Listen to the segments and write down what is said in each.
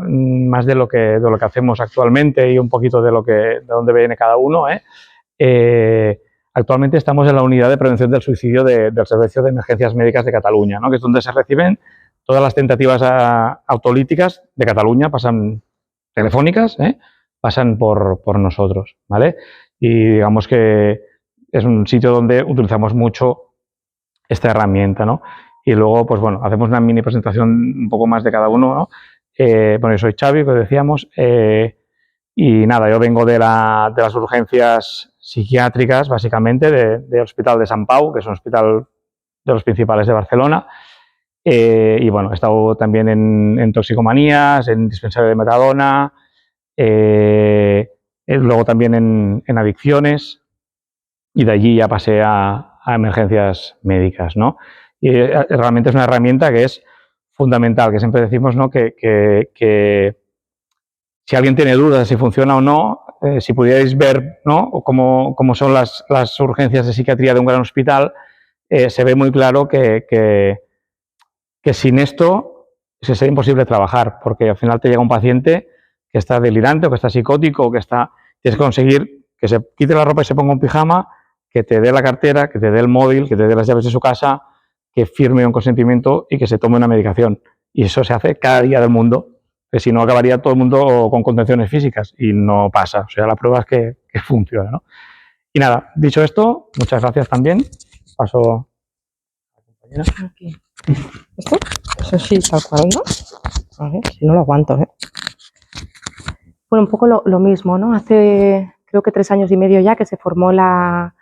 más de lo que hacemos actualmente y un poquito de dónde viene cada uno. Actualmente estamos en la unidad de prevención del suicidio del Servicio de Emergencias Médicas de Cataluña, ¿no? Que es donde se reciben todas las tentativas autolíticas de Cataluña, pasan telefónicas, pasan por nosotros, ¿vale? Y digamos que es un sitio donde utilizamos mucho esta herramienta, ¿no? Y luego, pues bueno, hacemos una mini presentación un poco más de cada uno, ¿no? Bueno, yo soy Xavi, que decíamos, y nada, yo vengo de las urgencias psiquiátricas, básicamente, del Hospital de Sant Pau, que es un hospital de los principales de Barcelona. Y bueno, he estado también en toxicomanías, en dispensario de metadona, luego también en adicciones, y de allí ya pasé a emergencias médicas, ¿no? Y realmente es una herramienta que es fundamental, que siempre decimos, ¿no? que si alguien tiene dudas de si funciona o no, si pudierais ver, ¿no? cómo son las urgencias de psiquiatría de un gran hospital, se ve muy claro que sin esto sería imposible trabajar, porque al final te llega un paciente que está delirante o que está psicótico o tienes que conseguir que se quite la ropa y se ponga un pijama, que te dé la cartera, que te dé el móvil, que te dé las llaves de su casa, que firme un consentimiento y que se tome una medicación. Y eso se hace cada día del mundo, que si no acabaría todo el mundo con contenciones físicas y no pasa. O sea, la prueba es que funciona, ¿no? Y nada, dicho esto, muchas gracias también. Paso a la compañera. Aquí. ¿Esto? Eso sí, tal cual, ¿no? A ver, si no lo aguanto, ¿eh? Bueno, un poco lo mismo, ¿no? Hace, creo que 3 años y medio ya que se formó la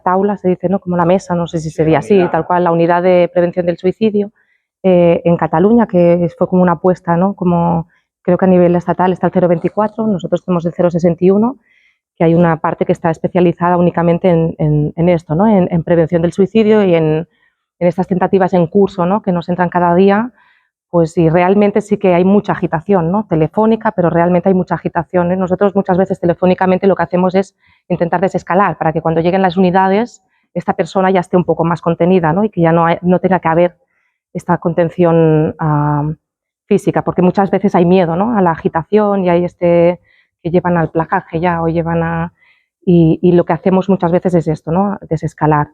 taula, se dice, ¿no? Como la mesa, no sé si sería así, tal cual, la unidad de prevención del suicidio en Cataluña, que fue como una apuesta, ¿no? Como creo que a nivel estatal está el 024, nosotros tenemos el 061, que hay una parte que está especializada únicamente en esto, ¿no? En prevención del suicidio y en estas tentativas en curso, ¿no? Que nos entran cada día. Pues sí, realmente sí que hay mucha agitación, ¿no? Telefónica, pero realmente hay mucha agitación, ¿eh? Nosotros muchas veces telefónicamente lo que hacemos es intentar desescalar para que cuando lleguen las unidades esta persona ya esté un poco más contenida, ¿no? Y que ya no tenga que haber esta contención física, porque muchas veces hay miedo, ¿no? A la agitación y hay que llevan al placaje ya o llevan a... Y lo que hacemos muchas veces es esto, ¿no? Desescalar.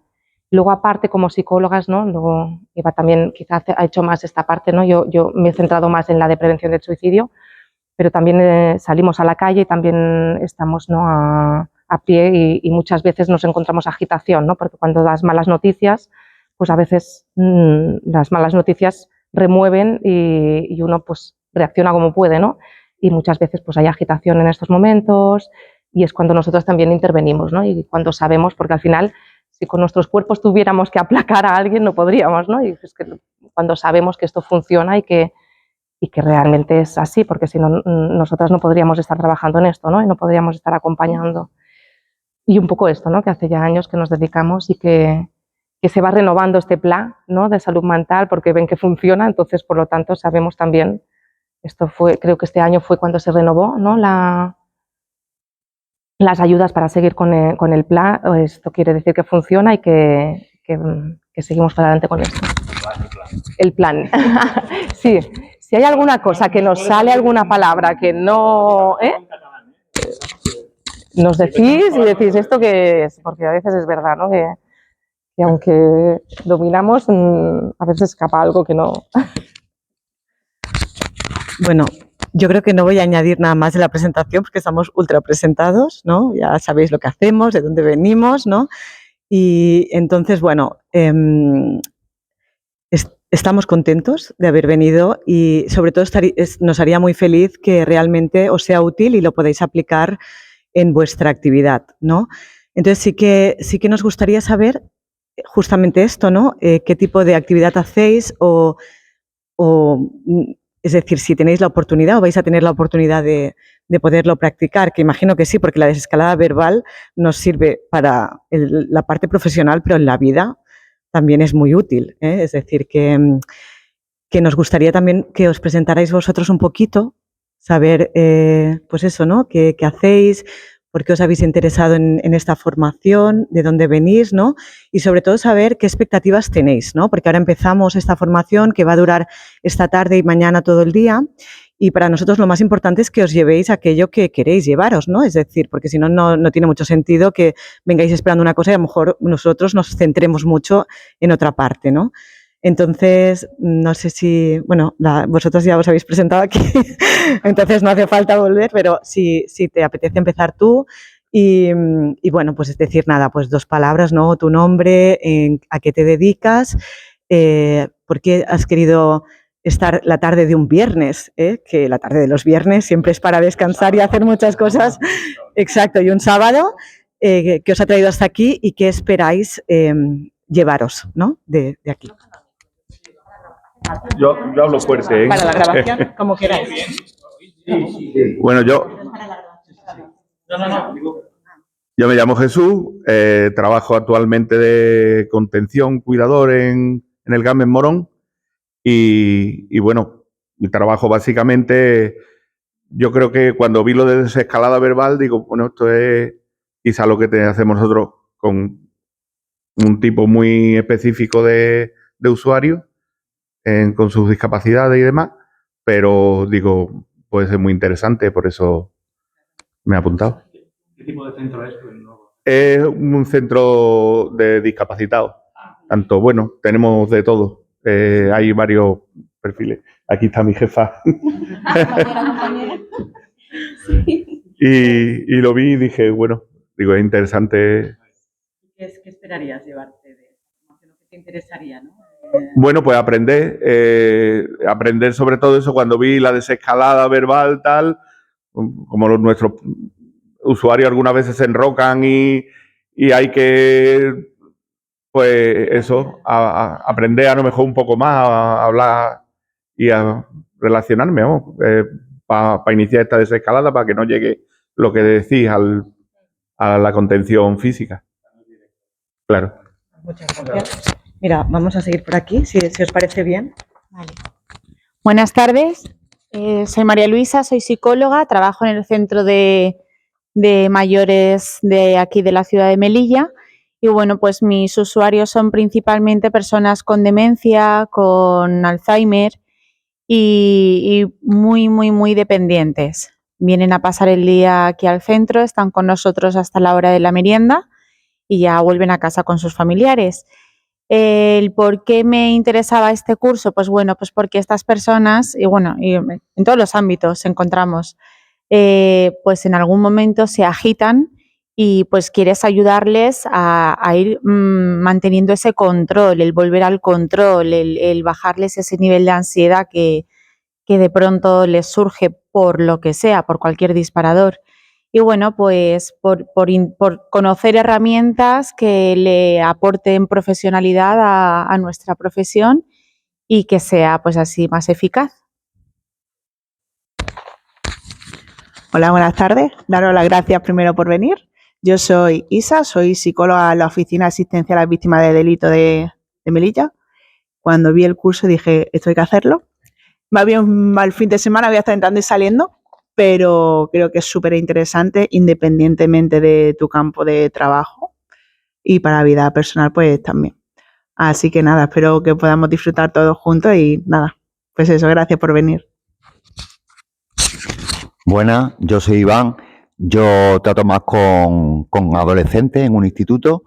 Luego, aparte, como psicólogas, ¿no? Luego Eva también quizás ha hecho más esta parte, ¿no? Yo me he centrado más en la de prevención del suicidio, pero también salimos a la calle y también estamos, ¿no? a pie y muchas veces nos encontramos agitación, ¿no? Porque cuando das malas noticias, pues a veces las malas noticias remueven y uno pues reacciona como puede, ¿no? Y muchas veces pues hay agitación en estos momentos y es cuando nosotros también intervenimos, ¿no? Y cuando sabemos, porque al final si con nuestros cuerpos tuviéramos que aplacar a alguien, no podríamos, ¿no? Y es que cuando sabemos que esto funciona y que realmente es así, porque si no, nosotras no podríamos estar trabajando en esto, ¿no? Y no podríamos estar acompañando. Y un poco esto, ¿no? Que hace ya años que nos dedicamos y que se va renovando este plan, ¿no? De salud mental, porque ven que funciona, entonces, por lo tanto, sabemos también, creo que este año fue cuando se renovó, ¿no? Las ayudas para seguir con el plan. Esto quiere decir que funciona y que seguimos para adelante con esto. El plan. Sí, si hay alguna cosa que nos sale alguna palabra que no... Nos decís y decís esto que es, porque a veces es verdad, ¿no? Que aunque dominamos, a veces escapa algo que no... Bueno, yo creo que no voy a añadir nada más de la presentación porque estamos ultra presentados, ¿no? Ya sabéis lo que hacemos, de dónde venimos, ¿no? Y entonces, bueno, estamos contentos de haber venido y sobre todo nos haría muy feliz que realmente os sea útil y lo podáis aplicar en vuestra actividad, ¿no? Entonces sí que nos gustaría saber justamente esto, ¿no? ¿Qué tipo de actividad hacéis es decir, si tenéis la oportunidad o vais a tener la oportunidad de poderlo practicar, que imagino que sí, porque la desescalada verbal nos sirve para la parte profesional, pero en la vida también es muy útil, ¿eh? Es decir, que nos gustaría también que os presentarais vosotros un poquito, saber, pues eso, ¿no? ¿Qué hacéis? ¿Por qué os habéis interesado en esta formación? ¿De dónde venís? ¿No? Y sobre todo saber qué expectativas tenéis, ¿no? Porque ahora empezamos esta formación que va a durar esta tarde y mañana todo el día Y para nosotros lo más importante es que os llevéis aquello que queréis llevaros, ¿no? Es decir, porque si no, no tiene mucho sentido que vengáis esperando una cosa y a lo mejor nosotros nos centremos mucho en otra parte, ¿no? Entonces, no sé si, bueno, vosotros ya os habéis presentado aquí, entonces no hace falta volver, pero si te apetece empezar tú y bueno, pues es decir, nada, pues 2 palabras, ¿no? Tu nombre, a qué te dedicas, por qué has querido estar la tarde de un viernes, que la tarde de los viernes siempre es para descansar y hacer muchas cosas. Exacto, y un sábado, ¿qué os ha traído hasta aquí y qué esperáis llevaros, ¿no? de aquí? Yo hablo fuerte, ¿eh? Para la grabación, como queráis. Bueno, yo me llamo Jesús, trabajo actualmente de contención, cuidador en el GAM en Morón y bueno, mi trabajo básicamente, yo creo que cuando vi lo de desescalada verbal, digo, bueno, esto es quizá lo que hacemos nosotros con un tipo muy específico de usuarios con sus discapacidades y demás, pero digo, puede ser muy interesante, por eso me he apuntado. ¿Qué tipo de centro es? Es un centro de discapacitados. Tanto, bueno, tenemos de todo. Hay varios perfiles. Aquí está mi jefa. Y lo vi y dije, bueno, digo, es interesante. ¿Qué esperarías llevarte de eso? ¿Qué te interesaría, no? Bueno, pues aprender sobre todo eso. Cuando vi la desescalada verbal, tal, como nuestros usuarios algunas veces se enrocan y hay que, pues eso, aprender a lo mejor un poco más a hablar y a relacionarme, para iniciar esta desescalada, para que no llegue lo que decís a la contención física. Claro. Muchas gracias. Mira, vamos a seguir por aquí, si os parece bien. Vale. Buenas tardes, soy María Luisa, soy psicóloga, trabajo en el centro de mayores de aquí de la ciudad de Melilla y bueno, pues mis usuarios son principalmente personas con demencia, con Alzheimer y muy dependientes. Vienen a pasar el día aquí al centro, están con nosotros hasta la hora de la merienda y ya vuelven a casa con sus familiares. ¿El por qué me interesaba este curso? Pues bueno, pues porque estas personas, y bueno, y en todos los ámbitos encontramos, pues en algún momento se agitan y pues quieres ayudarles a ir manteniendo ese control, el volver al control, el bajarles ese nivel de ansiedad que de pronto les surge por lo que sea, por cualquier disparador. Y bueno, pues por conocer herramientas que le aporten profesionalidad a nuestra profesión y que sea pues así más eficaz. Hola, buenas tardes. Daros las gracias primero por venir. Yo soy Isa, soy psicóloga en la Oficina Asistencial a las Víctimas de Delito de Melilla. Cuando vi el curso dije, esto hay que hacerlo. Va bien, al fin de semana voy a estar entrando y saliendo, pero creo que es súper interesante independientemente de tu campo de trabajo y para la vida personal pues también. Así que nada, espero que podamos disfrutar todos juntos y nada, pues eso, gracias por venir. Buenas, yo soy Iván, yo trato más con adolescentes en un instituto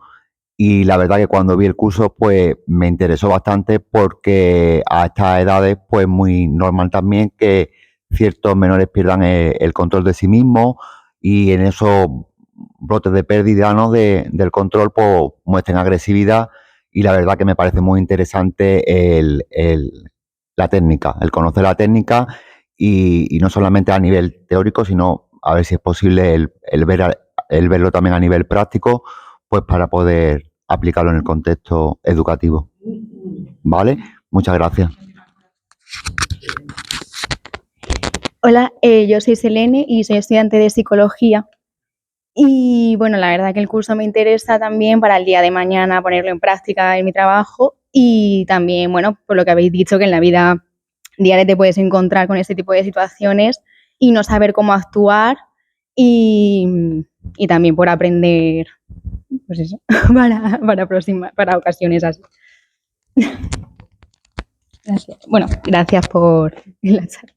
y la verdad que cuando vi el curso pues me interesó bastante porque a estas edades pues muy normal también que ciertos menores pierdan el control de sí mismos y en esos brotes de pérdida, ¿no?, del control pues muestren agresividad y la verdad que me parece muy interesante la técnica, el conocer la técnica y no solamente a nivel teórico, sino a ver si es posible el verlo también a nivel práctico, pues para poder aplicarlo en el contexto educativo. ¿Vale? Muchas gracias. Hola, yo soy Selene y soy estudiante de psicología. Y bueno, la verdad que el curso me interesa también para el día de mañana ponerlo en práctica en mi trabajo y también, bueno, por lo que habéis dicho, que en la vida diaria te puedes encontrar con este tipo de situaciones y no saber cómo actuar y también por aprender, pues eso, para ocasiones así. Gracias. Bueno, gracias por la charla.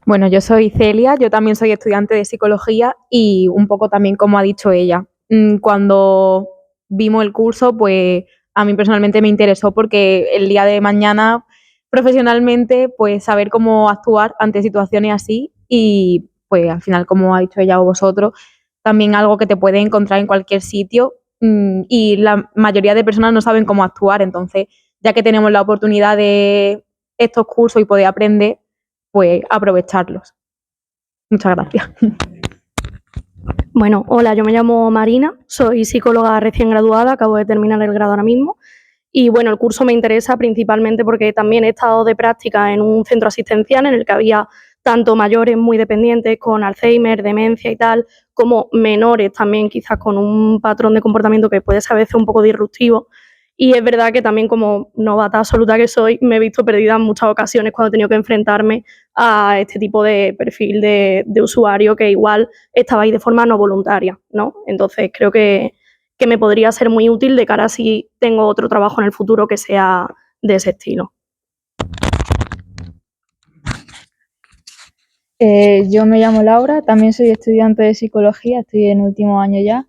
Bueno, yo soy Celia, yo también soy estudiante de psicología y un poco también como ha dicho ella. Cuando vimos el curso, pues a mí personalmente me interesó porque el día de mañana profesionalmente, pues saber cómo actuar ante situaciones así y pues al final, como ha dicho ella o vosotros, también algo que te puedes encontrar en cualquier sitio y la mayoría de personas no saben cómo actuar, entonces ya que tenemos la oportunidad de estos cursos y poder aprender, pues aprovecharlos. Muchas gracias. Bueno, hola, yo me llamo Marina, soy psicóloga recién graduada, acabo de terminar el grado ahora mismo. Y bueno, el curso me interesa principalmente porque también he estado de práctica en un centro asistencial en el que había tanto mayores muy dependientes con Alzheimer, demencia y tal, como menores también quizás con un patrón de comportamiento que puede ser a veces un poco disruptivo. Y es verdad que también como novata absoluta que soy, me he visto perdida en muchas ocasiones cuando he tenido que enfrentarme a este tipo de perfil de usuario que igual estaba ahí de forma no voluntaria, ¿no? Entonces creo que me podría ser muy útil de cara a si tengo otro trabajo en el futuro que sea de ese estilo. Yo me llamo Laura, también soy estudiante de psicología, estoy en último año ya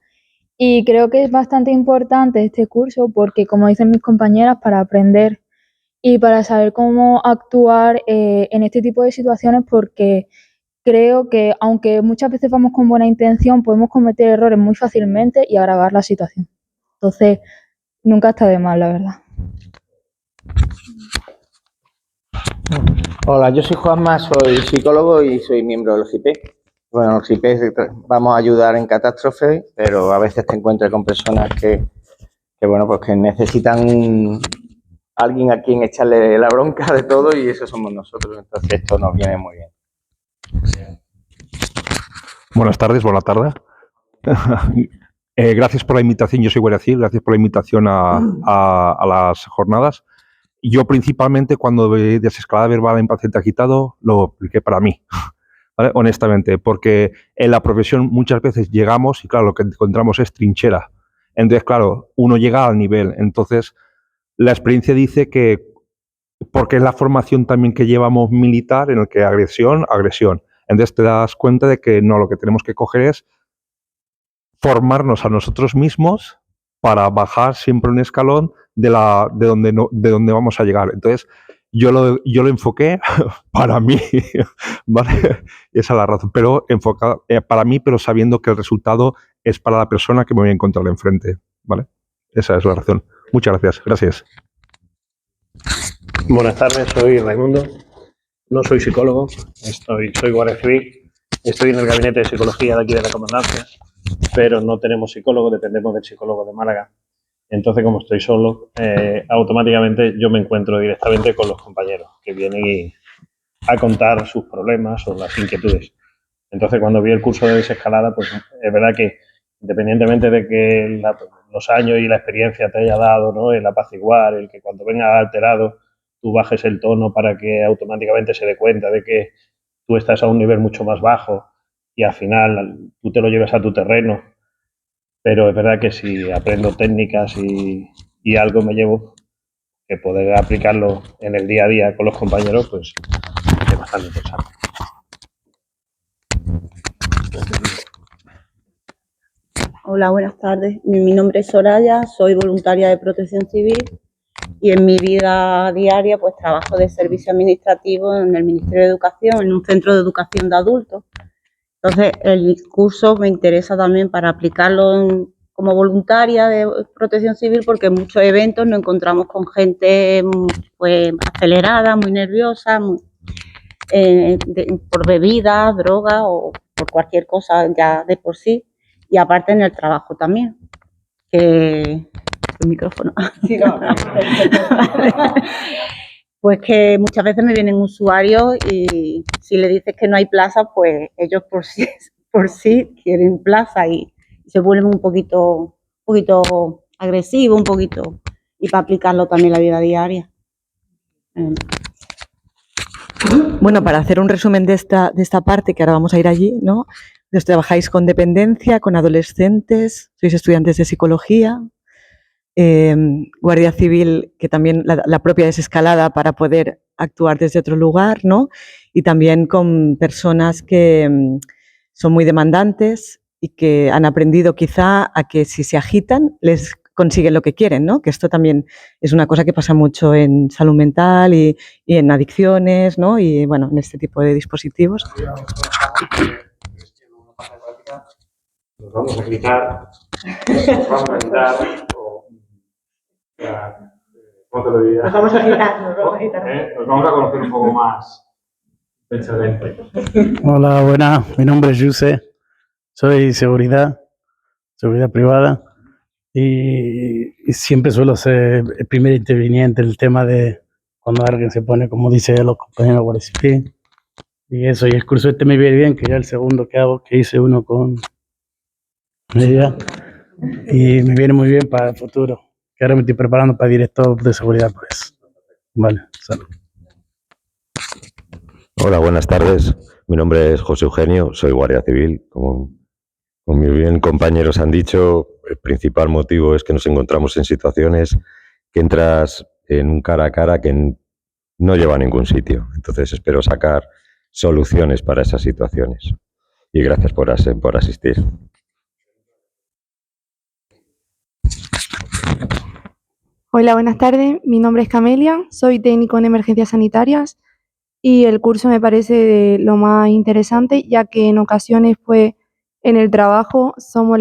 y creo que es bastante importante este curso porque, como dicen mis compañeras, para aprender y para saber cómo actuar en este tipo de situaciones porque creo que aunque muchas veces vamos con buena intención, podemos cometer errores muy fácilmente y agravar la situación. Entonces, nunca está de más, la verdad. Hola, yo soy Juanma, soy psicólogo y soy miembro del GIP. Bueno, el GIP vamos a ayudar en catástrofes, pero a veces te encuentras con personas que bueno, pues que necesitan alguien a quien echarle la bronca de todo y eso somos nosotros, entonces esto nos viene muy bien. Buenas tardes. Gracias por la invitación, yo soy Guaracil, gracias por la invitación a las jornadas. Yo principalmente cuando vi desescalada verbal en paciente agitado lo apliqué para mí, ¿vale? Honestamente, porque en la profesión muchas veces llegamos y claro, lo que encontramos es trinchera. Entonces, claro, uno llega al nivel, entonces la experiencia dice que, porque es la formación también que llevamos militar en el que agresión. Entonces te das cuenta de que no, lo que tenemos que coger es formarnos a nosotros mismos para bajar siempre un escalón de donde vamos a llegar. Entonces, yo lo enfoqué para mí, ¿vale? Esa es la razón, pero enfocado para mí, pero sabiendo que el resultado es para la persona que me voy a encontrar enfrente, ¿vale? Esa es la razón. Muchas gracias. Buenas tardes, soy Raimundo, no soy psicólogo, soy guardia civil, estoy en el gabinete de psicología de aquí de la comandancia, pero no tenemos psicólogo, dependemos del psicólogo de Málaga. Entonces, como estoy solo, automáticamente yo me encuentro directamente con los compañeros que vienen a contar sus problemas o las inquietudes. Entonces, cuando vi el curso de desescalada, pues es verdad que independientemente de que los años y la experiencia te haya dado, ¿no?, el apaciguar, el que cuando venga alterado tú bajes el tono para que automáticamente se dé cuenta de que tú estás a un nivel mucho más bajo y al final tú te lo lleves a tu terreno. Pero es verdad que si aprendo técnicas y algo me llevo, que poder aplicarlo en el día a día con los compañeros, pues es bastante interesante. Hola, buenas tardes. Mi nombre es Soraya, soy voluntaria de Protección Civil y en mi vida diaria pues trabajo de servicio administrativo en el Ministerio de Educación, en un centro de educación de adultos. Entonces, el curso me interesa también para aplicarlo como voluntaria de Protección Civil porque en muchos eventos nos encontramos con gente pues acelerada, muy nerviosa, por bebidas, drogas o por cualquier cosa ya de por sí. Y aparte en el trabajo también, que el micrófono. Sí, no. Pues que muchas veces me vienen usuarios y si le dices que no hay plaza, pues ellos por sí quieren plaza y se vuelven un poquito agresivos, y para aplicarlo también en la vida diaria. Bueno, para hacer un resumen de esta parte, que ahora vamos a ir allí, ¿no? Entonces, trabajáis con dependencia, con adolescentes, sois estudiantes de psicología, Guardia Civil, que también la propia desescalada para poder actuar desde otro lugar, ¿no? Y también con personas que son muy demandantes y que han aprendido quizá a que si se agitan les consiguen lo que quieren, ¿no? Que esto también es una cosa que pasa mucho en salud mental y en adicciones, ¿no? Y bueno, en este tipo de dispositivos. Nos vamos a gritar, nos vamos a gritar, ¿cómo te lo diría? Nos vamos a gritar, nos vamos a gritar. Nos vamos a conocer un poco más densamente. Hola, buenas. Mi nombre es Yuse. Soy seguridad privada y siempre suelo ser el primer interviniente en el tema de cuando alguien se pone, como dice los compañeros de Guardia Civil. Y eso, y el curso este me viene bien, que ya el segundo que hago, que hice uno con ella, y me viene muy bien para el futuro, que ahora me estoy preparando para director de seguridad por eso. Vale, salud. Hola, buenas tardes. Mi nombre es José Eugenio, soy guardia civil. Como mis bien compañeros han dicho, el principal motivo es que nos encontramos en situaciones que entras en un cara a cara que no lleva a ningún sitio. Entonces espero sacar soluciones para esas situaciones. Y gracias por asistir. Hola, buenas tardes. Mi nombre es Camelia, soy técnico en emergencias sanitarias y el curso me parece de lo más interesante, ya que en ocasiones, pues, en el trabajo somos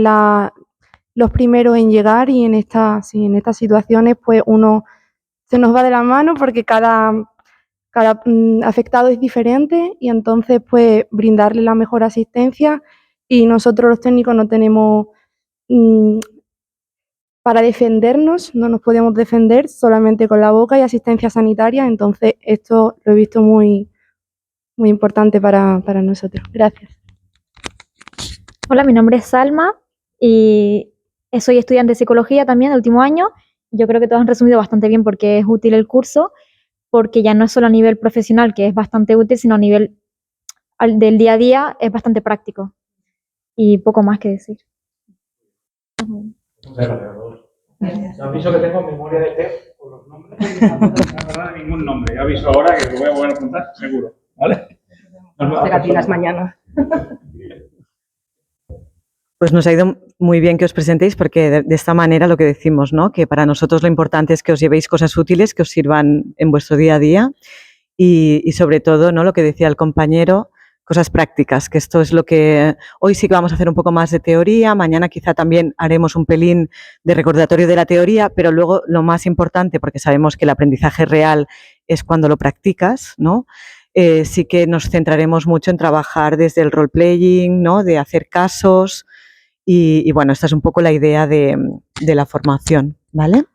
los primeros en llegar y en estas situaciones, pues, uno se nos va de la mano porque cada afectado es diferente y entonces, pues, brindarle la mejor asistencia y nosotros los técnicos no tenemos para defendernos, no nos podemos defender solamente con la boca y asistencia sanitaria, entonces esto lo he visto muy, muy importante para nosotros. Gracias. Hola, mi nombre es Salma y soy estudiante de psicología también de último año. Yo creo que todos han resumido bastante bien porque es útil el curso, porque ya no es solo a nivel profesional, que es bastante útil, sino a nivel del día a día es bastante práctico. Y poco más que decir. Muchas gracias a todos. Aviso que tengo memoria de test por los nombres. No me acuerdo de ningún nombre. Aviso ahora que lo voy a volver a apuntar, seguro. ¿Vale? Pegatinas mañana. Pues nos ha ido muy bien que os presentéis porque de esta manera lo que decimos, ¿no? Que para nosotros lo importante es que os llevéis cosas útiles que os sirvan en vuestro día a día y sobre todo, ¿no? Lo que decía el compañero, cosas prácticas, que esto es lo que hoy sí que vamos a hacer un poco más de teoría, mañana quizá también haremos un pelín de recordatorio de la teoría, pero luego lo más importante, porque sabemos que el aprendizaje real es cuando lo practicas, ¿no? Sí que nos centraremos mucho en trabajar desde el role-playing, ¿no? De hacer casos y bueno, esta es un poco la idea de la formación, ¿vale?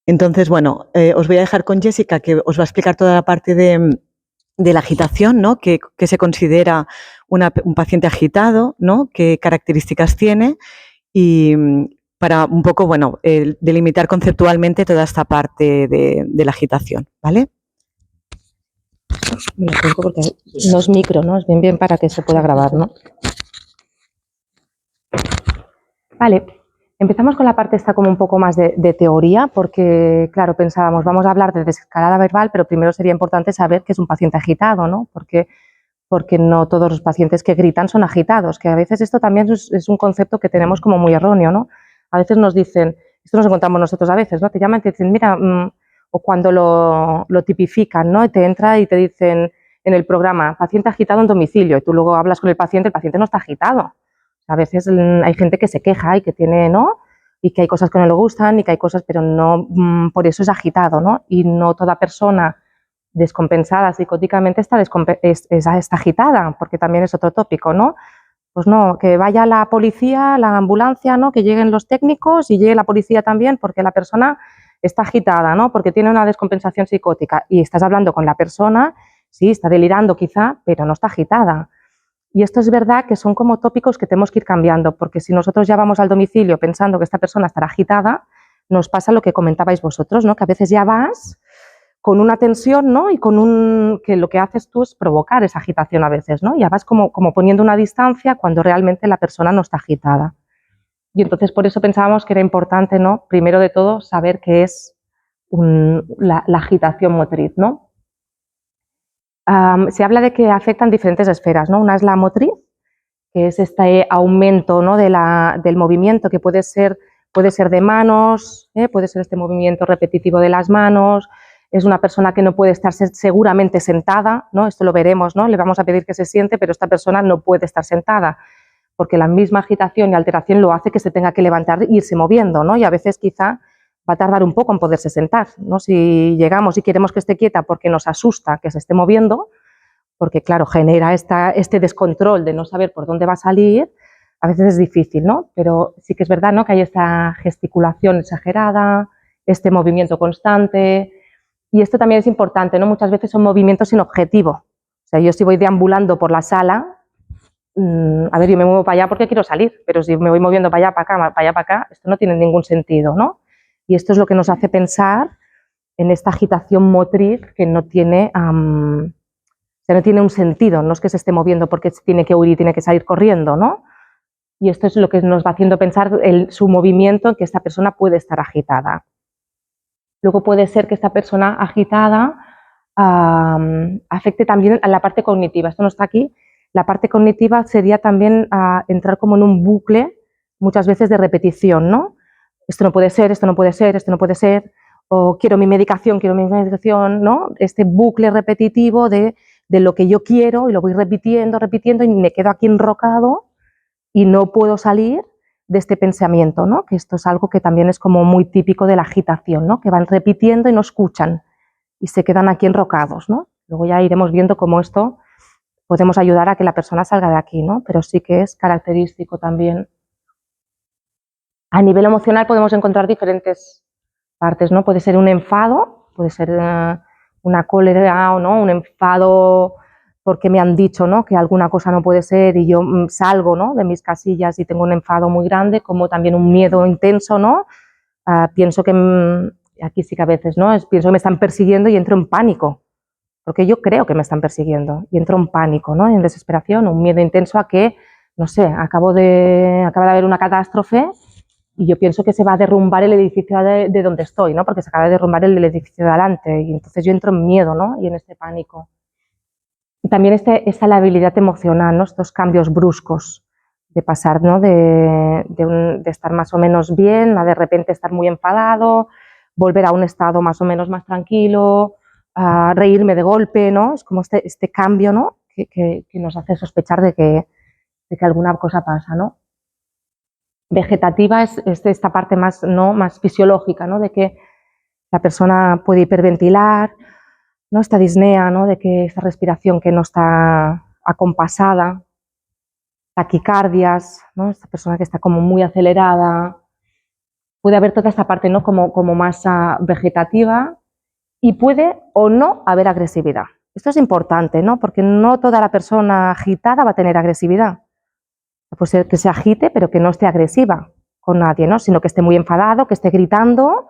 Entonces, bueno, os voy a dejar con Jessica, que os va a explicar toda la parte de la agitación, ¿no? ¿Qué se considera un paciente agitado, ¿no? ¿Qué características tiene? Y para un poco, bueno, delimitar conceptualmente toda esta parte de la agitación, ¿vale? Me lo pongo porque no es micro, ¿no? Es bien para que se pueda grabar, ¿no? Vale, empezamos con la parte esta como un poco más de teoría, porque, claro, pensábamos, vamos a hablar de desescalada verbal, pero primero sería importante saber qué es un paciente agitado, ¿no? Porque no todos los pacientes que gritan son agitados, que a veces esto también es un concepto que tenemos como muy erróneo, ¿no? A veces nos dicen, esto nos encontramos nosotros a veces, ¿no? Te llaman y te dicen, mira, o cuando lo tipifican, ¿no? Y te entra y te dicen en el programa, paciente agitado en domicilio, y tú luego hablas con el paciente no está agitado. A veces hay gente que se queja y que tiene, ¿no? Y que hay cosas que no le gustan y que hay cosas, pero no por eso es agitado, ¿no? Y no toda persona descompensada psicóticamente está agitada, porque también es otro tópico, ¿no? Pues no, que vaya la policía, la ambulancia, ¿no? Que lleguen los técnicos y llegue la policía también porque la persona está agitada, ¿no? Porque tiene una descompensación psicótica y estás hablando con la persona, sí, está delirando quizá, pero no está agitada. Y esto es verdad que son como tópicos que tenemos que ir cambiando, porque si nosotros ya vamos al domicilio pensando que esta persona estará agitada, nos pasa lo que comentabais vosotros, ¿no? Que a veces ya vas con una tensión, ¿no? Y que lo que haces tú es provocar esa agitación a veces, ¿no? Ya vas como poniendo una distancia cuando realmente la persona no está agitada. Y entonces por eso pensábamos que era importante, ¿no? Primero de todo, saber qué es la agitación motriz, ¿no? Se habla de que afectan diferentes esferas, ¿no? Una es la motriz, que es este aumento, ¿no?, del movimiento, que puede ser de manos, puede ser este movimiento repetitivo de las manos. Es una persona que no puede estar seguramente sentada, ¿no? Esto lo veremos, ¿no? Le vamos a pedir que se siente, pero esta persona no puede estar sentada, porque la misma agitación y alteración lo hace que se tenga que levantar e irse moviendo, ¿no? Y a veces quizá va a tardar un poco en poderse sentar, ¿no? Si llegamos y queremos que esté quieta porque nos asusta que se esté moviendo, porque claro, genera este descontrol de no saber por dónde va a salir, a veces es difícil, ¿no? Pero sí que es verdad, ¿no?, que hay esta gesticulación exagerada, este movimiento constante, y esto también es importante, ¿no? Muchas veces son movimientos sin objetivo. O sea, yo si voy deambulando por la sala, a ver, yo me muevo para allá porque quiero salir, pero si me voy moviendo para allá, para allá, para acá, esto no tiene ningún sentido, ¿no? Y esto es lo que nos hace pensar en esta agitación motriz que no tiene, no tiene un sentido, no es que se esté moviendo porque tiene que huir y tiene que salir corriendo, ¿no? Y esto es lo que nos va haciendo pensar su movimiento, en que esta persona puede estar agitada. Luego puede ser que esta persona agitada afecte también a la parte cognitiva. Esto no está aquí. La parte cognitiva sería también entrar como en un bucle, muchas veces de repetición, ¿no? Esto no puede ser, esto no puede ser, esto no puede ser, o quiero mi medicación, ¿no? Este bucle repetitivo de lo que yo quiero y lo voy repitiendo y me quedo aquí enrocado y no puedo salir de este pensamiento, ¿no? Que esto es algo que también es como muy típico de la agitación, ¿no? Que van repitiendo y no escuchan y se quedan aquí enrocados, ¿no? Luego ya iremos viendo cómo esto podemos ayudar a que la persona salga de aquí, ¿no? Pero sí que es característico también. A nivel emocional podemos encontrar diferentes partes, ¿no? Puede ser un enfado, puede ser una cólera o no, un enfado porque me han dicho, ¿no?, que alguna cosa no puede ser y yo salgo, ¿no?, de mis casillas y tengo un enfado muy grande, como también un miedo intenso, ¿no? Pienso que, aquí sí que a veces, ¿no?, pienso que me están persiguiendo y entro en pánico, porque yo creo que me están persiguiendo y entro en pánico, ¿no?, en desesperación, un miedo intenso a que, no sé, acaba de haber una catástrofe y yo pienso que se va a derrumbar el edificio de donde estoy, ¿no?, porque se acaba de derrumbar el edificio de adelante y entonces yo entro en miedo, ¿no?, y en este pánico. Y también esta labilidad emocional, ¿no?, estos cambios bruscos de pasar, ¿no?, de estar más o menos bien a de repente estar muy enfadado, volver a un estado más o menos más tranquilo, a reírme de golpe, ¿no? Es como este cambio, ¿no?, que nos hace sospechar de que alguna cosa pasa, ¿no? Vegetativa es esta parte más, ¿no?, más fisiológica, ¿no?, de que la persona puede hiperventilar, ¿no?, esta disnea, ¿no?, de que esta respiración que no está acompasada, taquicardias, ¿no?, esta persona que está como muy acelerada. Puede haber toda esta parte, ¿no?, como más vegetativa y puede o no haber agresividad. Esto es importante, ¿no?, porque no toda la persona agitada va a tener agresividad. Puede ser que se agite pero que no esté agresiva con nadie, ¿no?, sino que esté muy enfadado, que esté gritando,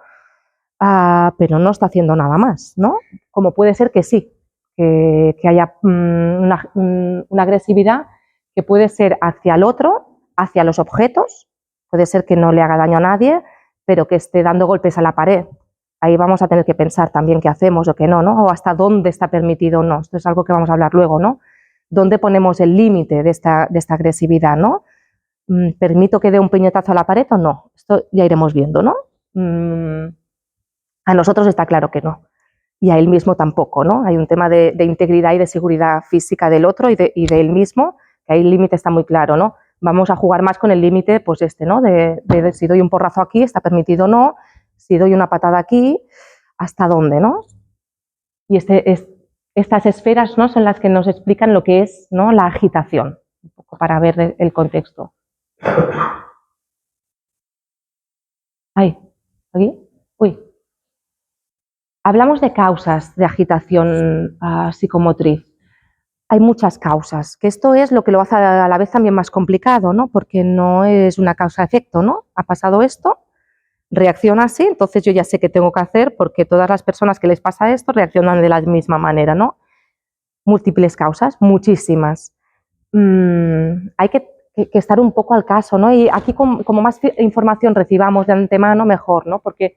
pero no está haciendo nada más, ¿no? Como puede ser que sí, que haya una agresividad que puede ser hacia el otro, hacia los objetos, puede ser que no le haga daño a nadie, pero que esté dando golpes a la pared. Ahí vamos a tener que pensar también qué hacemos o qué no, ¿no? O hasta dónde está permitido o no. Esto es algo que vamos a hablar luego, ¿no? ¿Dónde ponemos el límite de esta agresividad, ¿no? ¿Permito que dé un puñetazo a la pared o no? Esto ya iremos viendo, ¿no? A nosotros está claro que no. Y a él mismo tampoco, ¿no? Hay un tema de integridad y de seguridad física del otro y de él mismo, que ahí el límite está muy claro, ¿no? Vamos a jugar más con el límite, pues ¿no? De si doy un porrazo aquí, está permitido o no, si doy una patada aquí, ¿hasta dónde, no? Y estas esferas, ¿no?, son las que nos explican lo que es, ¿no?, la agitación, un poco para ver el contexto. Ay, ¿aquí? Uy. Hablamos de causas de agitación psicomotriz. Hay muchas causas, que esto es lo que lo hace a la vez también más complicado, ¿no? Porque no es una causa-efecto, ¿no? Ha pasado esto, reacciona así, entonces yo ya sé qué tengo que hacer porque todas las personas que les pasa esto reaccionan de la misma manera, ¿no? Múltiples causas, muchísimas. Hay que estar un poco al caso, ¿no? Y aquí como más información recibamos de antemano, mejor, ¿no? Porque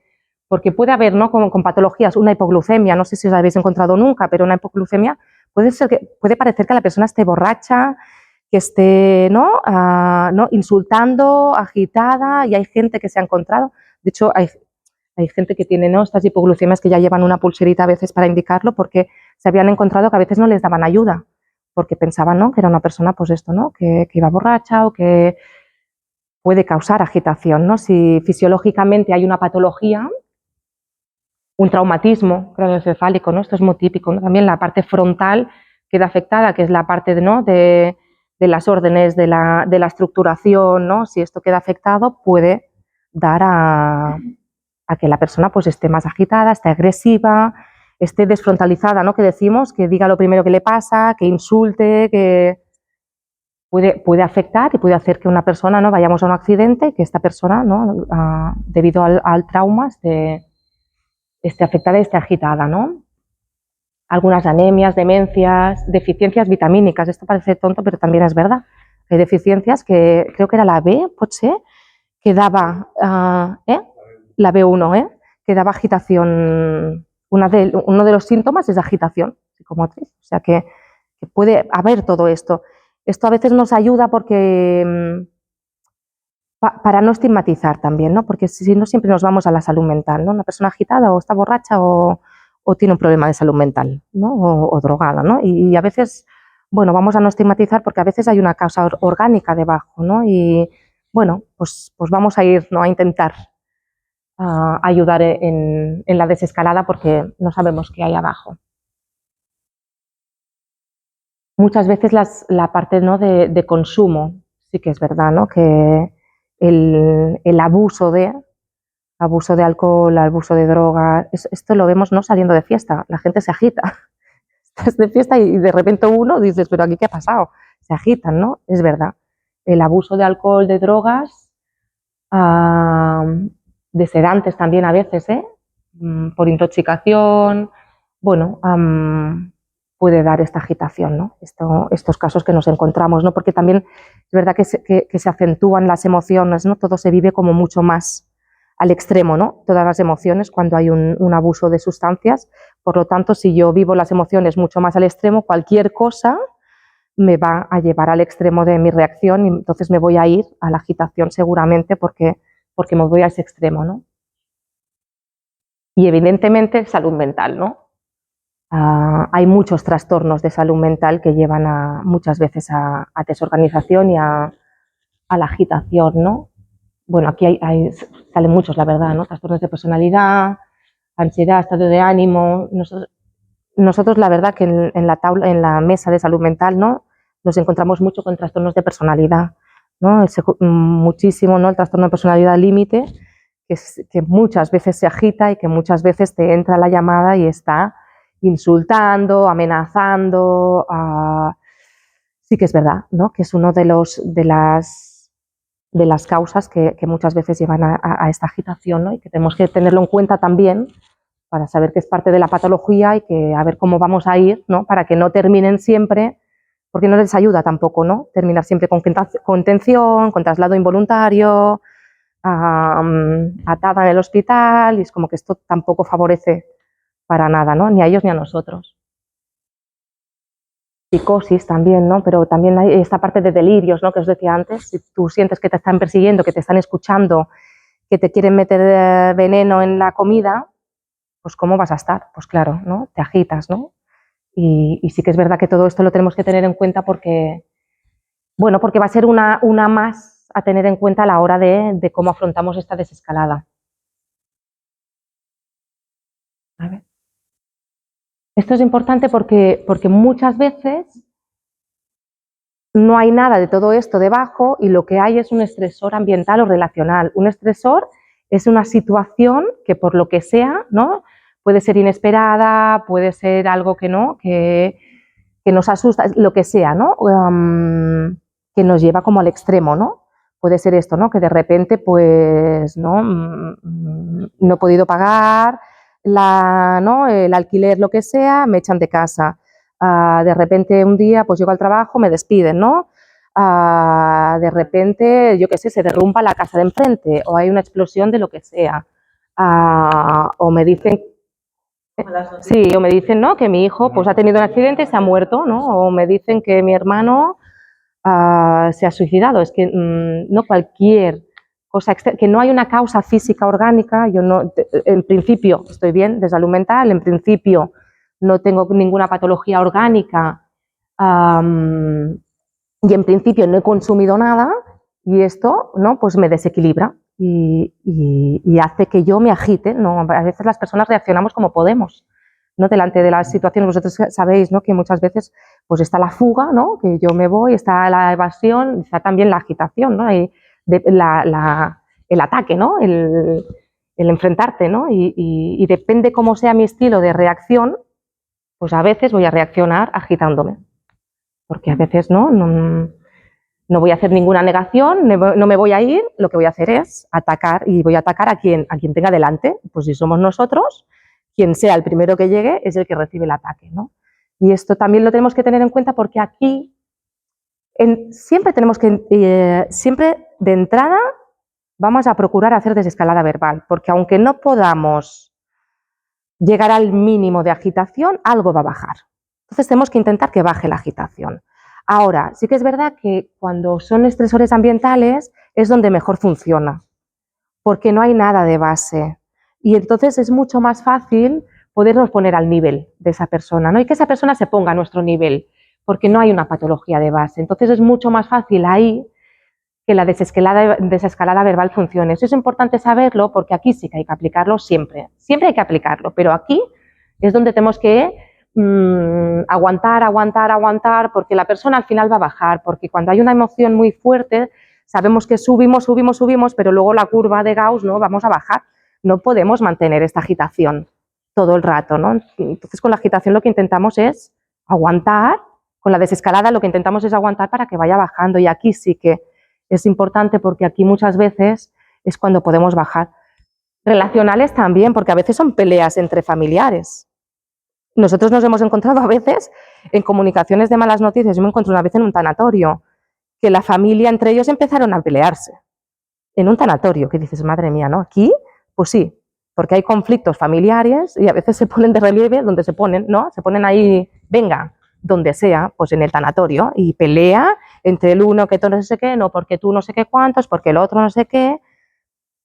Porque puede haber, ¿no?, con patologías, una hipoglucemia, no sé si os la habéis encontrado nunca, pero una hipoglucemia puede parecer que la persona esté borracha, que esté, ¿no?, insultando, agitada, y hay gente que se ha encontrado. De hecho, hay gente que tiene, ¿no?, estas hipoglucemias que ya llevan una pulserita a veces para indicarlo, porque se habían encontrado que a veces no les daban ayuda, porque pensaban, ¿no?, que era una persona, pues esto, ¿no?, que iba borracha o que puede causar agitación, ¿no? Si fisiológicamente hay una patología, un traumatismo craneoencefálico, ¿no? Esto es muy típico, ¿no? También la parte frontal queda afectada, que es la parte de las órdenes, de la estructuración, ¿no? Si esto queda afectado, puede dar a que la persona pues esté más agitada, esté agresiva, esté desfrontalizada, ¿no?, que decimos, que diga lo primero que le pasa, que insulte, que puede afectar y puede hacer que una persona, ¿no?, vayamos a un accidente y que esta persona, ¿no?, debido al trauma esté afectada y esté agitada, ¿no? Algunas anemias, demencias, deficiencias vitamínicas. Esto parece tonto, pero también es verdad. Hay deficiencias que creo que era la B, potser, que daba, la B1, que daba agitación. Uno de los síntomas es agitación psicomotriz. O sea que puede haber todo esto. Esto a veces nos ayuda porque para no estigmatizar también, ¿no? Porque si no, siempre nos vamos a la salud mental, ¿no? Una persona agitada o está borracha o tiene un problema de salud mental, ¿no? O drogada, ¿no? Y a veces, bueno, vamos a no estigmatizar porque a veces hay una causa orgánica debajo, ¿no? Y bueno, pues vamos a ir, ¿no?, a intentar ayudar en la desescalada porque no sabemos qué hay abajo. Muchas veces la parte, ¿no?, de consumo, sí que es verdad, ¿no?, que el abuso de alcohol, abuso de drogas, esto lo vemos, ¿no?, saliendo de fiesta, la gente se agita. Estás de fiesta y de repente uno dices, pero aquí ¿qué ha pasado? Se agitan, ¿no? Es verdad. El abuso de alcohol, de drogas, de sedantes también a veces, por intoxicación, bueno, puede dar esta agitación, ¿no? Estos casos que nos encontramos, ¿no? Porque también es verdad que se acentúan las emociones, ¿no? Todo se vive como mucho más al extremo, ¿no? Todas las emociones cuando hay un abuso de sustancias. Por lo tanto, si yo vivo las emociones mucho más al extremo, cualquier cosa me va a llevar al extremo de mi reacción y entonces me voy a ir a la agitación seguramente porque me voy a ese extremo, ¿no? Y evidentemente salud mental, ¿no? Hay muchos trastornos de salud mental que llevan muchas veces a desorganización y a la agitación, ¿no? Bueno, aquí salen muchos, la verdad, ¿no? Trastornos de personalidad, ansiedad, estado de ánimo. Nosotros la verdad que en la mesa de salud mental, ¿no?, nos encontramos mucho con trastornos de personalidad, ¿no? Muchísimo, ¿no?, el trastorno de personalidad límite, que muchas veces se agita y que muchas veces te entra la llamada y está insultando, amenazando. Sí que es verdad, ¿no?, que es uno de las causas que muchas veces llevan a esta agitación, ¿no?, y que tenemos que tenerlo en cuenta también para saber que es parte de la patología y que a ver cómo vamos a ir, ¿no?, para que no terminen siempre, porque no les ayuda tampoco, ¿no?, terminar siempre con contención, con traslado involuntario, atada en el hospital, y es como que esto tampoco favorece para nada, ¿no?, ni a ellos ni a nosotros. Psicosis también, ¿no? Pero también hay esta parte de delirios, ¿no?, que os decía antes. Si tú sientes que te están persiguiendo, que te están escuchando, que te quieren meter veneno en la comida, pues ¿cómo vas a estar? Pues claro, ¿no?, te agitas, ¿no? Y sí que es verdad que todo esto lo tenemos que tener en cuenta porque, bueno, porque va a ser una más a tener en cuenta a la hora de cómo afrontamos esta desescalada. A ver. Esto es importante porque muchas veces no hay nada de todo esto debajo y lo que hay es un estresor ambiental o relacional. Un estresor es una situación que por lo que sea, ¿no?, puede ser inesperada, puede ser algo que nos asusta, lo que sea, ¿no?, que nos lleva como al extremo, ¿no? Puede ser esto, ¿no?, que de repente, pues, no he podido pagar el alquiler, lo que sea, me echan de casa. De repente un día pues llego al trabajo, me despiden, ¿no? De repente, yo qué sé, se derrumba la casa de enfrente o hay una explosión de lo que sea. o me dicen... Sí, o me dicen, ¿no?, que mi hijo pues ha tenido un accidente y se ha muerto, ¿no? O me dicen que mi hermano se ha suicidado. Es que no cualquier cosa que no hay una causa física orgánica. Yo no, en principio estoy bien de salud mental, en principio no tengo ninguna patología orgánica y en principio no he consumido nada, y esto, ¿no?, pues me desequilibra y hace que yo me agite, ¿no? A veces las personas reaccionamos como podemos, ¿no?, delante de las situaciones. Vosotros sabéis, ¿no?, que muchas veces pues está la fuga, ¿no?, que yo me voy, está la evasión, está también la agitación, ¿no?, y el ataque, ¿no?, el enfrentarte, ¿no? Y depende cómo sea mi estilo de reacción, pues a veces voy a reaccionar agitándome, porque a veces no voy a hacer ninguna negación, no me voy a ir, lo que voy a hacer es atacar, y voy a atacar a quien tenga delante. Pues si somos nosotros, quien sea el primero que llegue es el que recibe el ataque, ¿no? Y esto también lo tenemos que tener en cuenta, porque aquí siempre tenemos que, siempre de entrada vamos a procurar hacer desescalada verbal, porque aunque no podamos llegar al mínimo de agitación, algo va a bajar. Entonces tenemos que intentar que baje la agitación. Ahora, sí que es verdad que cuando son estresores ambientales es donde mejor funciona, porque no hay nada de base. Y entonces es mucho más fácil podernos poner al nivel de esa persona, ¿no? Y que esa persona se ponga a nuestro nivel, porque no hay una patología de base. Entonces es mucho más fácil ahí que la desescalada verbal funcione. Eso es importante saberlo, porque aquí sí que hay que aplicarlo siempre. Siempre hay que aplicarlo, pero aquí es donde tenemos que aguantar, porque la persona al final va a bajar, porque cuando hay una emoción muy fuerte sabemos que subimos, pero luego la curva de Gauss, ¿no?, vamos a bajar. No podemos mantener esta agitación todo el rato, ¿no? Entonces con la agitación lo que intentamos es aguantar, con la desescalada lo que intentamos es aguantar para que vaya bajando, y aquí sí que es importante, porque aquí muchas veces es cuando podemos bajar. Relacionales también, porque a veces son peleas entre familiares. Nosotros nos hemos encontrado a veces en comunicaciones de malas noticias. Yo me encontré una vez en un tanatorio, que la familia entre ellos empezaron a pelearse. En un tanatorio, que dices, madre mía, ¿no? Aquí, pues sí, porque hay conflictos familiares y a veces se ponen de relieve donde se ponen, ¿no? Se ponen ahí, venga, donde sea, pues en el tanatorio, y pelea entre el uno que tú no sé qué, no, porque tú no sé qué cuántos, porque el otro no sé qué.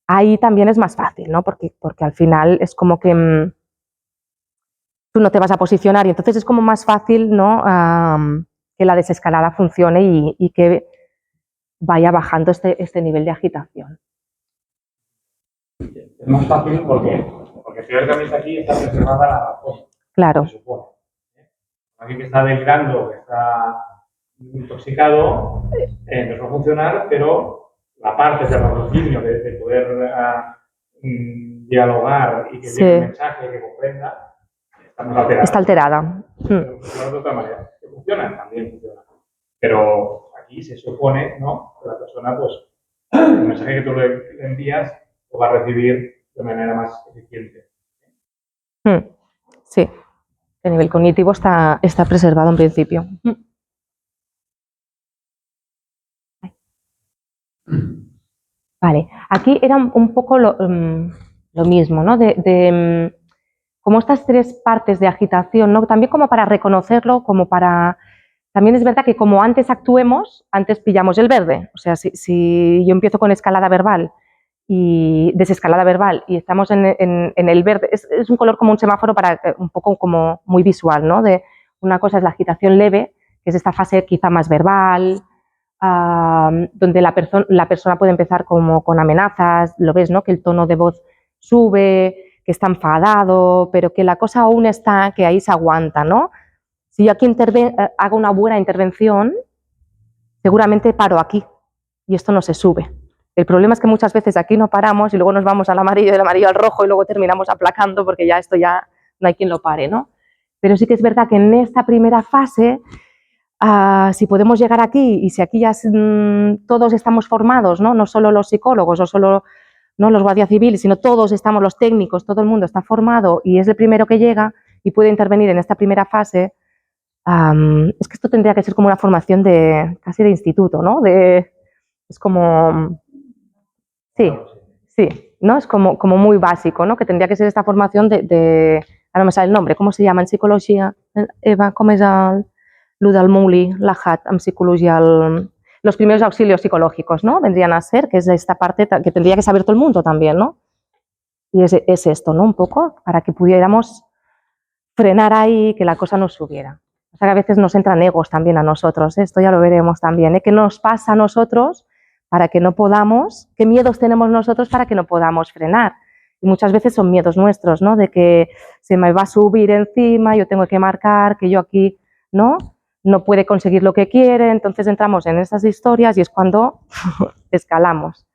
Ahí también es más fácil, ¿no? Porque al final es como que tú no te vas a posicionar, y entonces es como más fácil, ¿no?, que la desescalada funcione y que vaya bajando este nivel de agitación. Es más fácil porque teóricamente aquí está preservada la razón. Claro. Se supone. Alguien que está delirando, que está intoxicado, nos va a funcionar, pero la parte del raciocinio de poder dialogar y que llegue el mensaje y que comprenda, Está alterada. Pero de otra manera, que funciona, también funciona. Pero aquí se supone, ¿no?, que la persona, pues, el mensaje que tú le envías lo va a recibir de manera más eficiente. Sí, el nivel cognitivo está preservado en principio. Vale, aquí era un poco lo mismo, ¿no? Como estas tres partes de agitación, ¿no? También como para reconocerlo, como para... También es verdad que como antes actuemos, antes pillamos el verde. O sea, si yo empiezo con escalada verbal y desescalada verbal y estamos en el verde, es un color como un semáforo, para un poco como muy visual, ¿no? De una cosa es la agitación leve, que es esta fase quizá más verbal, donde la persona puede empezar como con amenazas, lo ves, ¿no?, que el tono de voz sube, que está enfadado, pero que la cosa aún está, que ahí se aguanta, ¿no? Si yo aquí hago una buena intervención, seguramente paro aquí y esto no se sube. El problema es que muchas veces aquí no paramos y luego nos vamos al amarillo, del amarillo al rojo, y luego terminamos aplacando porque ya esto ya no hay quien lo pare, ¿no? Pero sí que es verdad que en esta primera fase, si podemos llegar aquí, y si aquí ya todos estamos formados, ¿no? No solo los psicólogos o solo, ¿no?, los guardias civiles, sino todos estamos, los técnicos, todo el mundo está formado y es el primero que llega y puede intervenir en esta primera fase. Es que esto tendría que ser como una formación casi de instituto, ¿no? Es como... Sí, ¿no? Es como muy básico, ¿no? Que tendría que ser esta formación ahora no me sale el nombre, ¿cómo se llama en psicología? Eva, com és lo del Mouli, l'Ajat, en psicología, los primeros auxilios psicológicos, ¿no? Vendrían a ser, que es esta parte que tendría que saber todo el mundo también, ¿no? Y es esto, ¿no? Un poco para que pudiéramos frenar ahí, que la cosa nos subiera. O sea, que a veces nos entran egos también a nosotros, ¿eh? Esto ya lo veremos también, ¿eh? ¿Qué nos pasa a nosotros para que no podamos, qué miedos tenemos nosotros para que no podamos frenar? Y muchas veces son miedos nuestros, ¿no? De que se me va a subir encima, yo tengo que marcar, que yo aquí, ¿no? No puede conseguir lo que quiere, entonces entramos en esas historias y es cuando escalamos.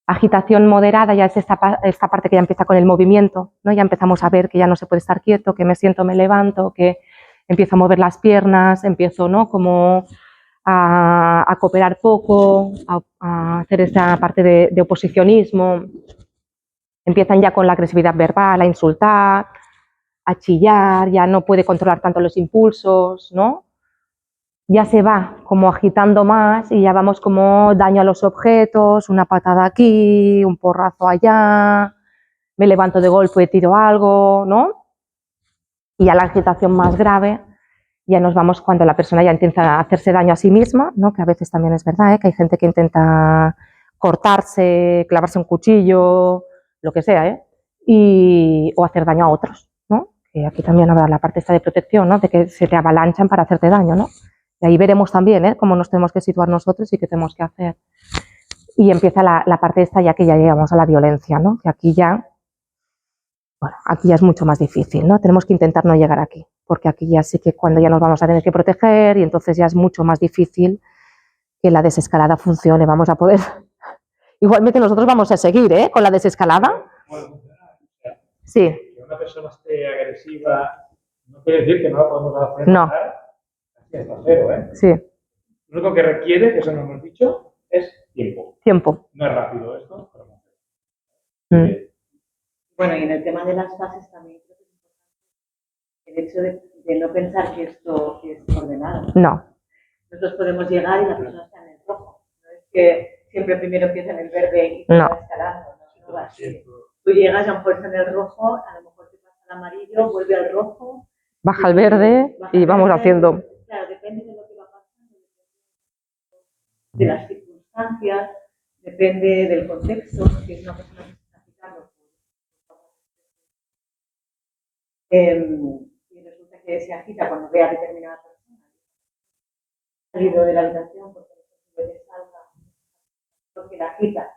Agitación moderada ya es esta parte que ya empieza con el movimiento, ¿no? Ya empezamos a ver que ya no se puede estar quieto, que me siento, me levanto, que empiezo a mover las piernas, empiezo, ¿no? Como a cooperar poco, a hacer esta parte de oposicionismo. Empiezan ya con la agresividad verbal, a insultar, a chillar, ya no puede controlar tanto los impulsos, ¿no? Ya se va como agitando más y ya vamos como daño a los objetos, una patada aquí, un porrazo allá, me levanto de golpe y tiro algo, ¿no? Y a la agitación más grave ya nos vamos cuando la persona ya intenta hacerse daño a sí misma, ¿no? Que a veces también es verdad, ¿eh? Que hay gente que intenta cortarse, clavarse un cuchillo, lo que sea, ¿eh? O hacer daño a otros, ¿no? Que aquí también habrá la parte esta de protección, ¿no? De que se te avalanchan para hacerte daño, ¿no? Y ahí veremos también, ¿eh? Cómo nos tenemos que situar nosotros y qué tenemos que hacer. Y empieza la parte esta ya que ya llegamos a la violencia, ¿no? Que aquí ya, bueno, aquí ya es mucho más difícil, ¿no? Tenemos que intentar no llegar aquí, porque aquí ya sí que cuando ya nos vamos a tener que proteger y entonces ya es mucho más difícil que la desescalada funcione. Vamos a poder... Igualmente nosotros vamos a seguir, ¿eh? Con la desescalada. Sí. Que una persona esté agresiva no quiere decir que no la podemos hacer. No. Así hasta cero, ¿eh? Sí. Lo único que requiere, que eso no hemos dicho, es tiempo. Tiempo. No es rápido esto, pero no. Bueno, y en el tema de las fases también creo que es importante el hecho de no pensar que esto es ordenado. No. Nosotros podemos llegar y la persona está en el rojo. No es que siempre primero empieza en el verde y no. va escalando. No va así. Tú llegas, a lo mejor está en el rojo, a lo mejor te pasa al amarillo, vuelve al rojo. Baja al verde y vamos haciendo. Claro, depende de lo que va pasando, de las circunstancias, depende del contexto, si es una persona que se está agitando. Y resulta que se agita cuando ve a determinada persona. Ha salido de la habitación porque le salga, porque la agita,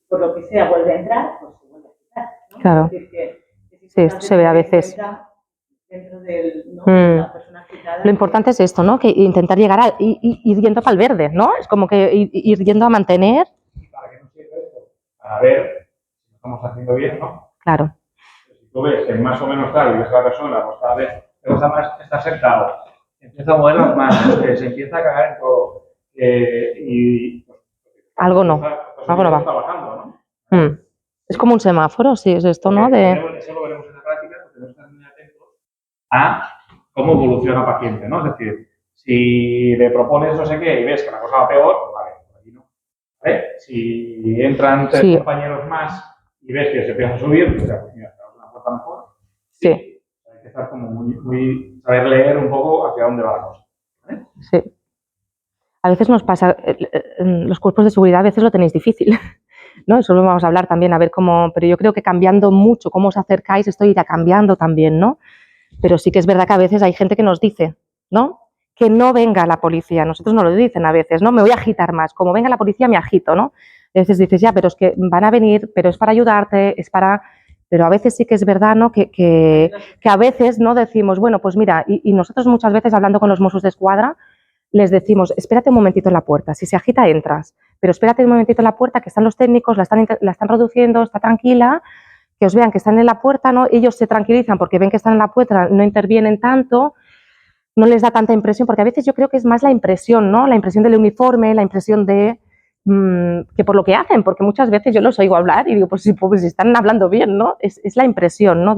por lo que sea, vuelve a entrar, pues se vuelve a agitar, ¿no? Claro. Es decir, que sí, esto se ve a veces. Dentro del, ¿no? De la persona agitada. Lo importante es esto, ¿no? Que intentar llegar a ir yendo para el verde, ¿no? Es como que ir yendo a mantener. ¿Para qué nos sirve esto? Para ver si lo estamos haciendo bien, ¿no? Claro. Si tú ves que más o menos tal y ves a la persona, pues cada vez te gusta más estar sentado, empieza a mover las manos, se empieza a cagar en todo. Y pues, algo no. Algo no va. Está bajando, ¿no? Es como un semáforo, sí, es esto, ¿no? Eso lo veremos en la práctica, porque tenemos que estar muy atentos a cómo evoluciona el paciente, ¿no? Es decir, si le propones no sé qué y ves que la cosa va peor, vale, por aquí no. ¿Vale? Si entran tres compañeros más y ves que se empieza a subir, pues mira, una puerta mejor. Sí. Hay que estar como muy saber leer un poco hacia dónde va la cosa. ¿Vale? Sí. A veces nos pasa, los cuerpos de seguridad a veces lo tenéis difícil, ¿no? Eso lo vamos a hablar también, a ver cómo, pero yo creo que cambiando mucho cómo os acercáis, esto irá cambiando también, ¿no? Pero sí que es verdad que a veces hay gente que nos dice, ¿no? Que no venga la policía, nosotros nos lo dicen a veces, ¿no? Me voy a agitar más, como venga la policía me agito, ¿no? A veces dices, ya, pero es que van a venir, pero es para ayudarte, es para... Pero a veces sí que es verdad, ¿no? Que a veces no decimos, bueno, pues mira, y nosotros muchas veces hablando con los Mossos d'Esquadra, les decimos, espérate un momentito en la puerta, si se agita entras, pero espérate un momentito en la puerta que están los técnicos, la están reduciendo, está tranquila, que os vean que están en la puerta, ¿no? Ellos se tranquilizan porque ven que están en la puerta, no intervienen tanto, no les da tanta impresión, porque a veces yo creo que es más la impresión, ¿no? La impresión del uniforme, la impresión de que por lo que hacen, porque muchas veces yo los oigo hablar y digo, pues si están hablando bien, ¿no? Es la impresión, ¿no?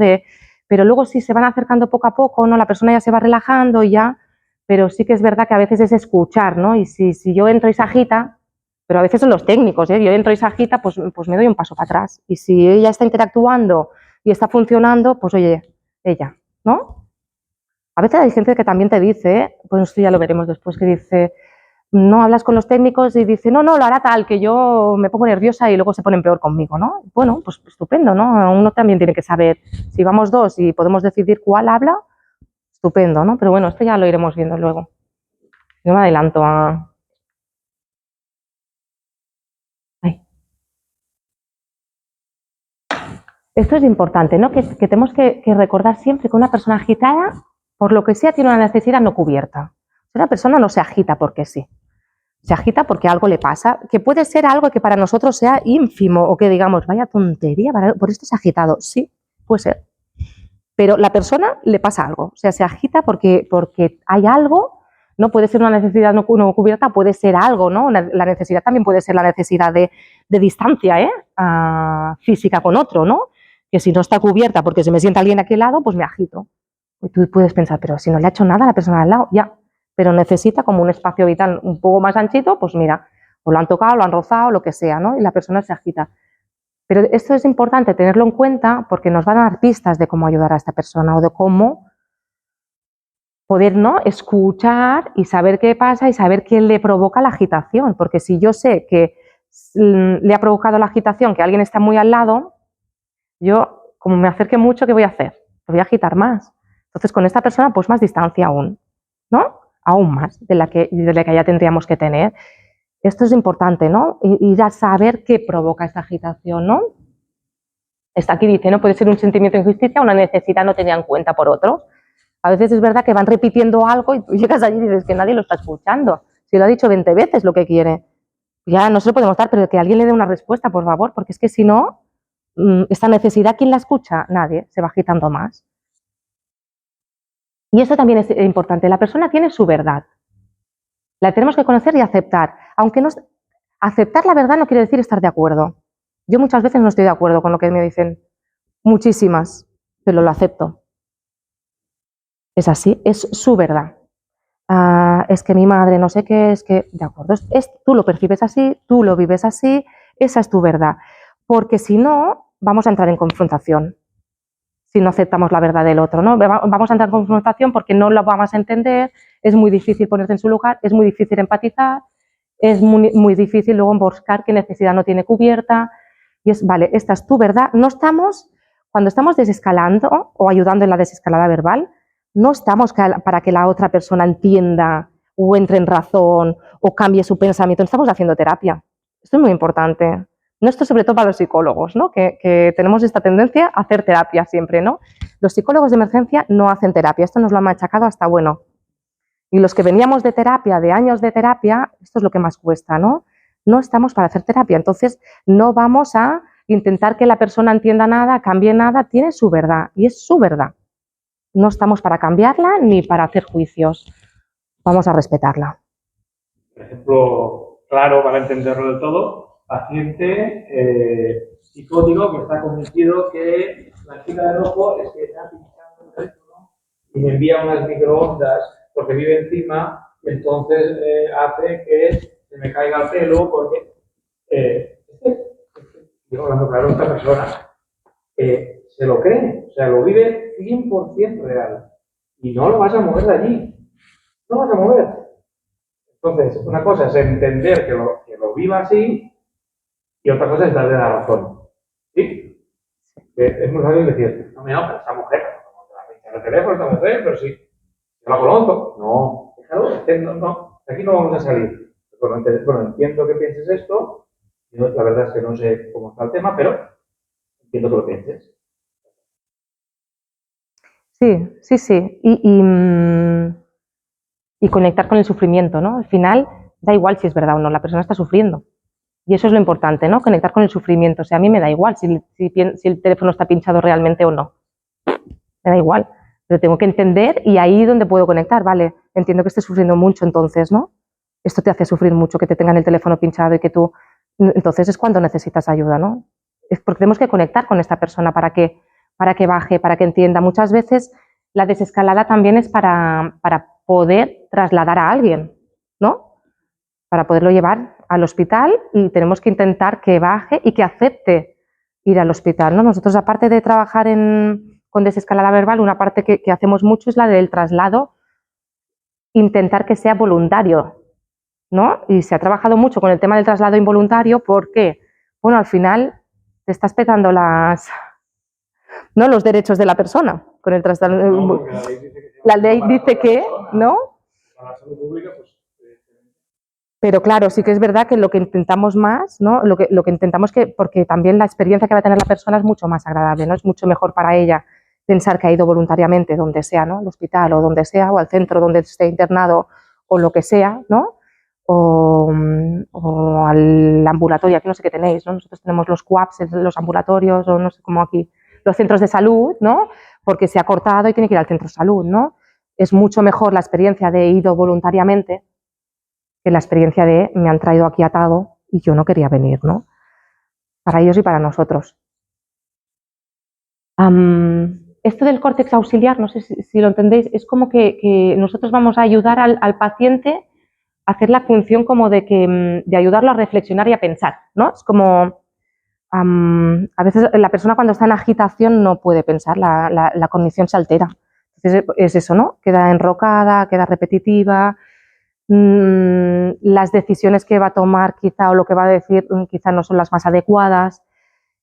Pero luego si se van acercando poco a poco, ¿no? La persona ya se va relajando y ya, pero sí que es verdad que a veces es escuchar, ¿no? Y si yo entro y se agita, Pero a veces son los técnicos, ¿eh? Yo entro y se agita, pues me doy un paso para atrás. Y si ella está interactuando y está funcionando, pues oye, ella, ¿no? A veces hay gente que también te dice, pues esto ya lo veremos después, que dice, no hablas con los técnicos y dice, no, lo hará tal, que yo me pongo nerviosa y luego se ponen peor conmigo, ¿no? Bueno, pues estupendo, ¿no? Uno también tiene que saber, si vamos dos y podemos decidir cuál habla, estupendo, ¿no? Pero bueno, esto ya lo iremos viendo luego. No me adelanto a... Esto es importante, ¿no? Que tenemos que recordar siempre que una persona agitada, por lo que sea, tiene una necesidad no cubierta. Una persona no se agita porque sí. Se agita porque algo le pasa, que puede ser algo que para nosotros sea ínfimo o que digamos, vaya tontería, por esto se ha agitado. Sí, puede ser. Pero la persona le pasa algo. O sea, se agita porque hay algo, ¿no? Puede ser una necesidad no cubierta, puede ser algo, ¿no? La necesidad también puede ser la necesidad de distancia, física con otro, ¿no? Que si no está cubierta porque se me sienta alguien aquí al lado, pues me agito. Y tú puedes pensar, pero si no le ha hecho nada a la persona al lado, ya. Pero necesita como un espacio vital un poco más anchito, pues mira, o lo han tocado, lo han rozado, lo que sea, ¿no? Y la persona se agita. Pero esto es importante tenerlo en cuenta porque nos van a dar pistas de cómo ayudar a esta persona o de cómo poder, ¿no?, escuchar y saber qué pasa y saber qué le provoca la agitación. Porque si yo sé que le ha provocado la agitación que alguien está muy al lado, yo, como me acerque mucho, ¿qué voy a hacer? Lo voy a agitar más. Entonces, con esta persona, pues más distancia aún, ¿no? Aún más de la que ya tendríamos que tener. Esto es importante, ¿no? Ir a saber qué provoca esta agitación, ¿no? Está aquí dice, ¿no? Puede ser un sentimiento de injusticia o una necesidad no tenida en cuenta por otros. A veces es verdad que van repitiendo algo y tú llegas allí y dices que nadie lo está escuchando. Si lo ha dicho 20 veces lo que quiere. Ya no se lo podemos dar, pero que alguien le dé una respuesta, por favor, porque es que si no, esta necesidad, ¿quién la escucha? Nadie, se va agitando más. Y eso también es importante. La persona tiene su verdad. La tenemos que conocer y aceptar. Aunque no, aceptar la verdad no quiere decir estar de acuerdo. Yo muchas veces no estoy de acuerdo con lo que me dicen. Muchísimas, pero lo acepto. Es así, es su verdad. Es que mi madre no sé qué, es que, de acuerdo, tú lo percibes así, tú lo vives así, esa es tu verdad. Porque si no, vamos a entrar en confrontación. Si no aceptamos la verdad del otro, ¿no? Vamos a entrar en confrontación porque no lo vamos a entender, es muy difícil ponerse en su lugar, es muy difícil empatizar, es muy difícil luego buscar qué necesidad no tiene cubierta. Y es, vale, esta es tu verdad. No estamos, cuando estamos desescalando o ayudando en la desescalada verbal, no estamos para que la otra persona entienda o entre en razón o cambie su pensamiento, no estamos haciendo terapia. Esto es muy importante. No, esto sobre todo para los psicólogos, ¿no? Que tenemos esta tendencia a hacer terapia siempre, ¿no? Los psicólogos de emergencia no hacen terapia, esto nos lo ha machacado hasta bueno. Y los que veníamos de terapia, de años de terapia, esto es lo que más cuesta, ¿no? No estamos para hacer terapia, entonces no vamos a intentar que la persona entienda nada, cambie nada, tiene su verdad y es su verdad. No estamos para cambiarla ni para hacer juicios, vamos a respetarla. Por ejemplo, claro, para entenderlo del todo, paciente psicótico que está convencido que la chica de rojo es que está pinchando el teléfono y me envía unas microondas porque vive encima y entonces hace que se me caiga el pelo porque digo, hablando claro, esta persona se lo cree, o sea, lo vive 100% real y no lo vas a mover de allí, no lo vas a mover. Entonces, una cosa es entender que lo viva así y otra cosa es darle la razón. ¿Sí? Es muy fácil decir, no me enoja esta mujer, el teléfono, esta mujer, pero sí, yo la conozco. No, déjalo, no, aquí no vamos a salir. Bueno, entiendo que pienses esto, la verdad es que no sé cómo está el tema, pero entiendo que lo pienses. Sí. Y conectar con el sufrimiento, ¿no? Al final, da igual si es verdad o no, la persona está sufriendo. Y eso es lo importante, ¿no? Conectar con el sufrimiento. O sea, a mí me da igual si el teléfono está pinchado realmente o no. Me da igual. Pero tengo que entender y ahí es donde puedo conectar, vale, entiendo que estés sufriendo mucho entonces, ¿no? Esto te hace sufrir mucho, que te tengan el teléfono pinchado y que tú... Entonces es cuando necesitas ayuda, ¿no? Es porque tenemos que conectar con esta persona para que baje, para que entienda. Muchas veces la desescalada también es para poder trasladar a alguien, ¿no? Para poderlo llevar al hospital y tenemos que intentar que baje y que acepte ir al hospital, ¿no? Nosotros, aparte de trabajar con desescalada verbal, una parte que hacemos mucho es la del traslado, intentar que sea voluntario, ¿no? Y se ha trabajado mucho con el tema del traslado involuntario porque, bueno, al final te estás petando los derechos de la persona con el traslado. La ley dice que, ¿no? Pero claro, sí que es verdad que lo que intentamos más, ¿no? Lo que intentamos porque también la experiencia que va a tener la persona es mucho más agradable, ¿no? Es mucho mejor para ella pensar que ha ido voluntariamente donde sea, ¿no? Al hospital o donde sea, o al centro donde esté internado o lo que sea, ¿no? O al ambulatorio, aquí no sé qué tenéis, ¿no? Nosotros tenemos los CUAPs, los ambulatorios, o no sé cómo aquí, los centros de salud, ¿no? Porque se ha cortado y tiene que ir al centro de salud, ¿no? Es mucho mejor la experiencia de ido voluntariamente que la experiencia de me han traído aquí atado y yo no quería venir, ¿no? Para ellos y para nosotros. Esto del córtex auxiliar, no sé si lo entendéis, es como que nosotros vamos a ayudar al paciente a hacer la función como de ayudarlo a reflexionar y a pensar, ¿no? Es como, a veces la persona cuando está en agitación no puede pensar, la cognición se altera. Entonces es eso, ¿no? Queda enrocada, queda repetitiva, las decisiones que va a tomar quizá o lo que va a decir quizá no son las más adecuadas.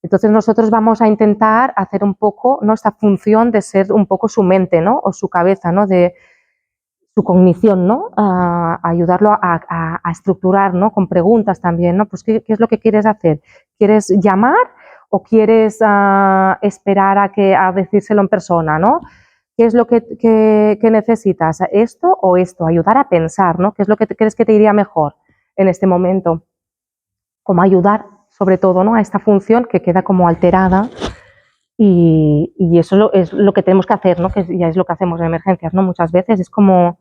Entonces nosotros vamos a intentar hacer un poco, ¿no? Esta función de ser un poco su mente, ¿no? O su cabeza, ¿no? De su cognición, ¿no? A ayudarlo a estructurar, ¿no? Con preguntas también, ¿no? Pues ¿qué es lo que quieres hacer? ¿Quieres llamar o quieres esperar a decírselo en persona, ¿no? ¿Qué es lo que necesitas? ¿Esto o esto? Ayudar a pensar, ¿no? ¿Qué es lo que crees que te iría mejor en este momento? Como ayudar, sobre todo, ¿no? A esta función que queda como alterada y eso es lo que tenemos que hacer, ¿no? Que ya es lo que hacemos en emergencias, ¿no? Muchas veces es como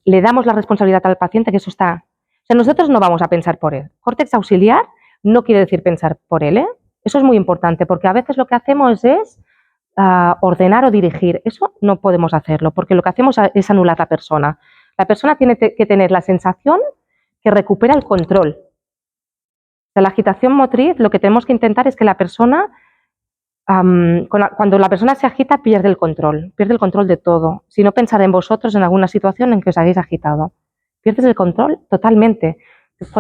le damos la responsabilidad al paciente que eso está... O sea, nosotros no vamos a pensar por él. Córtex auxiliar no quiere decir pensar por él, ¿eh? Eso es muy importante porque a veces lo que hacemos es ordenar o dirigir. Eso no podemos hacerlo porque lo que hacemos es anular a la persona. La persona tiene que tener la sensación que recupera el control. O sea, la agitación motriz, lo que tenemos que intentar es que la persona, cuando la persona se agita, pierde el control de todo. Si no, pensar en vosotros en alguna situación en que os habéis agitado. Pierdes el control totalmente.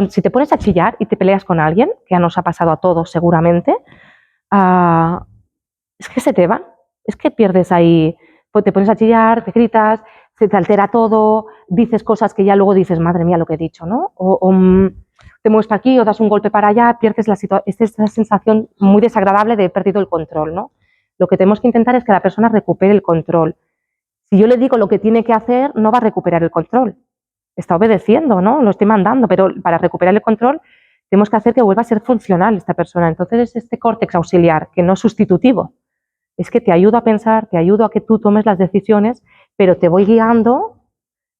Si te pones a chillar y te peleas con alguien, que ya nos ha pasado a todos seguramente, es que se te va, es que pierdes ahí, pues te pones a chillar, te gritas, se te altera todo, dices cosas que ya luego dices, madre mía, lo que he dicho, ¿no? O te mueves para aquí o das un golpe para allá, pierdes esta sensación muy desagradable de he perdido el control, ¿no? Lo que tenemos que intentar es que la persona recupere el control. Si yo le digo lo que tiene que hacer, no va a recuperar el control. Está obedeciendo, ¿no? Lo estoy mandando, pero para recuperar el control tenemos que hacer que vuelva a ser funcional esta persona. Entonces es este córtex auxiliar, que no es sustitutivo. Es que te ayudo a pensar, te ayudo a que tú tomes las decisiones, pero te voy guiando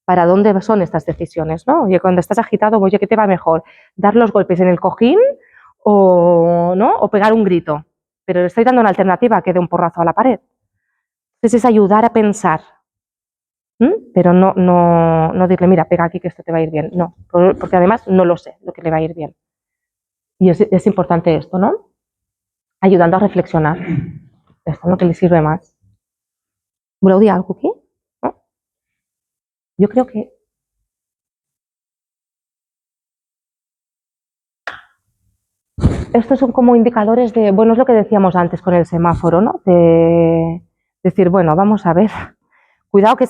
para dónde son estas decisiones, ¿no? Oye, cuando estás agitado, oye, ¿qué te va mejor? ¿Dar los golpes en el cojín o pegar un grito? Pero le estoy dando una alternativa que dé un porrazo a la pared. Entonces es ayudar a pensar, pero no decirle, mira, pega aquí que esto te va a ir bien. No, porque además no lo sé lo que le va a ir bien. Y es importante esto, ¿no? Ayudando a reflexionar. Esto es lo que le sirve más. ¿Claudia, algo aquí? ¿No? Yo creo que... Estos son como indicadores de... Bueno, es lo que decíamos antes con el semáforo, ¿no? De decir, bueno, vamos a ver. Cuidado que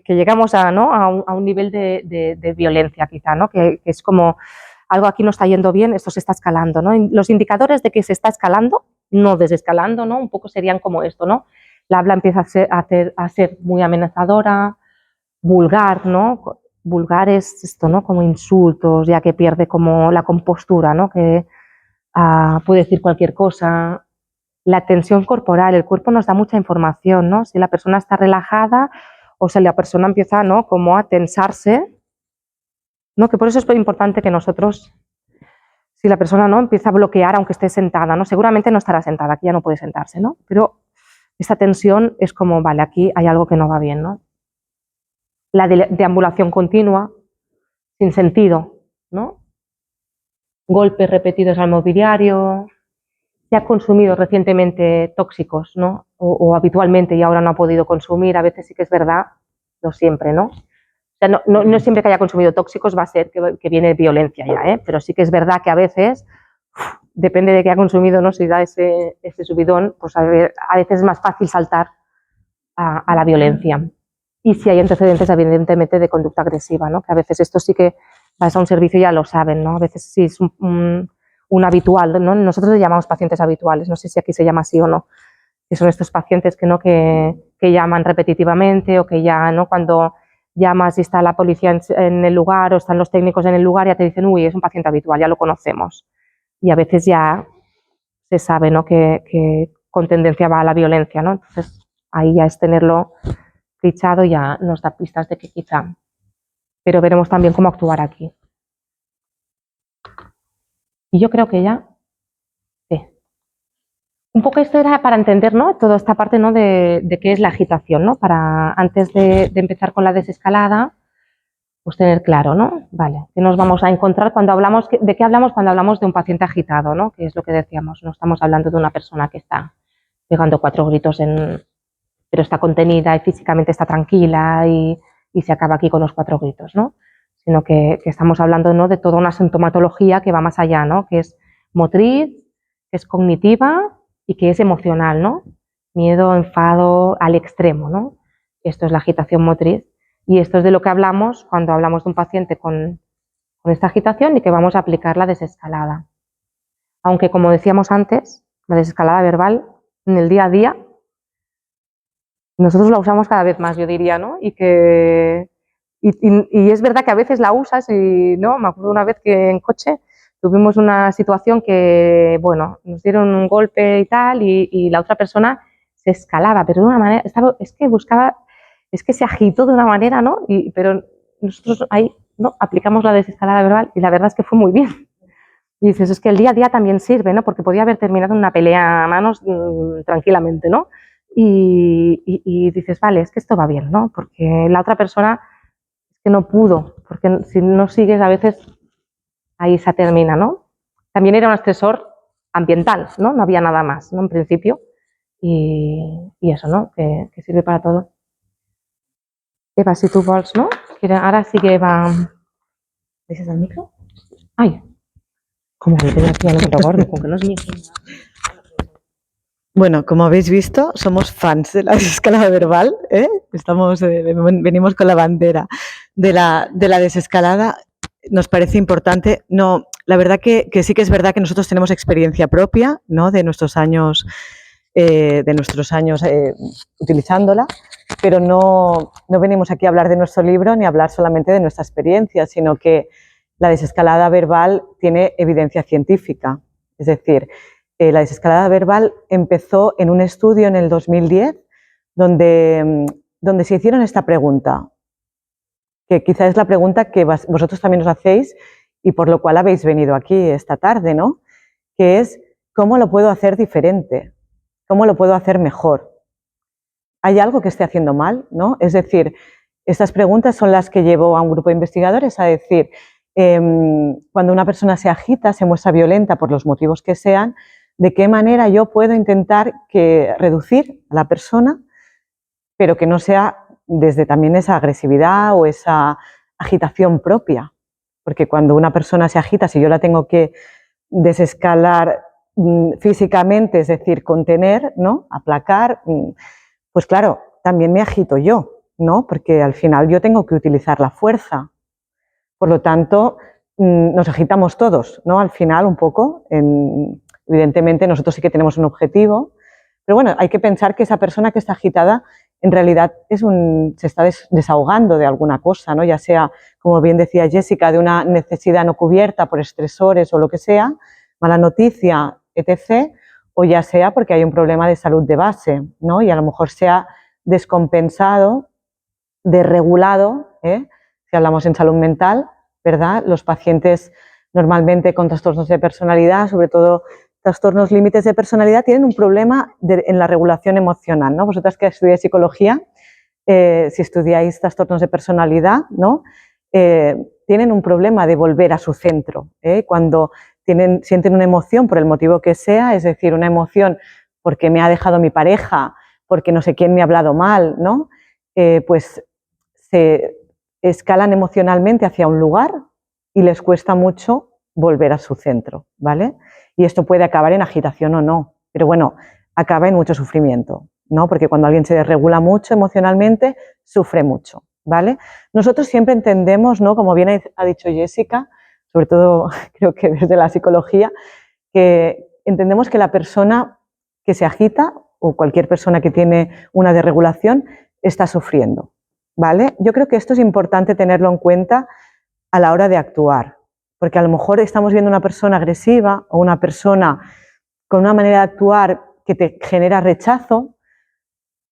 llegamos a un nivel de violencia, quizá, ¿no? Que es como algo aquí no está yendo bien, esto se está escalando, ¿no? Los indicadores de que se está escalando, no desescalando, ¿no? Un poco serían como esto, ¿no? La habla empieza a ser muy amenazadora, vulgar, ¿no? Vulgar es esto, ¿no? Como insultos, ya que pierde como la compostura, ¿no? Que puede decir cualquier cosa. La tensión corporal, el cuerpo nos da mucha información, ¿no? Si la persona está relajada o si la persona empieza, ¿no? Como a tensarse, ¿no? Que por eso es muy importante que nosotros, si la persona no empieza a bloquear aunque esté sentada, ¿no? Seguramente no estará sentada, aquí ya no puede sentarse, ¿no? Pero esta tensión es como, vale, aquí hay algo que no va bien, ¿no? La deambulación continua, sin sentido, ¿no? Golpes repetidos al mobiliario, se ha consumido recientemente tóxicos, ¿no? O habitualmente y ahora no ha podido consumir, a veces sí que es verdad, no siempre, ¿no? O sea, no siempre que haya consumido tóxicos va a ser que viene violencia ya, ¿eh? Pero sí que es verdad que a veces, depende de qué ha consumido, ¿no? Si da ese subidón, pues a veces es más fácil saltar a la violencia. Y si hay antecedentes, evidentemente, de conducta agresiva, ¿no? Que a veces esto sí que vas a un servicio y ya lo saben, ¿no? A veces sí es un habitual, ¿no? Nosotros le llamamos pacientes habituales, no sé si aquí se llama así o no, que son estos pacientes que, ¿no? que llaman repetitivamente o que ya, ¿no? Cuando llamas y está la policía en el lugar o están los técnicos en el lugar, ya te dicen, uy, es un paciente habitual, ya lo conocemos. Y a veces ya se sabe, ¿no? que con tendencia va a la violencia, ¿no? Entonces, ahí ya es tenerlo fichado, ya nos da pistas de que quizá. Pero veremos también cómo actuar aquí. Y yo creo que ya, sí. Un poco esto era para entender, ¿no? Toda esta parte, ¿no? de qué es la agitación, ¿no? Para antes de empezar con la desescalada, pues tener claro, ¿no? Vale, ¿qué nos vamos a encontrar cuando hablamos, de qué hablamos cuando hablamos de un paciente agitado, ¿no? Que es lo que decíamos, no estamos hablando de una persona que está pegando 4 gritos pero está contenida y físicamente está tranquila y se acaba aquí con los 4 gritos, ¿no? Sino que estamos hablando, ¿no? de toda una sintomatología que va más allá, ¿no? Que es motriz, que es cognitiva y que es emocional, ¿no? Miedo, enfado al extremo, ¿no? Esto es la agitación motriz y esto es de lo que hablamos cuando hablamos de un paciente con esta agitación y que vamos a aplicar la desescalada. Aunque, como decíamos antes, la desescalada verbal en el día a día nosotros la usamos cada vez más, yo diría, ¿no? Y es verdad que a veces la usas y, ¿no? Me acuerdo una vez que en coche tuvimos una situación que, bueno, nos dieron un golpe y tal y la otra persona se escalaba, pero de una manera, es que se agitó de una manera, ¿no? Pero nosotros ahí, ¿no? Aplicamos la desescalada verbal y la verdad es que fue muy bien. Y dices, es que el día a día también sirve, ¿no? Porque podía haber terminado en una pelea a manos tranquilamente, ¿no? Y dices, vale, es que esto va bien, ¿no? Porque la otra persona es que no pudo, porque si no sigues a veces ahí se termina, ¿no? También era un estresor ambiental, ¿no? No había nada más, ¿no? En principio. Y eso, ¿no? Que sirve para todo. Eva, si tú vols, ¿no? Ahora sí que Eva... ¿Dices al micro? Ay, como que tengo aquí al otro gordo, con que no es mío. Bueno, como habéis visto, somos fans de la desescalada verbal, ¿eh? Venimos con la bandera de la desescalada. Nos parece importante. No, la verdad que sí que es verdad que nosotros tenemos experiencia propia, ¿no? De nuestros años utilizándola, pero no venimos aquí a hablar de nuestro libro ni a hablar solamente de nuestra experiencia, sino que la desescalada verbal tiene evidencia científica. Es decir, la desescalada verbal empezó en un estudio en el 2010 donde se hicieron esta pregunta, que quizás es la pregunta que vosotros también os hacéis y por lo cual habéis venido aquí esta tarde, ¿no? Que es, ¿cómo lo puedo hacer diferente? ¿Cómo lo puedo hacer mejor? ¿Hay algo que esté haciendo mal? ¿No? Es decir, estas preguntas son las que llevó a un grupo de investigadores a decir, cuando una persona se agita, se muestra violenta por los motivos que sean, ¿de qué manera yo puedo intentar reducir a la persona, pero que no sea desde también esa agresividad o esa agitación propia? Porque cuando una persona se agita, si yo la tengo que desescalar físicamente, es decir, contener, ¿no? Aplacar, pues claro, también me agito yo, ¿no? Porque al final yo tengo que utilizar la fuerza. Por lo tanto, nos agitamos todos, ¿no? Al final, un poco. Evidentemente, nosotros sí que tenemos un objetivo, pero bueno, hay que pensar que esa persona que está agitada en realidad se está desahogando de alguna cosa, ¿no? Ya sea, como bien decía Jessica, de una necesidad no cubierta por estresores o lo que sea, mala noticia, etc., o ya sea porque hay un problema de salud de base, ¿no? Y a lo mejor se ha descompensado, desregulado, si hablamos en salud mental, ¿verdad? Los pacientes normalmente con trastornos de personalidad, sobre todo trastornos límites de personalidad, tienen un problema en la regulación emocional, ¿no? Vosotras que estudiáis psicología, si estudiáis trastornos de personalidad, ¿no? tienen un problema de volver a su centro, cuando sienten una emoción por el motivo que sea, es decir, una emoción porque me ha dejado mi pareja, porque no sé quién me ha hablado mal, ¿no? Pues se escalan emocionalmente hacia un lugar y les cuesta mucho volver a su centro, ¿vale? Y esto puede acabar en agitación o no, pero bueno, acaba en mucho sufrimiento, ¿no? Porque cuando alguien se desregula mucho emocionalmente, sufre mucho, ¿vale? Nosotros siempre entendemos, ¿no? Como bien ha dicho Jessica, sobre todo creo que desde la psicología, que entendemos que la persona que se agita o cualquier persona que tiene una desregulación está sufriendo, ¿vale? Yo creo que esto es importante tenerlo en cuenta a la hora de actuar, porque a lo mejor estamos viendo una persona agresiva o una persona con una manera de actuar que te genera rechazo,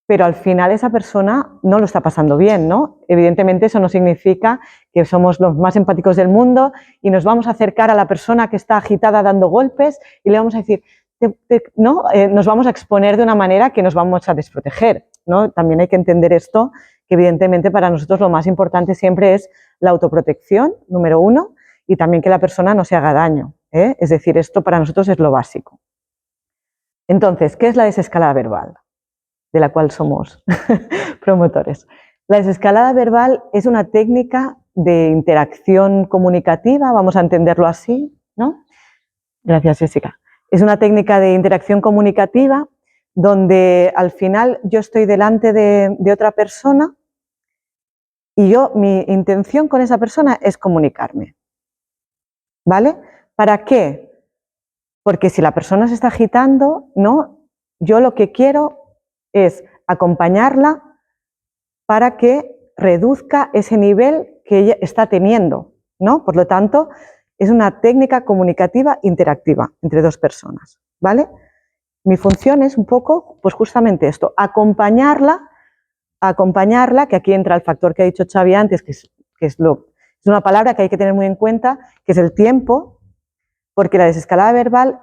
pero al final esa persona no lo está pasando bien, ¿no? Evidentemente eso no significa que somos los más empáticos del mundo y nos vamos a acercar a la persona que está agitada dando golpes y le vamos a decir, ¿no? Nos vamos a exponer de una manera que nos vamos a desproteger, ¿no? También hay que entender esto, que evidentemente para nosotros lo más importante siempre es la autoprotección, número uno, y también que la persona no se haga daño, ¿eh? Es decir, esto para nosotros es lo básico. Entonces, ¿qué es la desescalada verbal? De la cual somos promotores. La desescalada verbal es una técnica de interacción comunicativa, vamos a entenderlo así, ¿no? Gracias, Jessica. Es una técnica de interacción comunicativa donde al final yo estoy delante de otra persona y mi intención con esa persona es comunicarme, ¿vale? ¿Para qué? Porque si la persona se está agitando, ¿no? Yo lo que quiero es acompañarla para que reduzca ese nivel que ella está teniendo, ¿no? Por lo tanto, es una técnica comunicativa interactiva entre dos personas, ¿vale? Mi función es un poco, pues justamente esto, acompañarla, que aquí entra el factor que ha dicho Xavi antes, que es una palabra que hay que tener muy en cuenta, que es el tiempo, porque la desescalada verbal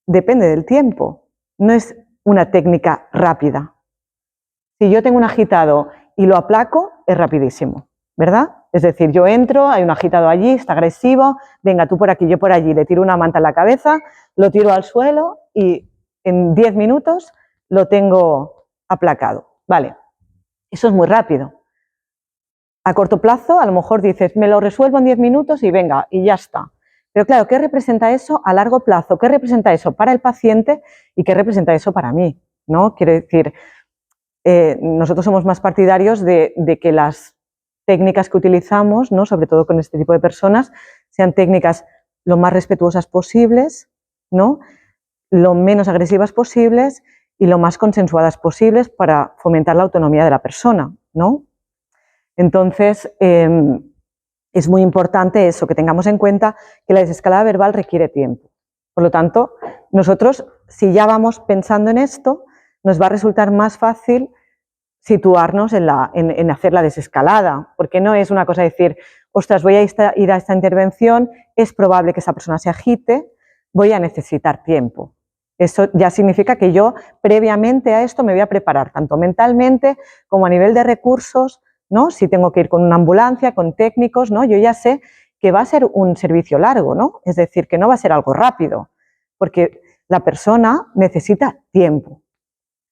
depende del tiempo, no es una técnica rápida. Si yo tengo un agitado y lo aplaco, es rapidísimo, ¿verdad? Es decir, yo entro, hay un agitado allí, está agresivo, venga, tú por aquí, yo por allí, le tiro una manta en la cabeza, lo tiro al suelo y en 10 minutos lo tengo aplacado. Vale, eso es muy rápido. A corto plazo, a lo mejor dices, me lo resuelvo en 10 minutos y venga, y ya está. Pero claro, ¿qué representa eso a largo plazo? ¿Qué representa eso para el paciente y qué representa eso para mí? ¿No? Quiero decir, nosotros somos más partidarios de que las técnicas que utilizamos, ¿no? Sobre todo con este tipo de personas, sean técnicas lo más respetuosas posibles, ¿no? Lo menos agresivas posibles y lo más consensuadas posibles para fomentar la autonomía de la persona, ¿no? Entonces, es muy importante eso, que tengamos en cuenta que la desescalada verbal requiere tiempo. Por lo tanto, nosotros, si ya vamos pensando en esto, nos va a resultar más fácil situarnos en hacer la desescalada, porque no es una cosa decir, ostras, voy a ir a esta intervención, es probable que esa persona se agite, voy a necesitar tiempo. Eso ya significa que yo previamente a esto me voy a preparar, tanto mentalmente como a nivel de recursos, ¿no? Si tengo que ir con una ambulancia, con técnicos, ¿no? Yo ya sé que va a ser un servicio largo, ¿no? Es decir, que no va a ser algo rápido, porque la persona necesita tiempo.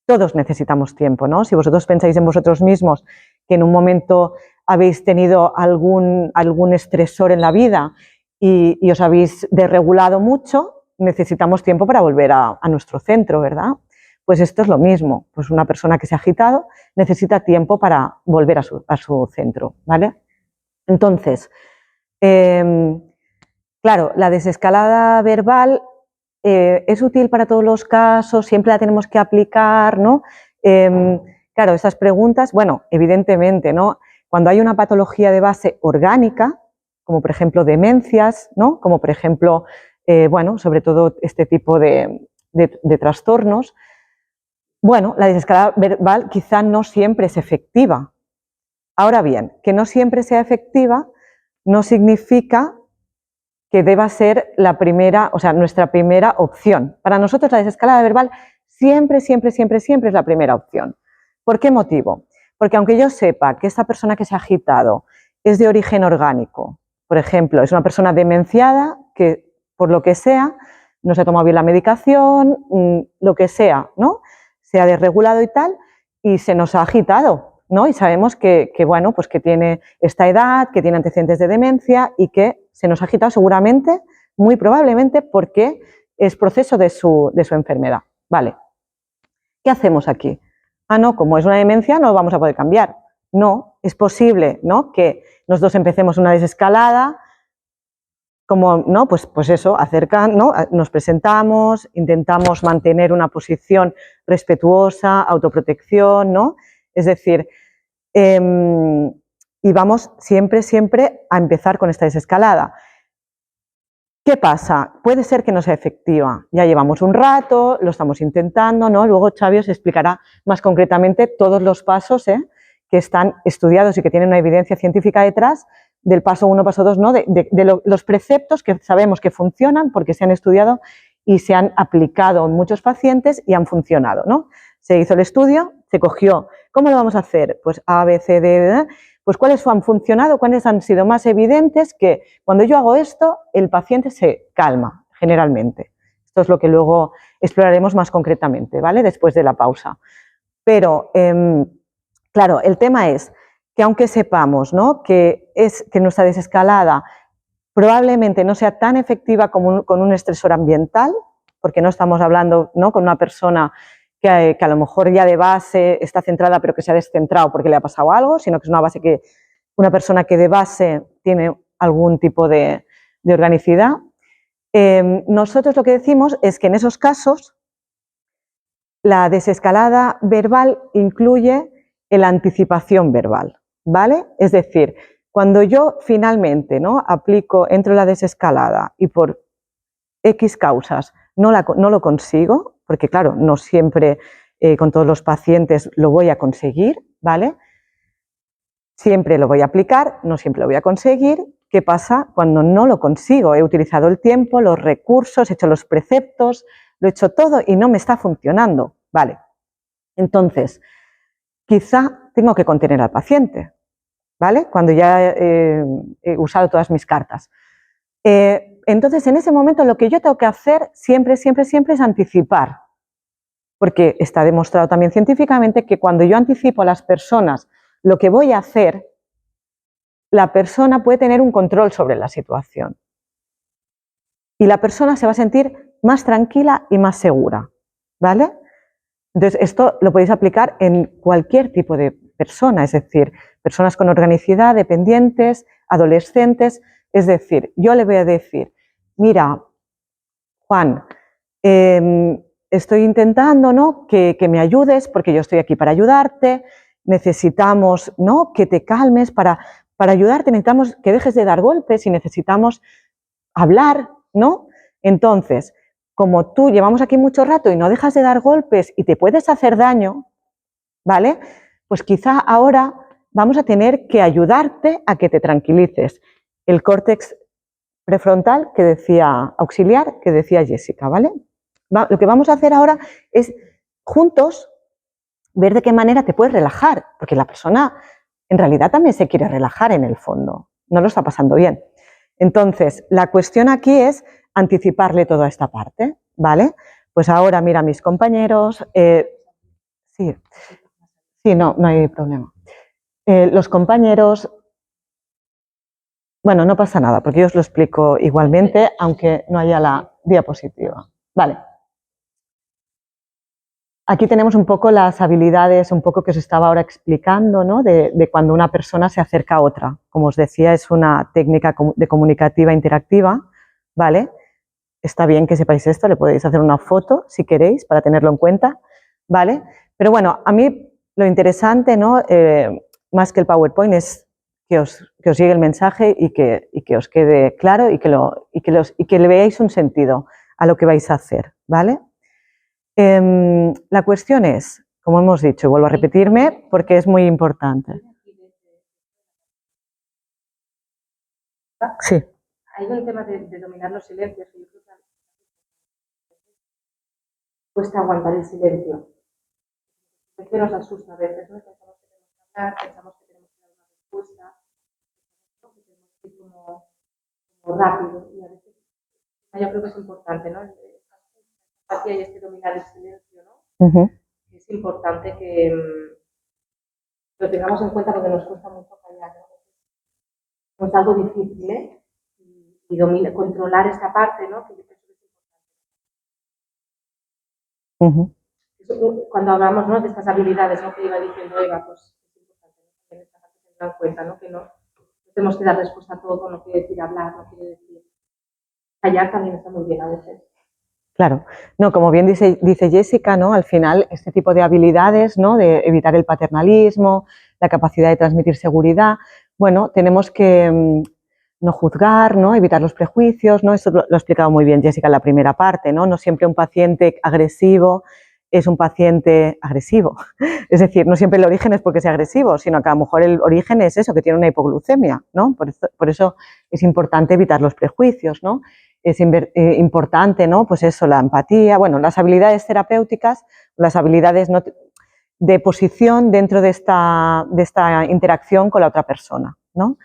Todos necesitamos tiempo, ¿no? Si vosotros pensáis en vosotros mismos que en un momento habéis tenido algún estresor en la vida y os habéis desregulado mucho, necesitamos tiempo para volver a nuestro centro, ¿verdad? Pues esto es lo mismo, pues una persona que se ha agitado necesita tiempo para volver a su centro, ¿vale? Entonces, claro, la desescalada verbal es útil para todos los casos, siempre la tenemos que aplicar, ¿no? Claro, estas preguntas, bueno, evidentemente, ¿no? Cuando hay una patología de base orgánica, como por ejemplo demencias, ¿no? Como por ejemplo, bueno, sobre todo este tipo de trastornos, bueno, la desescalada verbal quizá no siempre es efectiva. Ahora bien, que no siempre sea efectiva no significa que deba ser la primera, o sea, nuestra primera opción. Para nosotros la desescalada verbal siempre, siempre, siempre, siempre es la primera opción. ¿Por qué motivo? Porque aunque yo sepa que esta persona que se ha agitado es de origen orgánico, por ejemplo, es una persona demenciada que, por lo que sea, no se ha tomado bien la medicación, lo que sea, ¿no? Se ha desregulado y tal, y se nos ha agitado, ¿no? Y sabemos que bueno, pues que tiene esta edad, que tiene antecedentes de demencia y que se nos ha agitado seguramente, muy probablemente, porque es proceso de su enfermedad. Vale. ¿Qué hacemos aquí? Ah, no, como es una demencia no lo vamos a poder cambiar. No, es posible, ¿no?, que nosotros empecemos una desescalada, como, ¿no?, pues eso, ¿no?, nos presentamos, intentamos mantener una posición respetuosa, autoprotección, ¿no? Es decir, y vamos siempre a empezar con esta desescalada. ¿Qué pasa? Puede ser que no sea efectiva. Ya llevamos un rato, lo estamos intentando, ¿no? Luego Xavi os explicará más concretamente todos los pasos que están estudiados y que tienen una evidencia científica detrás del paso 1, paso 2, ¿no? de los preceptos que sabemos que funcionan porque se han estudiado y se han aplicado en muchos pacientes y han funcionado, ¿no? Se hizo el estudio, se cogió. ¿Cómo lo vamos a hacer? Pues A, B, C, D, pues cuáles han funcionado, cuáles han sido más evidentes, que cuando yo hago esto, el paciente se calma, generalmente. Esto es lo que luego exploraremos más concretamente, ¿vale?, después de la pausa. Pero, claro, el tema es que aunque sepamos, ¿no?, que nuestra desescalada probablemente no sea tan efectiva como con un estresor ambiental, porque no estamos hablando, ¿no?, con una persona que a lo mejor ya de base está centrada pero que se ha descentrado porque le ha pasado algo, sino que es una persona que de base tiene algún tipo de organicidad. Nosotros lo que decimos es que en esos casos la desescalada verbal incluye la anticipación verbal, ¿vale? Es decir, cuando yo finalmente, ¿no?, entro en la desescalada y por X causas no lo consigo, porque claro, no siempre con todos los pacientes lo voy a conseguir, ¿vale? Siempre lo voy a aplicar, no siempre lo voy a conseguir. ¿Qué pasa cuando no lo consigo? He utilizado el tiempo, los recursos, he hecho los preceptos, lo he hecho todo y no me está funcionando, ¿vale? Entonces, quizá tengo que contener al paciente, ¿vale? Cuando ya he usado todas mis cartas. Entonces, en ese momento lo que yo tengo que hacer siempre es anticipar, porque está demostrado también científicamente que cuando yo anticipo a las personas lo que voy a hacer, la persona puede tener un control sobre la situación y la persona se va a sentir más tranquila y más segura, ¿vale? Entonces, esto lo podéis aplicar en cualquier tipo de persona, es decir, personas con organicidad, dependientes, adolescentes. Es decir, yo le voy a decir, mira, Juan, estoy intentando, ¿no?, que me ayudes porque yo estoy aquí para ayudarte, necesitamos, ¿no?, que te calmes para ayudarte, necesitamos que dejes de dar golpes y necesitamos hablar, ¿no? Entonces, como tú llevamos aquí mucho rato y no dejas de dar golpes y te puedes hacer daño, ¿vale?, pues quizá ahora vamos a tener que ayudarte a que te tranquilices. El córtex prefrontal que decía, auxiliar, que decía Jessica, ¿vale? Lo que vamos a hacer ahora es, juntos, ver de qué manera te puedes relajar, porque la persona en realidad también se quiere relajar en el fondo, no lo está pasando bien. Entonces, la cuestión aquí es anticiparle toda esta parte, ¿vale? Pues ahora, mira, mis compañeros, sí, no hay problema. Los compañeros, bueno, no pasa nada, porque yo os lo explico igualmente, aunque no haya la diapositiva. Vale. Aquí tenemos un poco las habilidades, un poco que os estaba ahora explicando, ¿no?, de cuando una persona se acerca a otra. Como os decía, es una técnica de comunicativa interactiva, ¿vale? Está bien que sepáis esto, le podéis hacer una foto si queréis para tenerlo en cuenta, ¿vale? Pero bueno, a mí lo interesante, ¿no?, más que el PowerPoint es que os llegue el mensaje y que os quede claro y que le veáis un sentido a lo que vais a hacer, ¿vale? La cuestión es, como hemos dicho, y vuelvo a repetirme porque es muy importante. Sí. Hay un tema de dominar los silencios que yo creo que cuesta aguantar el silencio. Es que nos asusta a veces, ¿no? Pensamos que tenemos que hablar, pensamos que tenemos que dar una respuesta, ¿no?, que tenemos que ir como como rápido. Y a veces yo creo que es importante, ¿no? Aquí hay este dominar el silencio, ¿no? Es importante que lo tengamos en cuenta porque nos cuesta mucho callar, ¿no? Es algo difícil, ¿eh? Y controlar esta parte, ¿no? Que yo pienso que es importante. Cuando hablamos, ¿no?, de estas habilidades, ¿no?, que iba diciendo Eva, pues es importante, ¿no?, que en esta parte se tenga en cuenta, ¿no?, que no tenemos que dar respuesta a todo, no quiere decir hablar, no quiere decir callar, también está muy bien a veces. Claro, no, como bien dice Jessica, ¿no? Al final este tipo de habilidades, ¿no?, de evitar el paternalismo, la capacidad de transmitir seguridad, bueno, tenemos que no juzgar, ¿no?, evitar los prejuicios, ¿no? Esto lo ha explicado muy bien Jessica en la primera parte, ¿no? No siempre un paciente agresivo es un paciente agresivo. Es decir, no siempre el origen es porque sea agresivo, sino que a lo mejor el origen es eso, que tiene una hipoglucemia, ¿no? Por eso es importante evitar los prejuicios, ¿no? Es importante, ¿no?, pues eso, la empatía, bueno, las habilidades terapéuticas, las habilidades de posición dentro de esta interacción con la otra persona, ¿no?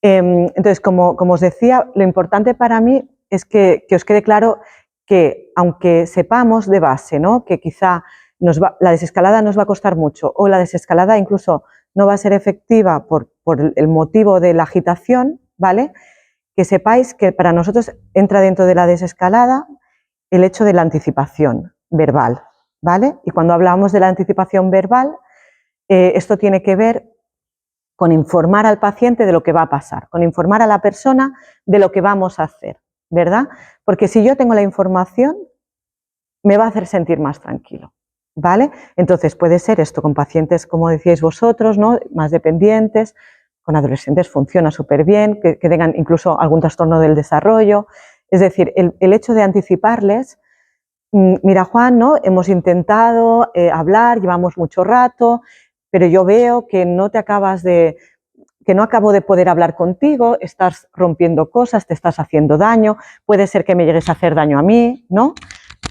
Entonces, como os decía, lo importante para mí es que os quede claro que, aunque sepamos de base, ¿no?, que quizá la desescalada nos va a costar mucho o la desescalada incluso no va a ser efectiva por el motivo de la agitación, ¿vale?, que sepáis que para nosotros entra dentro de la desescalada el hecho de la anticipación verbal, ¿vale? Y cuando hablamos de la anticipación verbal, esto tiene que ver con informar al paciente de lo que va a pasar, con informar a la persona de lo que vamos a hacer, ¿verdad? Porque si yo tengo la información, me va a hacer sentir más tranquilo, ¿vale? Entonces puede ser esto con pacientes, como decíais vosotros, ¿no?, más dependientes. Con adolescentes funciona súper bien, que tengan incluso algún trastorno del desarrollo. Es decir, el hecho de anticiparles, mira Juan, ¿no?, hemos intentado hablar, llevamos mucho rato, pero yo veo que no acabo de poder hablar contigo, estás rompiendo cosas, te estás haciendo daño, puede ser que me llegues a hacer daño a mí, ¿no?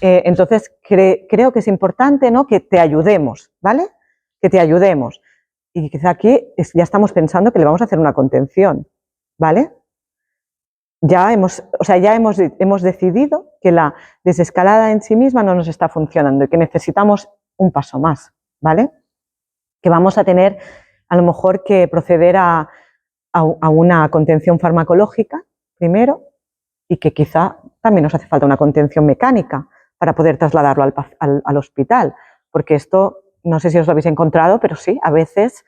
Entonces creo que es importante, ¿no?, que te ayudemos, ¿vale? Que te ayudemos. Y quizá aquí ya estamos pensando que le vamos a hacer una contención, ¿vale? Ya hemos decidido que la desescalada en sí misma no nos está funcionando y que necesitamos un paso más, ¿vale? Que vamos a tener a lo mejor que proceder a una contención farmacológica primero y que quizá también nos hace falta una contención mecánica para poder trasladarlo al hospital, porque esto no sé si os lo habéis encontrado, pero sí, a veces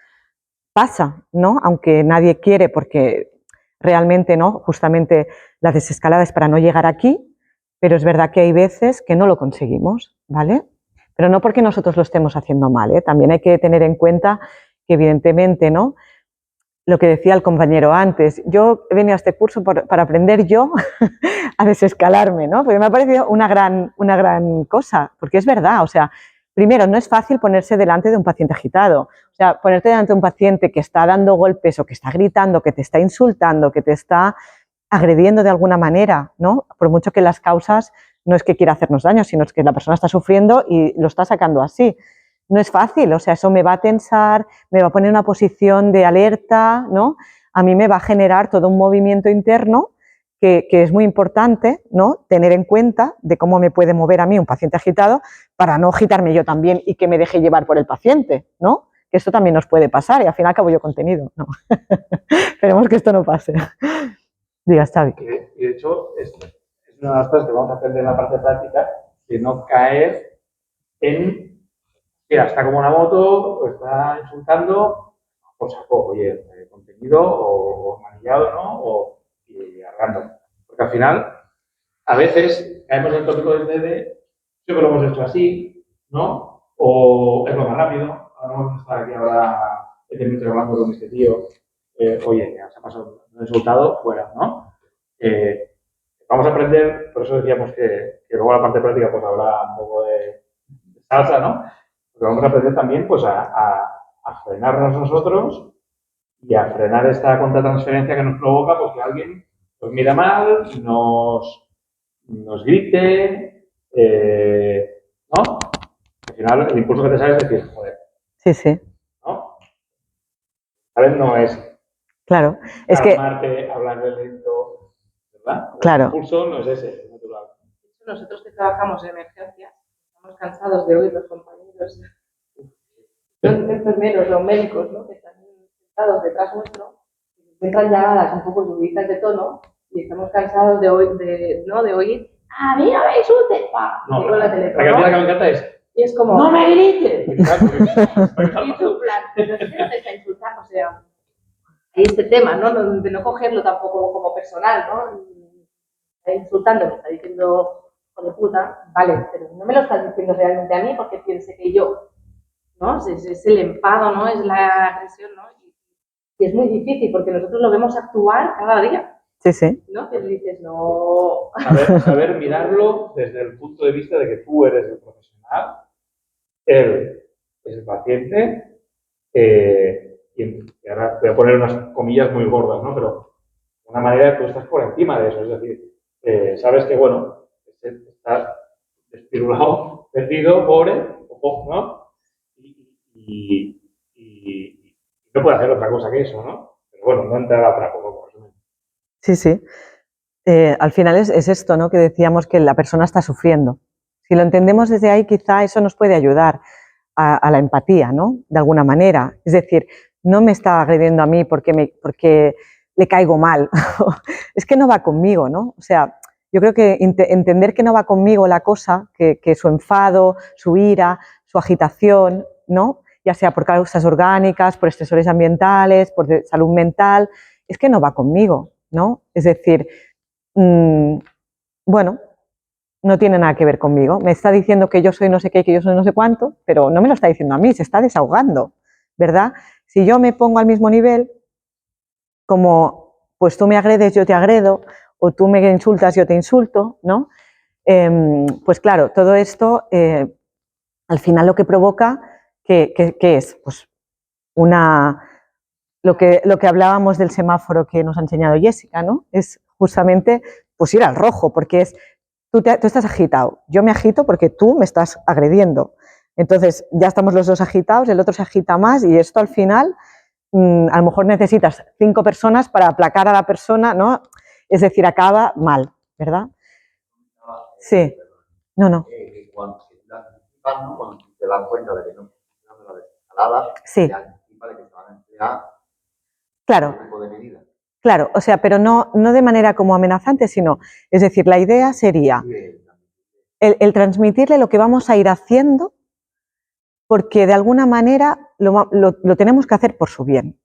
pasa, ¿no? Aunque nadie quiere, porque realmente, ¿no?, justamente la desescalada es para no llegar aquí, pero es verdad que hay veces que no lo conseguimos, ¿vale? Pero no porque nosotros lo estemos haciendo mal, ¿eh? También hay que tener en cuenta que evidentemente, ¿no?, lo que decía el compañero antes, yo he venido a este curso para aprender yo a desescalarme, ¿no? Porque me ha parecido una gran cosa, porque es verdad, o sea, primero, no es fácil ponerse delante de un paciente agitado, o sea, ponerte delante de un paciente que está dando golpes o que está gritando, que te está insultando, que te está agrediendo de alguna manera, ¿no? Por mucho que las causas no es que quiera hacernos daño, sino es que la persona está sufriendo y lo está sacando así. No es fácil, o sea, eso me va a tensar, me va a poner en una posición de alerta, ¿no? A mí me va a generar todo un movimiento interno que es muy importante, ¿no?, tener en cuenta de cómo me puede mover a mí un paciente agitado para no agitarme yo también y que me deje llevar por el paciente, ¿no? Que esto también nos puede pasar y al final acabo yo contenido, ¿no? Esperemos que esto no pase. Digas, Xavi. Y de hecho, es una de las cosas que vamos a aprender en la parte práctica, de no caer en, mira, está como una moto, o está insultando, pues saco, oye, contenido o manillado, ¿no? Y agarrando. Porque al final, a veces caemos en el tópico de siempre lo hemos hecho así, ¿no? O es lo más rápido. Ahora vamos a estar aquí ahora 20 minutos hablando con este tío. Oye, ya se ha pasado un resultado, fuera, ¿no? Vamos a aprender, por eso decíamos que luego la parte práctica pues habrá un poco de salsa, ¿no? Pero vamos a aprender también pues a frenarnos nosotros y a frenar esta contratransferencia que nos provoca pues que alguien nos mira mal, nos grite, ¿no? Al final el impulso que te sale es decir, joder. Sí, sí. ¿No? A ver, no es Claro, es que hablarle lento, ¿verdad? Claro. El pulso no es ese, es natural. Nosotros que trabajamos en emergencias, estamos cansados de oír los compañeros, los enfermeros, los médicos, ¿no? Que están sentados detrás nuestro, que se encuentran llamadas un poco subidas de tono y estamos cansados de oír, ¿no? De oír, ¡a mí no me insultes! ¡Pa! No, Digo la que me encanta es, y es como, ¡no me grites! y tú, en plan, pero es que no te está insultando, o sea, hay este tema, ¿no? De no cogerlo tampoco como personal, ¿no? Está insultando, me está diciendo, hijo de puta, vale, pero no me lo estás diciendo realmente a mí porque piense que yo, ¿no? Es el enfado, ¿no? Es la agresión, ¿no? Y es muy difícil porque nosotros lo vemos actuar cada día, Sí, sí. ¿no? Que dices, no... Saber mirarlo desde el punto de vista de que tú eres el profesional, él es el paciente, y ahora voy a poner unas comillas muy gordas, ¿no? Pero de una manera tú estás por encima de eso, es decir, sabes que, bueno, está despirulado, perdido, pobre, ¿no? Y no puede hacer otra cosa que eso, ¿no? Pero bueno, no entrar a trapo, ¿no? Sí, sí. Al final es esto, ¿no? Que decíamos que la persona está sufriendo. Si lo entendemos desde ahí, quizá eso nos puede ayudar a la empatía, ¿no? De alguna manera. Es decir, no me está agrediendo a mí porque le caigo mal. Es que no va conmigo, ¿no? O sea, yo creo que entender que no va conmigo la cosa, que su enfado, su ira, su agitación, ¿no? Ya sea por causas orgánicas, por estresores ambientales, por salud mental, es que no va conmigo, ¿no? Es decir, bueno, no tiene nada que ver conmigo. Me está diciendo que yo soy no sé qué, que yo soy no sé cuánto, pero no me lo está diciendo a mí, se está desahogando, ¿verdad? Si yo me pongo al mismo nivel, como pues tú me agredes, yo te agredo, o tú me insultas, yo te insulto, ¿no? Pues claro, todo esto al final lo que provoca, ¿qué es? Pues lo que hablábamos del semáforo que nos ha enseñado Jessica, ¿no? Es justamente pues ir al rojo, porque es tú estás agitado, yo me agito porque tú me estás agrediendo. Entonces ya estamos los dos agitados, el otro se agita más y esto al final a lo mejor necesitas 5 personas para aplacar a la persona, ¿no? Es decir, acaba mal, ¿verdad? Sí. No. Cuando te das cuenta de que no funciona la desescalada, sí. ya anticipa de que se van a emplear claro. otro tipo de medidas. Claro, o sea, pero no de manera como amenazante, sino, es decir, la idea sería el transmitirle lo que vamos a ir haciendo, porque de alguna manera lo tenemos que hacer por su bien,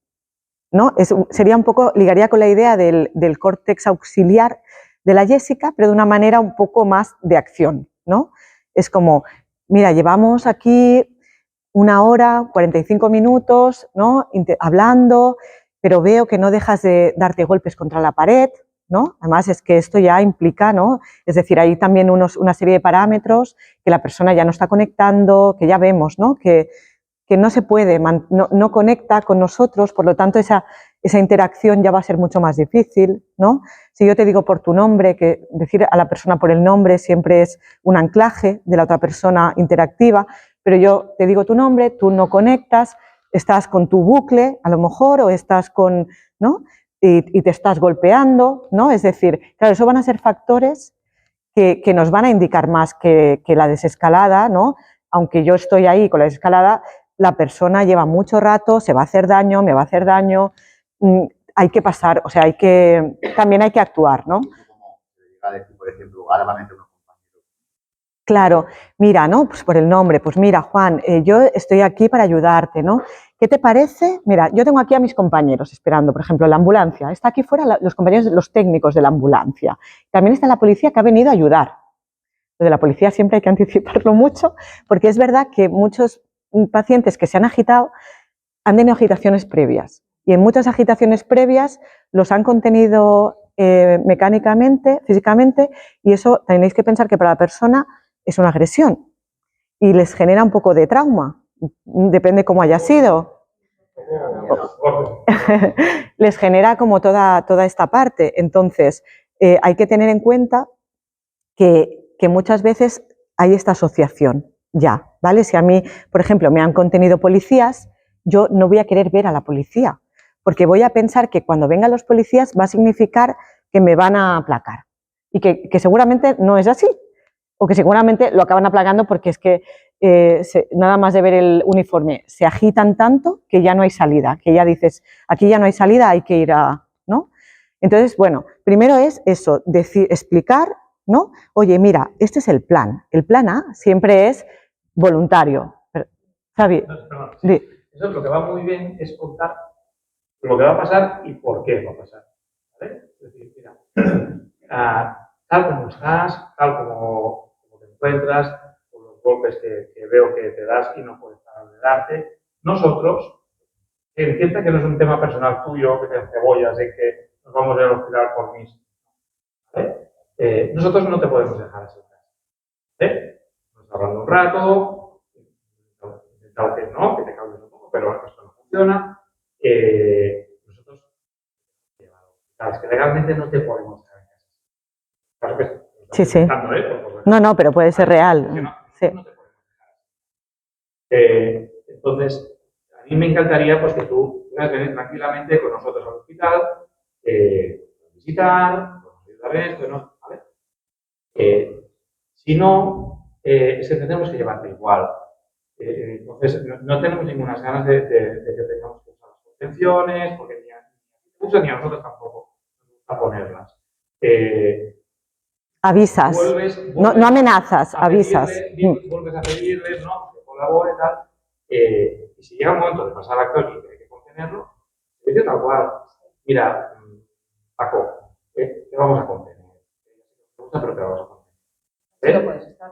¿no? Sería un poco, ligaría con la idea del córtex auxiliar de la Jessica, pero de una manera un poco más de acción, ¿no? Es como, mira, llevamos aquí 1 hora, 45 minutos, ¿no? Hablando, pero veo que no dejas de darte golpes contra la pared, ¿no? Además es que esto ya implica, ¿no? Es decir, hay también una serie de parámetros que la persona ya no está conectando, que ya vemos, ¿no? Que no se puede, no conecta con nosotros, por lo tanto esa interacción ya va a ser mucho más difícil, ¿no? Si yo te digo por tu nombre, que decir a la persona por el nombre siempre es un anclaje de la otra persona interactiva, pero yo te digo tu nombre, tú no conectas, estás con tu bucle, a lo mejor, o estás con, ¿no? Y te estás golpeando, ¿no? Es decir, claro, eso van a ser factores que nos van a indicar más que la desescalada, ¿no? Aunque yo estoy ahí con la desescalada, la persona lleva mucho rato, se va a hacer daño, me va a hacer daño, hay que pasar, o sea, también hay que actuar, ¿no? Por ejemplo, ahora van a entrar unos compañeros. Claro, mira, ¿no? Pues por el nombre, pues mira, Juan, yo estoy aquí para ayudarte, ¿no? ¿Qué te parece? Mira, yo tengo aquí a mis compañeros esperando, por ejemplo, la ambulancia. Está aquí fuera los compañeros, los técnicos de la ambulancia. También está la policía que ha venido a ayudar. Lo de la policía siempre hay que anticiparlo mucho, porque es verdad que muchos pacientes que se han agitado han tenido agitaciones previas. Y en muchas agitaciones previas los han contenido mecánicamente, físicamente, y eso tenéis que pensar que para la persona es una agresión y les genera un poco de trauma, depende cómo haya sido. Les genera como toda esta parte. Entonces, hay que tener en cuenta que muchas veces hay esta asociación ya, ¿vale? Si a mí, por ejemplo, me han contenido policías, yo no voy a querer ver a la policía, porque voy a pensar que cuando vengan los policías va a significar que me van a aplacar y que seguramente no es así, o que seguramente lo acaban aplacando porque es que nada más de ver el uniforme se agitan tanto que ya no hay salida, que ya dices, aquí ya no hay salida, hay que ir a, ¿no? Entonces, bueno, primero es eso, explicar, ¿no? Oye, mira, este es el plan A siempre es voluntario. Xavi, Eso lo que va muy bien es contar lo que va a pasar y por qué va a pasar, ¿vale? Es decir, mira, tal como estás, tal como te encuentras, con los golpes que veo que te das y no puedes parar de darte, nosotros, entienda que no es un tema personal tuyo, que te cebollas, de que nos vamos a ir al hospital por mí, ¿vale? Nosotros no te podemos dejar así, ¿vale? Nos hablando un rato, intentado que no, que te calmes un poco, pero esto no funciona. Nosotros, sabes que legalmente no te podemos dejar en casa. Claro que sí, sí. Por No, pero puede ser real. Sí. Entonces, a mí me encantaría pues, que tú puedas venir tranquilamente con nosotros al hospital, visitar, ayudar esto, ¿no? ¿Vale? Si no, es que tenemos que llevarte igual. Entonces, no tenemos ninguna ganas de que tengamos que usar las contenciones, porque ni a nosotros tampoco nos gusta ponerlas. Avisas, vuelves no amenazas, avisas. Vuelves a pedirles, ¿no? Que colabore y tal. Y si llega un momento de pasar al actor y hay que contenerlo, te dice tal cual. Mira, Paco, te vamos a contener. Te gusta, pero te vamos a contener.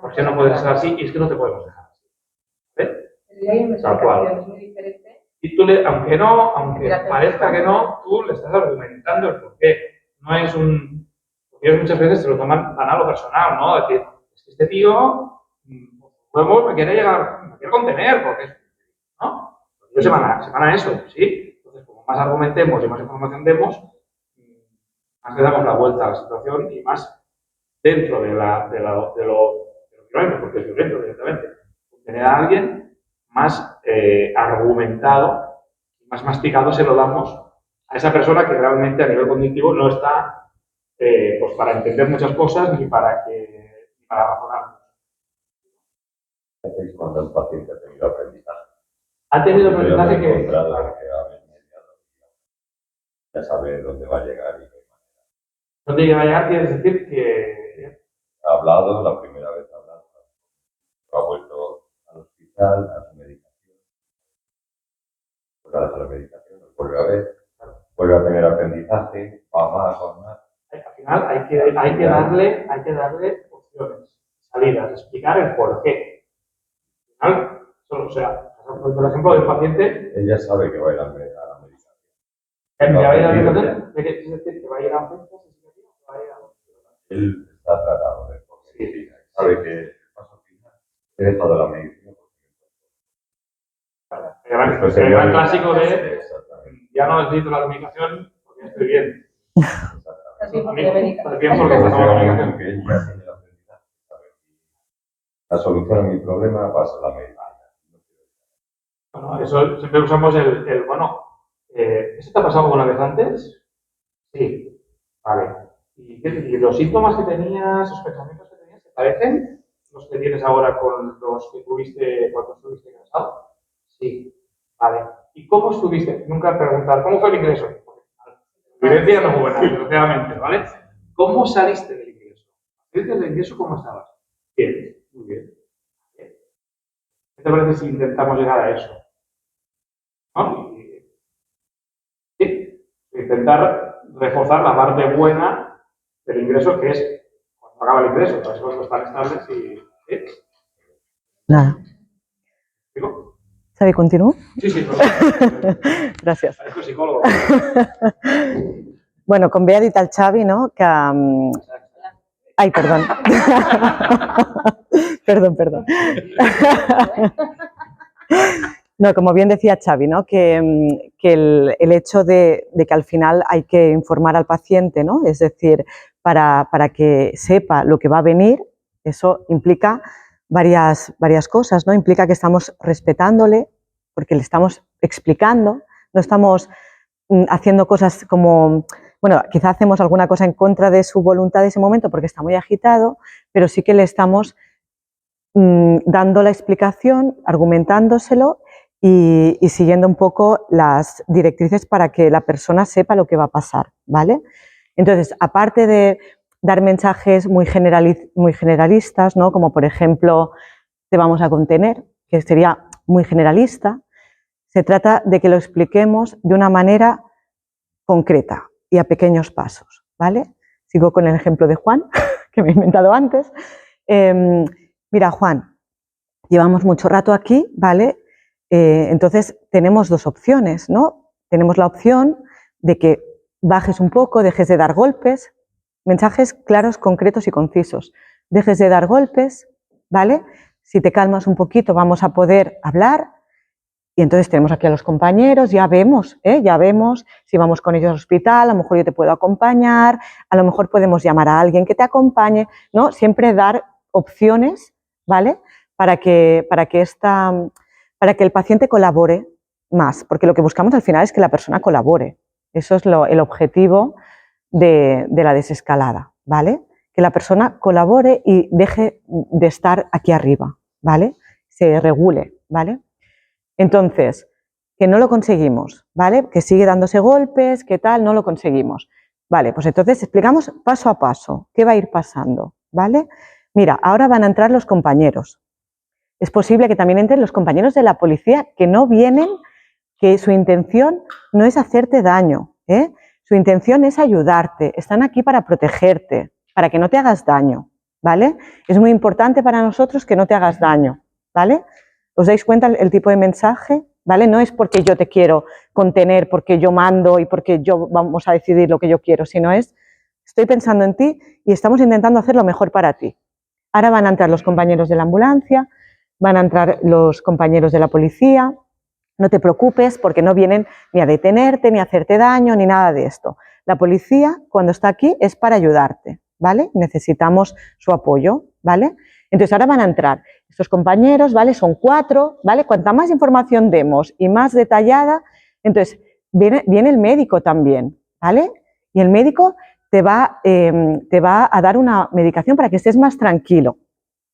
¿Por qué no puedes estar así? Y es que no te podemos dejar así. ¿Ves? Tal cual. Y tú, aunque parezca que no, tú le estás argumentando el porqué. No es un... Porque ellos muchas veces se lo toman a lo personal, ¿no? Es decir, es que este tío, luego me quiere contener, porque, ¿no? Ellos se van a eso, ¿sí? Entonces, como más argumentemos y más información demos, más le damos la vuelta a la situación y más dentro de lo violento, porque es violento directamente. Tener a alguien más argumentado, más masticado se lo damos a esa persona que realmente a nivel cognitivo no está pues para entender muchas cosas ni para razonar. Cuando el paciente ha tenido aprendizaje. Ha tenido aprendizaje que ya sabe dónde va a llegar y qué manera. ¿Dónde va a llegar? Quiere decir que... Ha hablado, la primera vez ha hablado. Ha vuelto al hospital, a su medicación. Vuelve a dejar la medicación, vuelve a ver. Vuelve a tener aprendizaje, va más. Al final hay que darle opciones, salidas, explicar el porqué. Al final, o sea, por ejemplo, del paciente... Ella sabe que va a ir a la medicación. ¿Que va a ir a la medicación? ¿De qué es decir? ¿Que va a ir a la medicación? Él está tratado de por qué. Sabe que el paso final he dejado la medicina. El gran clásico de ya no necesito la medicación porque estoy bien. La solución a mi problema pasa a la medicina. Bueno, eso siempre usamos bueno, ¿eso te ha pasado alguna vez antes? Sí, vale. ¿Y los síntomas que tenías, los pensamientos que tenías, se parecen los que tienes ahora con los que tuviste cuando estuviste ingresado? Sí, vale. ¿Y cómo estuviste? Nunca preguntar, ¿cómo fue el ingreso? La evidencia no es buena, desgraciadamente, ¿vale? ¿Cómo saliste del ingreso? ¿Saliste del ingreso cómo estabas? Bien, muy bien. ¿Qué te parece si intentamos llegar a eso? ¿No? Sí, intentar reforzar la parte buena del ingreso, que es cuando acaba el ingreso, para eso están estables y... ¿sí? Nada. ¿Digo? ¿Xavi, continúo? Sí, sí. Gracias. Parezco psicólogo. Bueno, com bé ha dit el Xavi, no? Que... Ai, perdó. Perdón. No, como bien decía Xavi, ¿no? Que el hecho de que al final hay que informar al paciente, ¿no? Es decir, para que sepa lo que va a venir, eso implica varias cosas, ¿no? Implica que estamos respetándole, porque le estamos explicando, no estamos haciendo cosas como bueno, quizá hacemos alguna cosa en contra de su voluntad de ese momento porque está muy agitado, pero sí que le estamos dando la explicación, argumentándoselo y siguiendo un poco las directrices para que la persona sepa lo que va a pasar, ¿vale? Entonces, aparte de dar mensajes muy generalistas, ¿no? Como por ejemplo, te vamos a contener, que sería muy generalista, se trata de que lo expliquemos de una manera concreta y a pequeños pasos, ¿vale? Sigo con el ejemplo de Juan, que me he inventado antes. Mira, Juan, llevamos mucho rato aquí, ¿vale? Entonces tenemos dos opciones, ¿no? Tenemos la opción de que bajes un poco, dejes de dar golpes, mensajes claros, concretos y concisos. Dejes de dar golpes, ¿vale? Si te calmas un poquito vamos a poder hablar y entonces tenemos aquí a los compañeros, ya vemos si vamos con ellos al hospital, a lo mejor yo te puedo acompañar, a lo mejor podemos llamar a alguien que te acompañe, ¿no? Siempre dar opciones, ¿vale? Para que el paciente colabore más, porque lo que buscamos al final es que la persona colabore. Eso es el objetivo de la desescalada, ¿vale? Que la persona colabore y deje de estar aquí arriba, ¿vale? Se regule, ¿vale? Entonces, que no lo conseguimos, ¿vale? Que sigue dándose golpes, que tal, no lo conseguimos. Vale, pues entonces explicamos paso a paso qué va a ir pasando, ¿vale? Mira, ahora van a entrar los compañeros. Es posible que también entren los compañeros de la policía que no vienen, que su intención no es hacerte daño, ¿eh? Su intención es ayudarte, están aquí para protegerte, para que no te hagas daño, ¿vale? Es muy importante para nosotros que no te hagas daño, ¿vale? ¿Os dais cuenta el tipo de mensaje? ¿Vale? No es porque yo te quiero contener, porque yo mando y porque yo vamos a decidir lo que yo quiero, sino es, estoy pensando en ti y estamos intentando hacer lo mejor para ti. Ahora van a entrar los compañeros de la ambulancia, van a entrar los compañeros de la policía. No te preocupes porque no vienen ni a detenerte, ni a hacerte daño, ni nada de esto. La policía, cuando está aquí, es para ayudarte, ¿vale? Necesitamos su apoyo, ¿vale? Entonces ahora van a entrar estos compañeros, ¿vale? Son 4, ¿vale? Cuanta más información demos y más detallada, entonces viene el médico también, ¿vale? Y el médico te va a dar una medicación para que estés más tranquilo,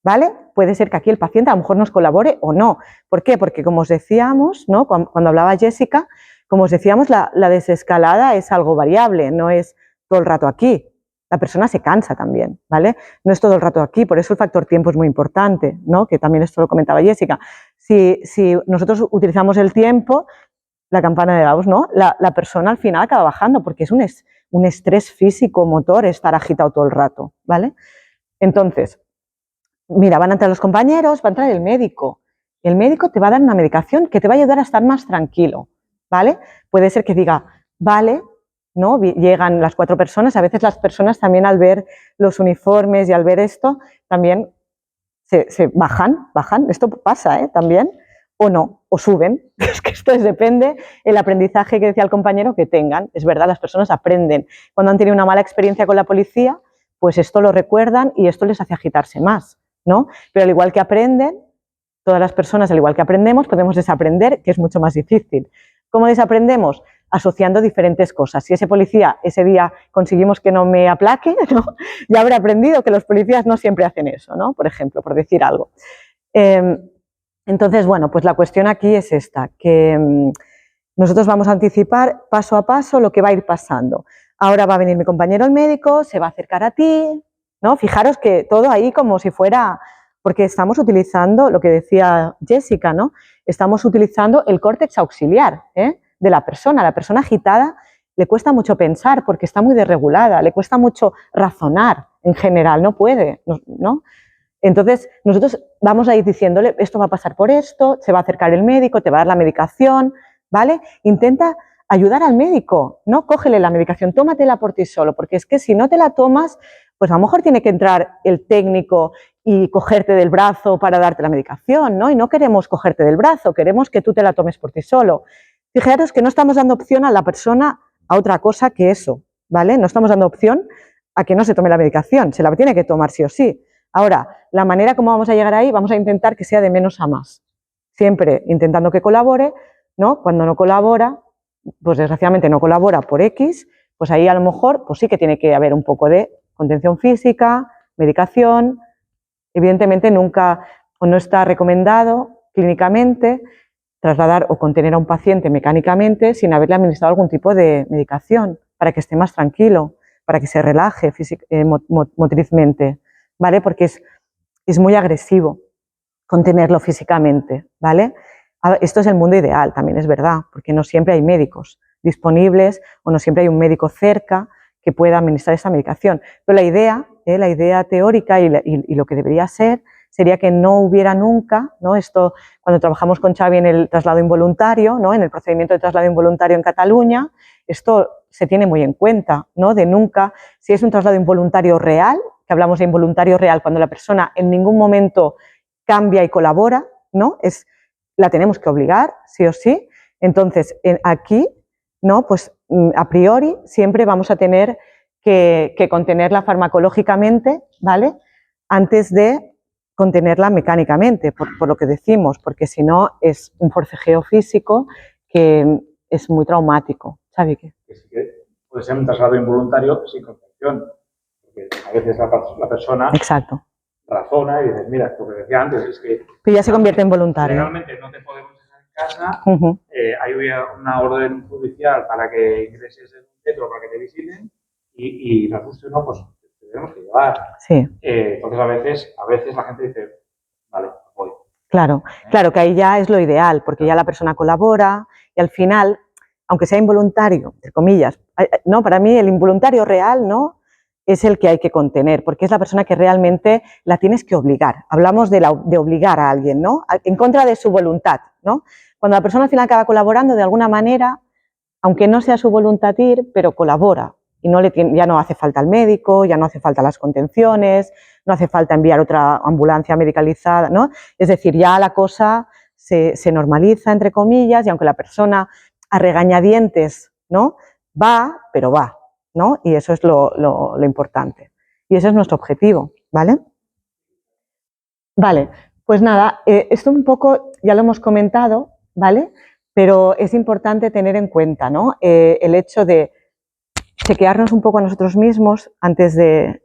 ¿vale? Puede ser que aquí el paciente a lo mejor nos colabore o no. ¿Por qué? Porque como os decíamos, ¿no? Cuando hablaba Jessica, como os decíamos, la desescalada es algo variable, no es todo el rato aquí. La persona se cansa también, ¿vale? No es todo el rato aquí, por eso el factor tiempo es muy importante, ¿no? Que también esto lo comentaba Jessica. Si nosotros utilizamos el tiempo, la campana de Gauss, ¿no? La persona al final acaba bajando porque es un estrés físico, motor, estar agitado todo el rato, ¿vale? Entonces, mira, van a entrar los compañeros, va a entrar el médico. El médico te va a dar una medicación que te va a ayudar a estar más tranquilo, ¿vale? Puede ser que diga, vale, ¿no? Llegan las 4 personas, a veces las personas también al ver los uniformes y al ver esto, también se bajan, esto pasa, también, o no, o suben, es que esto depende el aprendizaje que decía el compañero que tengan, es verdad, las personas aprenden. Cuando han tenido una mala experiencia con la policía, pues esto lo recuerdan y esto les hace agitarse más, ¿no? Pero al igual que aprenden, todas las personas, al igual que aprendemos, podemos desaprender, que es mucho más difícil. ¿Cómo desaprendemos? Asociando diferentes cosas. Si ese policía ese día conseguimos que no me aplaque, ¿no? Ya habré aprendido que los policías no siempre hacen eso, ¿no? Por ejemplo, por decir algo. Entonces, bueno, pues la cuestión aquí es esta, que nosotros vamos a anticipar paso a paso lo que va a ir pasando. Ahora va a venir mi compañero el médico, se va a acercar a ti, ¿no? Fijaros que todo ahí como si fuera, porque estamos utilizando lo que decía Jessica, ¿no? Estamos utilizando el córtex auxiliar, de la persona. La persona agitada le cuesta mucho pensar porque está muy desregulada, le cuesta mucho razonar en general, no puede, ¿no? Entonces, nosotros vamos a ir diciéndole, esto va a pasar por esto, se va a acercar el médico, te va a dar la medicación, ¿vale? Intenta ayudar al médico, ¿no? Cógele la medicación, tómatela por ti solo, porque es que si no te la tomas, pues a lo mejor tiene que entrar el técnico y cogerte del brazo para darte la medicación, ¿no? Y no queremos cogerte del brazo, queremos que tú te la tomes por ti solo. Fijaros que no estamos dando opción a la persona a otra cosa que eso, ¿vale? No estamos dando opción a que no se tome la medicación, se la tiene que tomar sí o sí. Ahora, la manera como vamos a llegar ahí, vamos a intentar que sea de menos a más. Siempre intentando que colabore, ¿no? Cuando no colabora, pues desgraciadamente no colabora por X, pues ahí a lo mejor pues sí que tiene que haber un poco de contención física, medicación. Evidentemente nunca o no está recomendado clínicamente trasladar o contener a un paciente mecánicamente sin haberle administrado algún tipo de medicación para que esté más tranquilo, para que se relaje motrizmente, ¿vale? Porque es muy agresivo contenerlo físicamente, ¿vale? Esto es el mundo ideal, también es verdad, porque no siempre hay médicos disponibles o no siempre hay un médico cerca que pueda administrar esa medicación. Pero la idea teórica y lo que debería ser sería que no hubiera nunca, ¿no? Esto, cuando trabajamos con Xavi en el traslado involuntario, ¿no? En el procedimiento de traslado involuntario en Cataluña, esto se tiene muy en cuenta, ¿no? De nunca, si es un traslado involuntario real, que hablamos de involuntario real cuando la persona en ningún momento cambia y colabora, ¿no? La tenemos que obligar, sí o sí. Entonces, aquí, ¿no? Pues a priori siempre vamos a tener que contenerla farmacológicamente, ¿vale? Antes de contenerla mecánicamente, por lo que decimos, porque si no es un forcejeo físico que es muy traumático. ¿Sabe qué? Que sí que puede ser un traslado involuntario sin contención, porque a veces la persona Exacto. razona y dice, mira, lo que decía antes es que... Pero ya se convierte en voluntario. Legalmente no te podemos dejar en casa, Ujú. hay una orden judicial para que ingreses en un centro para que te visiten y nos guste o no, pues te tenemos que llevar. Sí. Entonces a veces la gente dice, vale, voy. Claro, claro, que ahí ya es lo ideal, porque ya la persona colabora y al final, aunque sea involuntario, entre comillas, no, para mí el involuntario real, ¿no?, es el que hay que contener, porque es la persona que realmente la tienes que obligar. Hablamos de obligar a alguien, ¿no?, en contra de su voluntad, ¿no? Cuando la persona al final acaba colaborando de alguna manera, aunque no sea su voluntad ir, pero colabora. Y ya no hace falta el médico, ya no hace falta las contenciones, no hace falta enviar otra ambulancia medicalizada, ¿no? Es decir, ya la cosa se normaliza, entre comillas, y aunque la persona a regañadientes, ¿no?, va, pero va, ¿no? Y eso es lo importante. Y ese es nuestro objetivo, ¿vale? Vale, pues nada, esto un poco ya lo hemos comentado, ¿vale? Pero es importante tener en cuenta, ¿no?, el hecho de chequearnos un poco a nosotros mismos antes de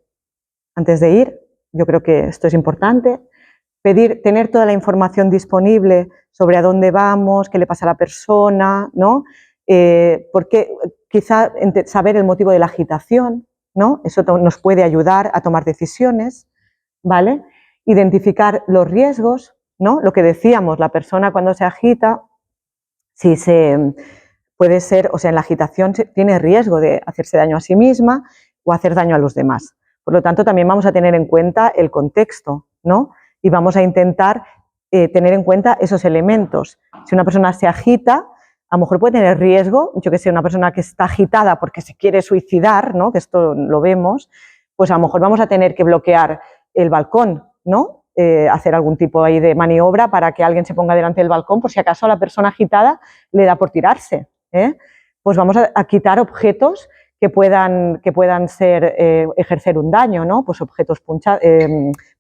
ir. Yo creo que esto es importante. Tener toda la información disponible sobre a dónde vamos, qué le pasa a la persona, ¿no? Porque quizá saber el motivo de la agitación, ¿no? Eso nos puede ayudar a tomar decisiones, ¿vale? Identificar los riesgos, ¿no? Lo que decíamos, la persona cuando se agita, puede ser, o sea, en la agitación tiene riesgo de hacerse daño a sí misma o hacer daño a los demás. Por lo tanto, también vamos a tener en cuenta el contexto, ¿no? Y vamos a intentar tener en cuenta esos elementos. Si una persona se agita, a lo mejor puede tener riesgo, yo que sé, una persona que está agitada porque se quiere suicidar, ¿no?, que esto lo vemos, pues a lo mejor vamos a tener que bloquear el balcón, ¿no? Hacer algún tipo ahí de maniobra para que alguien se ponga delante del balcón por si acaso a la persona agitada le da por tirarse, ¿eh? Pues vamos a quitar objetos que puedan ejercer un daño, ¿no? Pues objetos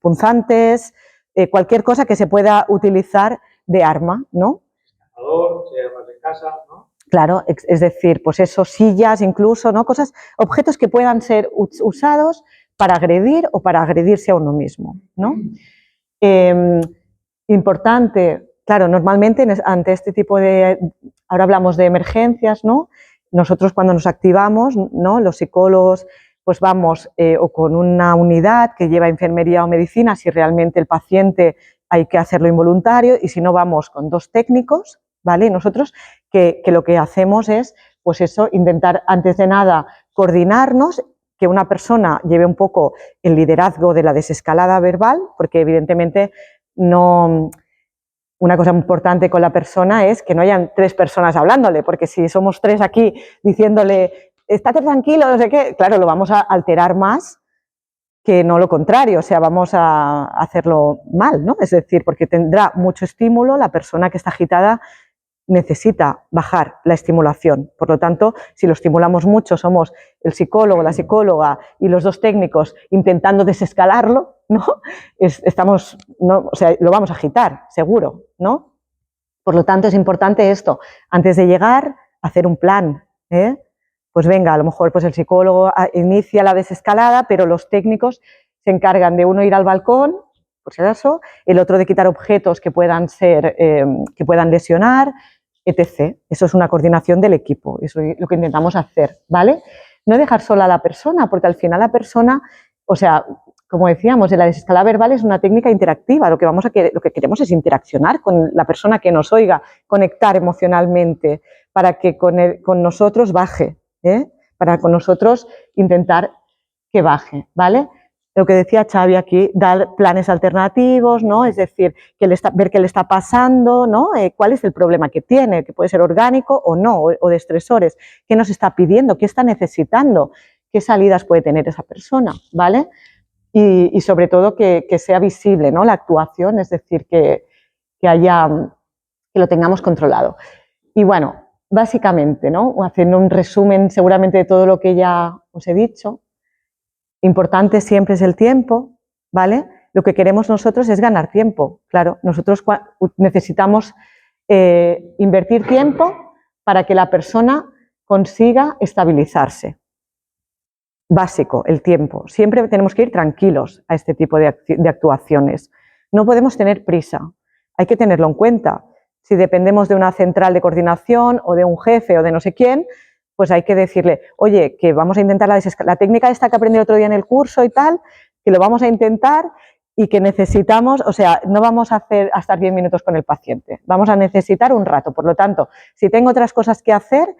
punzantes, cualquier cosa que se pueda utilizar de arma, ¿no? Armas de casa, ¿no? Claro, es decir, pues eso, sillas incluso, ¿no? Objetos que puedan ser usados para agredir o para agredirse a uno mismo, ¿no? Importante, claro, normalmente ante este tipo ahora hablamos de emergencias, ¿no? Nosotros cuando nos activamos, ¿no?, los psicólogos, pues vamos o con una unidad que lleva enfermería o medicina, si realmente el paciente hay que hacerlo involuntario, y si no, vamos con 2 técnicos, ¿vale? Y nosotros que lo que hacemos es, pues eso, intentar antes de nada coordinarnos, que una persona lleve un poco el liderazgo de la desescalada verbal, porque evidentemente no... Una cosa importante con la persona es que no hayan 3 personas hablándole, porque si somos 3 aquí diciéndole, estate tranquilo, no sé qué, claro, lo vamos a alterar más que no lo contrario, o sea, vamos a hacerlo mal, ¿no? Es decir, porque tendrá mucho estímulo, la persona que está agitada necesita bajar la estimulación. Por lo tanto, si lo estimulamos mucho, somos el psicólogo, la psicóloga y los 2 técnicos intentando desescalarlo, ¿no? O sea, lo vamos a agitar, seguro, ¿no? Por lo tanto, es importante esto, antes de llegar, hacer un plan, ¿eh? pues venga, a lo mejor pues el psicólogo inicia la desescalada, pero los técnicos se encargan de uno ir al balcón, por si acaso, el otro de quitar objetos que puedan lesionar, etc. Eso es una coordinación del equipo, eso es lo que intentamos hacer, ¿vale? No dejar sola a la persona, porque al final la persona, o sea, como decíamos, la desescalada verbal es una técnica interactiva, lo que queremos es interaccionar con la persona que nos oiga, conectar emocionalmente, para que con nosotros baje, para con nosotros intentar que baje, ¿vale? Lo que decía Xavi aquí, dar planes alternativos, ¿no? Es decir, ver qué le está pasando, ¿no? Cuál es el problema que tiene, que puede ser orgánico o no, o de estresores, qué nos está pidiendo, qué está necesitando, qué salidas puede tener esa persona, ¿vale? Y sobre todo que sea visible, ¿no? La actuación, es decir, que lo tengamos controlado. Y bueno, básicamente, ¿no? Haciendo un resumen seguramente de todo lo que ya os he dicho, importante siempre es el tiempo, ¿vale? Lo que queremos nosotros es ganar tiempo, claro. Nosotros necesitamos invertir tiempo para que la persona consiga estabilizarse. Básico, el tiempo. Siempre tenemos que ir tranquilos a este tipo de actuaciones. No podemos tener prisa, hay que tenerlo en cuenta. Si dependemos de una central de coordinación o de un jefe o de no sé quién, pues hay que decirle, oye, que vamos a intentar la técnica esta que aprendí el otro día en el curso y tal, que lo vamos a intentar y que necesitamos, o sea, no vamos a estar 10 minutos con el paciente, vamos a necesitar un rato. Por lo tanto, si tengo otras cosas que hacer,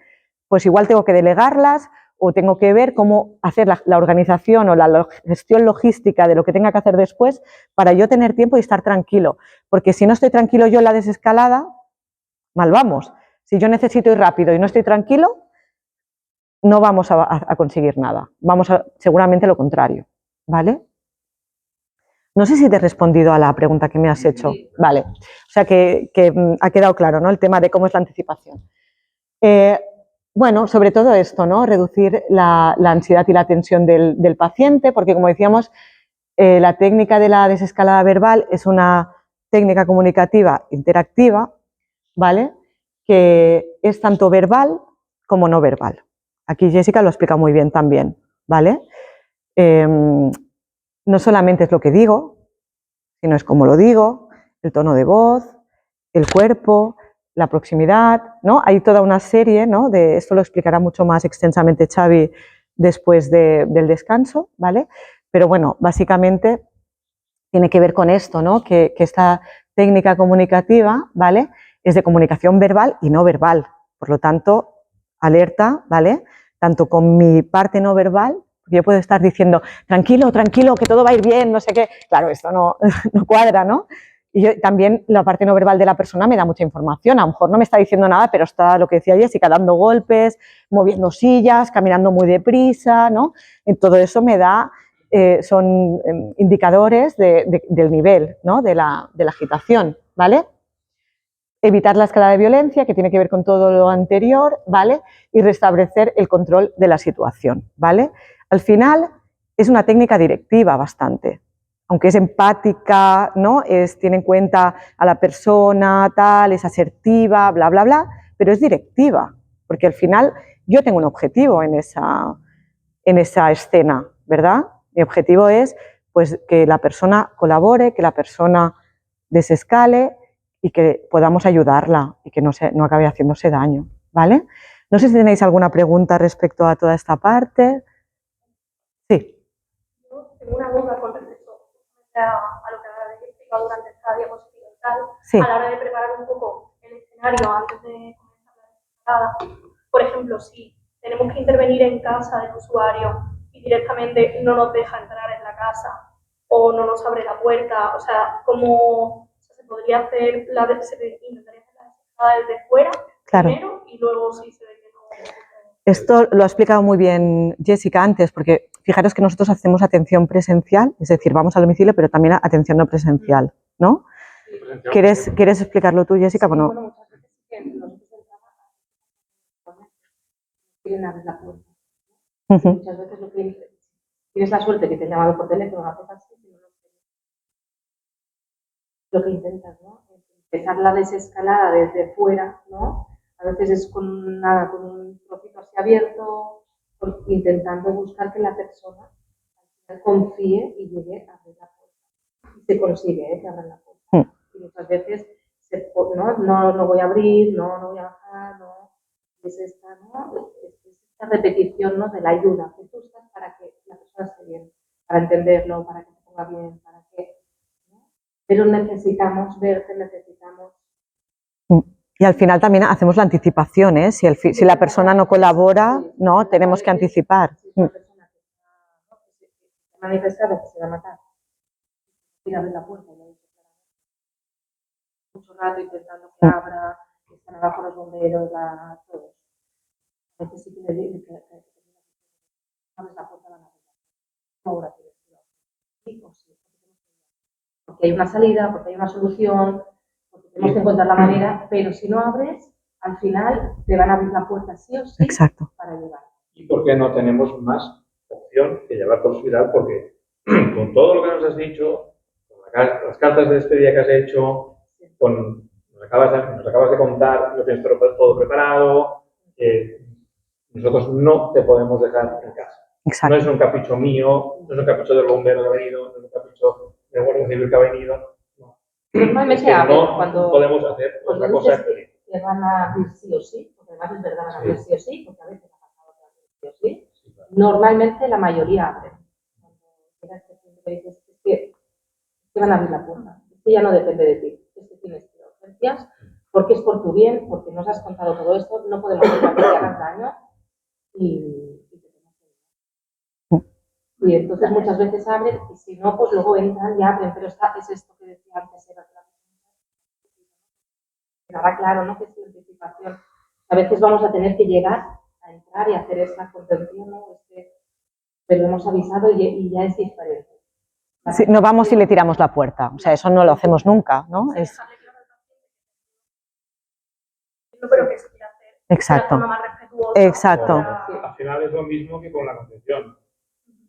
pues igual tengo que delegarlas o tengo que ver cómo hacer la organización o la gestión logística de lo que tenga que hacer después para yo tener tiempo y estar tranquilo. Porque si no estoy tranquilo yo en la desescalada, mal vamos. Si yo necesito ir rápido y no estoy tranquilo, no vamos a conseguir nada. Seguramente lo contrario, ¿vale? No sé si te he respondido a la pregunta que me has hecho. Vale, o sea que ha quedado claro, ¿no? El tema de cómo es la anticipación. Bueno, sobre todo esto, ¿no? Reducir la ansiedad y la tensión del paciente, porque como decíamos, la técnica de la desescalada verbal es una técnica comunicativa interactiva, ¿vale? Que es tanto verbal como no verbal. Aquí Jessica lo explica muy bien también, ¿vale? No solamente es lo que digo, sino es cómo lo digo, el tono de voz, el cuerpo, la proximidad, ¿no? Hay toda una serie, ¿no? Esto lo explicará mucho más extensamente Xavi después del descanso, ¿vale? Pero bueno, básicamente tiene que ver con esto, ¿no? Que esta técnica comunicativa, ¿vale? Es de comunicación verbal y no verbal. Por lo tanto, alerta, ¿vale? Tanto con mi parte no verbal, yo puedo estar diciendo, tranquilo, tranquilo, que todo va a ir bien, no sé qué. Claro, esto no cuadra, ¿no? Y también la parte no verbal de la persona me da mucha información. A lo mejor no me está diciendo nada, pero está, lo que decía Jessica, dando golpes, moviendo sillas, caminando muy deprisa, ¿no? Y todo eso me da, son indicadores del nivel, ¿no? de la agitación, ¿vale? Evitar la escalada de violencia, que tiene que ver con todo lo anterior, ¿vale? Y restablecer el control de la situación, ¿vale? Al final es una técnica directiva bastante, aunque es empática, ¿no? Tiene en cuenta a la persona, tal, es asertiva, bla, bla, bla, pero es directiva, porque al final yo tengo un objetivo en esa escena, ¿verdad? Mi objetivo es pues, que la persona colabore, que la persona desescale y que podamos ayudarla y que no acabe haciéndose daño, ¿vale? No sé si tenéis alguna pregunta respecto a toda esta parte. Sí. Yo tengo una duda con respecto a lo que habéis explicado durante esta diapositiva y tal, Sí. a la hora de preparar un poco el escenario antes de comenzar la desescalada. Por ejemplo, si tenemos que intervenir en casa del usuario y directamente no nos deja entrar en la casa o no nos abre la puerta, o sea, ¿cómo se podría hacer la desescalada desde fuera Claro. primero y luego si se ve que no? Esto lo ha explicado muy bien Jessica antes, porque fijaros que nosotros hacemos atención presencial, es decir, vamos al domicilio, pero también atención no presencial, ¿no? ¿Quieres explicarlo tú, Jessica? Sí, bueno, muchas veces que quieren abrir la puerta. Muchas veces lo que tienes la suerte que te han llamado por teléfono, lo haces así, sino lo que intentas, ¿no? Empezar la desescalada desde fuera, ¿no? A veces es con un trocito así abierto, intentando buscar que la persona confíe y llegue a abrir la puerta. Y se consigue que abran la puerta. Y muchas veces no voy a abrir, no voy a bajar, no. Es esta repetición, ¿no?, de la ayuda que tú estás para que la persona esté bien, para entenderlo, para que se ponga bien, para que... ¿no? Pero necesitamos verte, necesitamos... Y al final también hacemos la anticipación, ¿eh? Si la persona no colabora, no, tenemos que anticipar. Manifestado que se va a matar. Ir a abrir la puerta, ya dicho claramente. Mucho rato intentando que abra, que están abajo los bomberos, todos. A veces sí que le digo que abres la puerta, van a abrir. Ahora sí o sí. Porque hay una salida, porque hay una solución, porque tenemos que encontrar la manera, pero si no abres, al final te van a abrir la puerta sí o sí para llegar. ¿Y por qué no tenemos más opción que llevarte al hospital? Porque con todo lo que nos has dicho, con las cartas de despedida que has hecho, nos acabas de contar, lo tienes todo preparado, nosotros no te podemos dejar en casa. Exacto. No es un capricho mío, no es un capricho del bombero que ha venido, no es un capricho del guardia civil que ha venido. No. Normalmente no podemos hacer otra cosa que van a abrir sí o sí, porque además es verdad, van a abrir sí o sí, porque a veces ha pasado que abrir sí o sí. Normalmente la mayoría abre. Cuando llegas a este dices, es que van a abrir la puerta, es que ya no depende de ti, es que tienes que ir a urgencias, porque es por tu bien, porque nos has contado todo esto, no podemos dejar que te hagas daño y entonces muchas veces abren y si no, pues luego entran y abren, pero es esto que decía antes, quedaba claro, ¿no?, que es la anticipación. A veces vamos a tener que llegar a entrar y hacer esta contención, ¿no? Pero hemos avisado y ya es diferente. Sí, no vamos y le tiramos la puerta, o sea, eso no lo hacemos nunca, ¿no? Exacto. Exacto. Al final es lo mismo que con la concepción.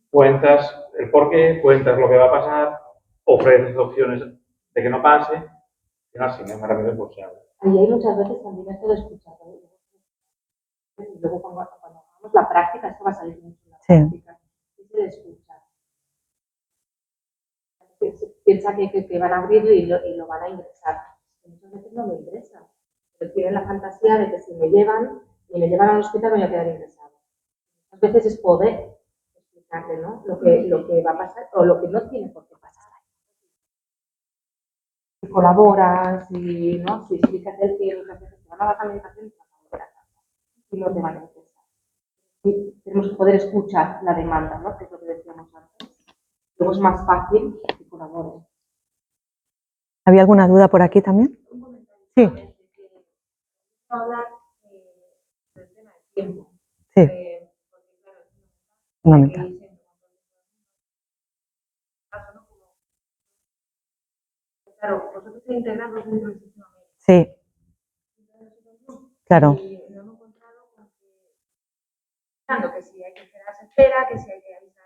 Cuentas el porqué, cuentas lo que va a pasar, ofreces opciones de que no pase, y al final, más rápido pues se habla. Y hay muchas veces también esto de escuchar. Y luego cuando hagamos la práctica, esto va a salir mucho en la práctica. Es de escuchar. Piensa que van a abrirlo y lo van a ingresar. Muchas veces no lo ingresan. Pero tienen la fantasía de que si me llevan al hospital voy a quedar ingresado. Muchas veces es poder explicarle, ¿no?, lo que va a pasar o lo que no tiene por qué pasar. Si colaboras, si explicas el que muchas veces te van a dar la medicación y te van a volver a casa. Y no te van a ingresar. Y tenemos que poder escuchar la demanda, ¿no?, que es lo que decíamos antes. Luego es más fácil que colaboren. ¿Había alguna duda por aquí también? Sí. Hablar del tema del tiempo. Sí. Fundamental. Claro, vosotros integrarlos dentro del sistema médico. Sí. Claro. Y no hemos encontrado que si hay que esperar, se espera, que si hay que avisar.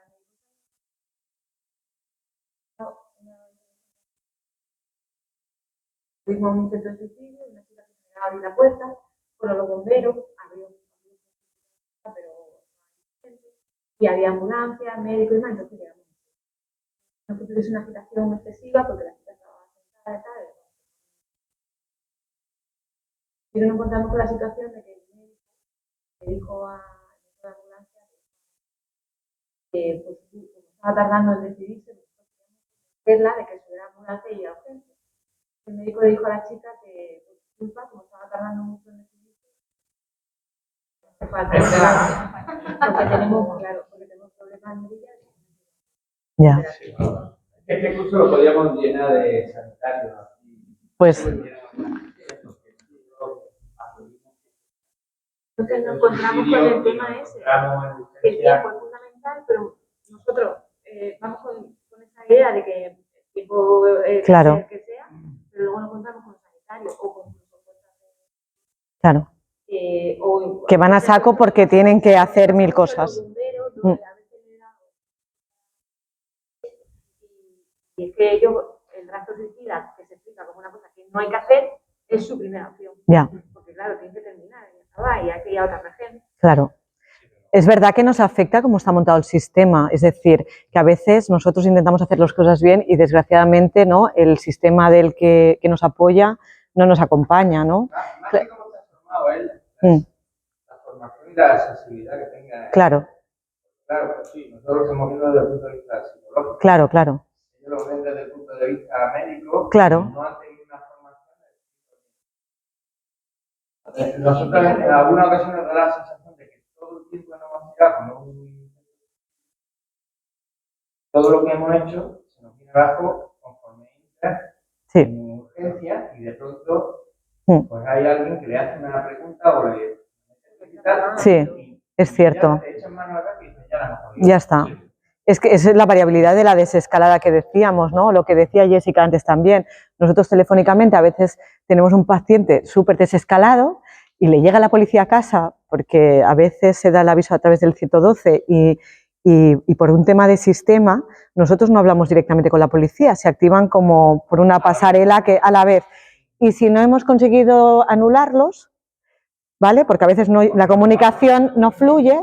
Fuimos a un centro de suicidio, una chica que se abrir la puerta, fueron los bomberos, abrió, y había ambulancia, médico y demás, entonces llegamos. No que tuviese una agitación excesiva porque la chica estaba sentada y tal. Pero nos encontramos con la situación de que el médico le dijo a la ambulancia que pues, como estaba tardando en decidirse, pues, de que subiera la ambulancia y a urgencia. El médico le dijo a la chica que, por su culpa, como estaba tardando mucho en decidirse, porque tenemos problemas en Melilla. Ya. Este curso lo podríamos llenar de sanitarios. Pues. Entonces nos encontramos con el tema ese. El tiempo es fundamental, pero nosotros vamos con esa idea de que el tiempo Claro. que sea, pero luego nos encontramos con sanitarios o con Claro. Que van a saco porque tienen que hacer 1000 cosas. Y es que ellos, el rastro suicida, que se explica como una cosa que no hay que hacer, es su primera opción. Ya. Porque claro, tiene que terminar y acabar y hay que ir a otra región. Claro. Es verdad que nos afecta cómo está montado el sistema, es decir, que a veces nosotros intentamos hacer las cosas bien y desgraciadamente, ¿no?, el sistema del que nos apoya no nos acompaña, ¿no? Más que cómo está formado él, la formación y la sensibilidad que tenga. Claro. Claro, pues sí, nosotros lo estamos viendo desde el punto de vista psicológico. Claro, claro. Ellos lo ven desde el punto de vista médico. Claro. No han tenido una formación. Nosotros en alguna ocasión nos da la sensación de que todo el tiempo nos vamos a tirar con todo lo que hemos hecho se nos viene abajo conforme entra en urgencia y de pronto pues hay alguien que le hace una pregunta o le Sí, es cierto. Ya está. Es que esa es la variabilidad de la desescalada que decíamos, ¿no? Lo que decía Jessica antes también. Nosotros telefónicamente a veces tenemos un paciente súper desescalado y le llega la policía a casa porque a veces se da el aviso a través del 112 y por un tema de sistema nosotros no hablamos directamente con la policía, se activan como por una pasarela que a la vez. Y si no hemos conseguido anularlos, ¿vale? Porque a veces la comunicación no fluye,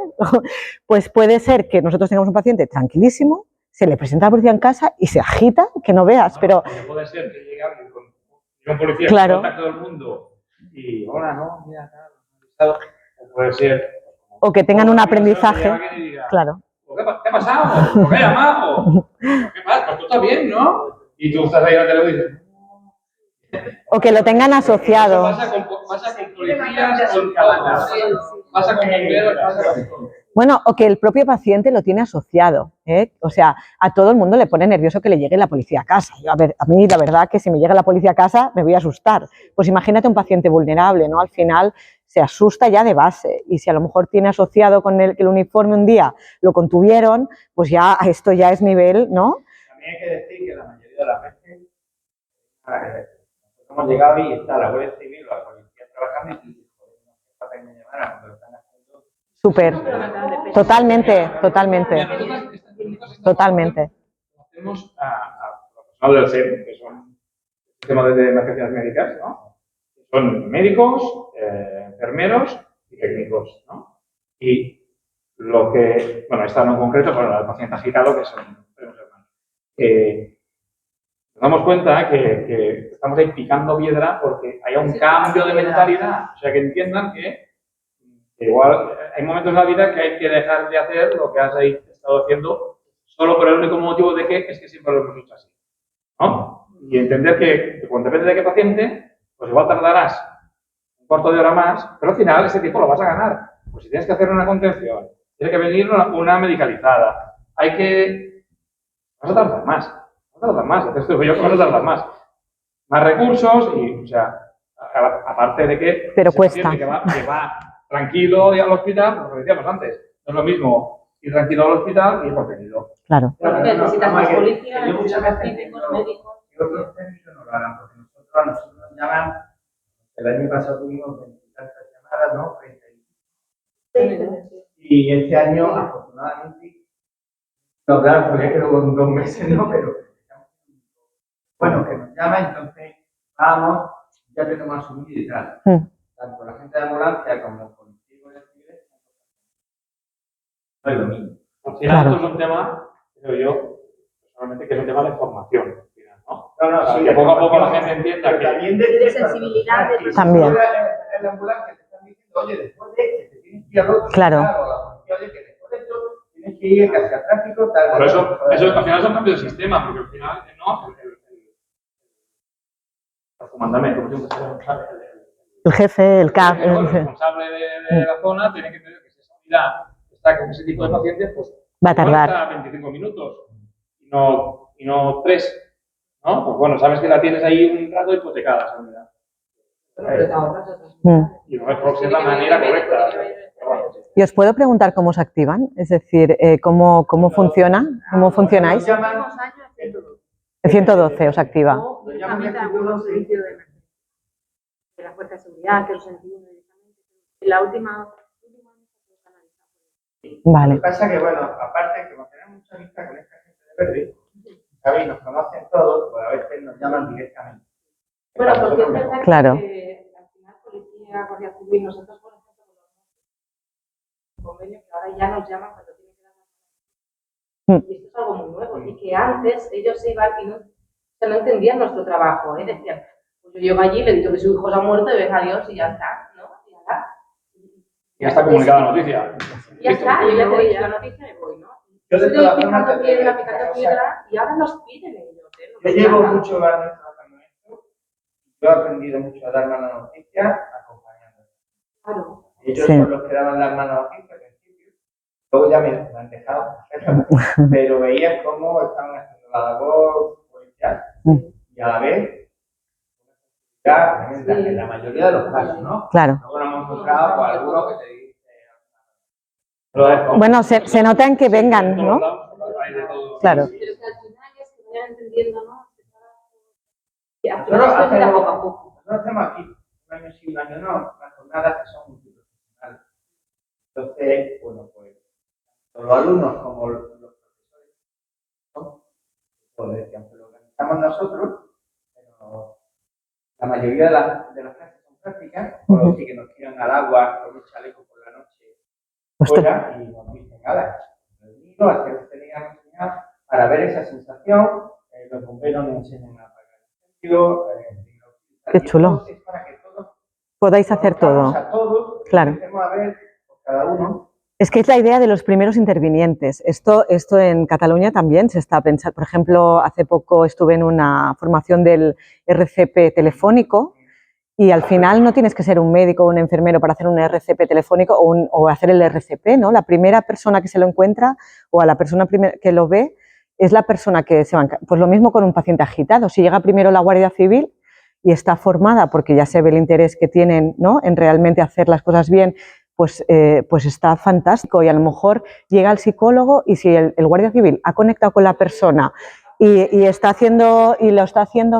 pues puede ser que nosotros tengamos un paciente tranquilísimo, se le presenta a la policía en casa y se agita, que no veas, pero... Puede ser que llegue alguien con un policía Claro. que todo el mundo y ahora no, mira, tal, o puede ser... O que tengan un aprendizaje, claro. ¿Qué ha pasado? ¿Por qué ha llamado? ¿Qué pasa? Pues tú estás bien, ¿no? Y tú estás ahí en la tele y dices... O que lo tengan asociado. Pasa con policías, pasa con bomberos, pasa con todo. Bueno, o que el propio paciente lo tiene asociado, ¿eh? O sea, a todo el mundo le pone nervioso que le llegue la policía a casa. A ver, a mí la verdad que si me llega la policía a casa me voy a asustar. Pues imagínate un paciente vulnerable, ¿no? Al final se asusta ya de base y si a lo mejor tiene asociado con que el uniforme un día lo contuvieron, pues ya esto ya es nivel, ¿no? También hay que decir que la mayoría de las veces hemos llegado y está la Guardia Civil o la policía trabajando y para que me llamaran cuando lo están haciendo. Súper. Totalmente, totalmente. Totalmente. Hacemos a profesionales del SEM, que son sistemas de emergencias médicas, ¿no? Son médicos, enfermeros y técnicos, ¿no? Y lo que, bueno, esta no en concreto, pero el paciente agitado, que son primos hermanos. Nos damos cuenta que estamos ahí picando piedra porque hay un cambio de mentalidad. O sea, que entiendan que igual hay momentos en la vida que hay que dejar de hacer lo que has ahí estado haciendo solo por el único motivo de que es que siempre lo hemos hecho así, ¿no? Y entender que cuando depende de qué paciente, pues igual tardarás un cuarto de hora más, pero al final ese tiempo lo vas a ganar. Pues si tienes que hacer una contención, tiene que venir una medicalizada, vas a tardar más. No tardas más, entonces yo que vas a tardar más. Más recursos y, o sea, aparte de que... Pero cuesta. Que va tranquilo al hospital, lo que decíamos antes, no es lo mismo ir tranquilo al hospital y ir contenido. Claro. Necesitas más policía, yo muchas veces médicos, médicos. Y otros técnicos no lo hagan, porque nosotros nos llaman, el año pasado tuvimos 20 tantas llamadas, ¿no? 30. Y este año, afortunadamente, no, claro, porque quedó con 2 meses, ¿no? Pero bueno, que nos llama, entonces vamos, ya tenemos asumido y tal. Tanto la gente de ambulancia como contigo de civil, no es lo mismo. Al final, esto es un tema, creo yo, personalmente, que es un tema de formación. ¿No? No, sí, que poco a poco la gente entienda que... También de sensibilidad. También. En la ambulancia te están diciendo, oye, después de que te tienes que ir al otro, claro. Oye, que después de esto tienes que ir casi a tráfico, tal. Por eso al final son cambios de sistema, porque al final, no, el comandante, como siempre, el jefe, el CAP. El responsable de la zona tiene que entender que si esa unidad está con ese tipo de pacientes, pues va a tardar 25 minutos y no 3. ¿No? Pues bueno, sabes que la tienes ahí un rato hipotecada esa unidad. Y no es por ser la manera correcta. ¿Y os puedo preguntar cómo se activan? Es decir, ¿cómo funciona? ¿Cómo funcionáis? El 112 os activa. La fuerza de seguridad, que los entiende directamente. La última... Vale. Lo que pasa es que, bueno, aparte, como tenemos mucha vista con esta gente de verde, ¿sabéis? Nos conocen todos, pues a veces nos llaman directamente. Bueno, porque es verdad claro. Que al final policía, guardia civil, nosotros por ejemplo con los convenios que ahora ahora ya nos llaman cuando tienen que dar la Y esto es algo muy nuevo. Y que antes ellos se iban y no entendían nuestro trabajo, decían, pues yo llego allí, le digo que su hijo se ha muerto y venga Dios y ya está, ¿no? Y ya está comunicada la noticia. Y ya está, yo ya te digo la noticia y voy, ¿no? Yo de Estoy todas picando formas, piedra y ahora nos piden ellos. Yo llevo muchos años trabajando en esto. Yo he aprendido mucho a dar malas noticias acompañando. Claro. Ellos son los que daban las malas noticias al principio. Luego ya me han dejado hacerlo. Pero veías cómo estaban haciendo la labor policial y a la vez tremenda, en la mayoría de los casos, ¿no? Claro. Luego nos hemos encontrado con algunos que te dicen. Bueno, se nota en que vengan, ¿no? Claro. Pero que al final es que vayan entendiendo, ¿no? Y al Nosotros final se poco a poco. nosotros hacemos aquí un año sí, un año no, las jornadas que son multiprofesionales. Entonces, bueno, pues los alumnos como los profesores, ¿no? Pues aunque lo organizamos nosotros, pero la mayoría de las clases son prácticas, por decir que nos tiran al agua con un chaleco por la noche fuera y nos dicen, ala, reunido, hacer lo que teníamos que enseñar para ver esa sensación. Los bomberos nos enseñan a apagar el incendio. Qué chulo. Podáis hacer todo. Claro. Cada uno. Es que es la idea de los primeros intervinientes. Esto en Cataluña también se está pensando. Por ejemplo, hace poco estuve en una formación del RCP telefónico y al final no tienes que ser un médico o un enfermero para hacer un RCP telefónico o hacer el RCP, ¿no? La primera persona que se lo encuentra o a la persona que lo ve es la persona que se va. Pues lo mismo con un paciente agitado. Si llega primero la Guardia Civil y está formada porque ya se ve el interés que tienen, ¿no?, en realmente hacer las cosas bien, pues está fantástico. Y a lo mejor llega el psicólogo y si el Guardia Civil ha conectado con la persona y lo está haciendo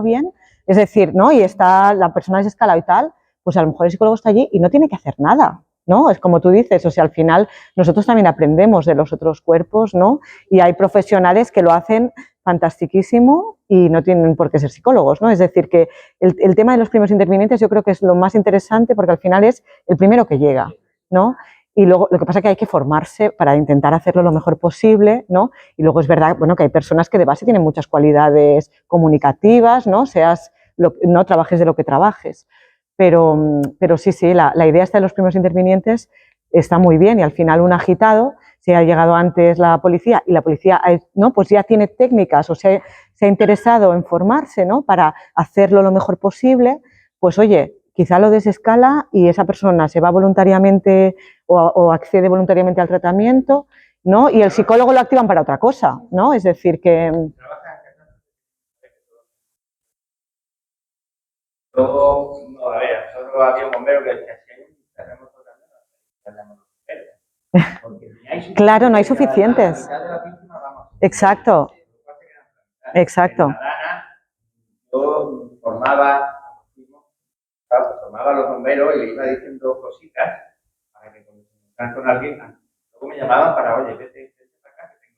bien, es decir, ¿no?, y la persona desescalada y tal, pues a lo mejor el psicólogo está allí y no tiene que hacer nada, ¿no? Es como tú dices, o sea, al final nosotros también aprendemos de los otros cuerpos, ¿no? Y hay profesionales que lo hacen fantastiquísimo y no tienen por qué ser psicólogos, ¿no? Es decir, que el tema de los primeros intervinientes yo creo que es lo más interesante porque al final es el primero que llega, ¿no? Y luego lo que pasa es que hay que formarse para intentar hacerlo lo mejor posible, ¿no? Y luego es verdad, bueno, que hay personas que de base tienen muchas cualidades comunicativas, ¿no? No trabajes de lo que trabajes. Pero sí, la idea esta de los primeros intervinientes está muy bien y al final un agitado, si ha llegado antes la policía y la policía, ¿no?, pues ya tiene técnicas o se ha interesado en formarse, ¿no?, para hacerlo lo mejor posible, pues oye, quizá lo desescala y esa persona se va voluntariamente o accede voluntariamente al tratamiento, ¿no? Y el psicólogo lo activan para otra cosa, ¿no? Es decir, que... Luego, no, a ver, nosotros había un bombero que decía, si hay un terremoto también, claro, no hay suficientes. Exacto. Exacto. Yo formaba a los bomberos y le iba diciendo cositas para que cuando se encontraran con alguien, luego me llamaban para, oye, vete para acá que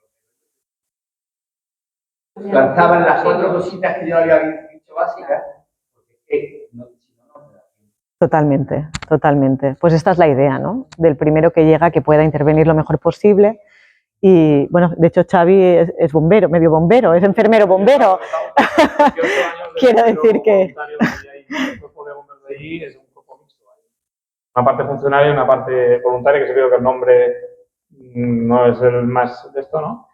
tengo. Lanzaban las 4 cositas que yo había dicho básicas, porque Totalmente, totalmente. Pues esta es la idea, ¿no?, del primero que llega que pueda intervenir lo mejor posible. Y bueno, de hecho Xavi es bombero, medio bombero, es enfermero bombero. Quiero decir que... Una parte funcionaria y una parte voluntaria, que sí creo que el nombre no es el más de esto, ¿no?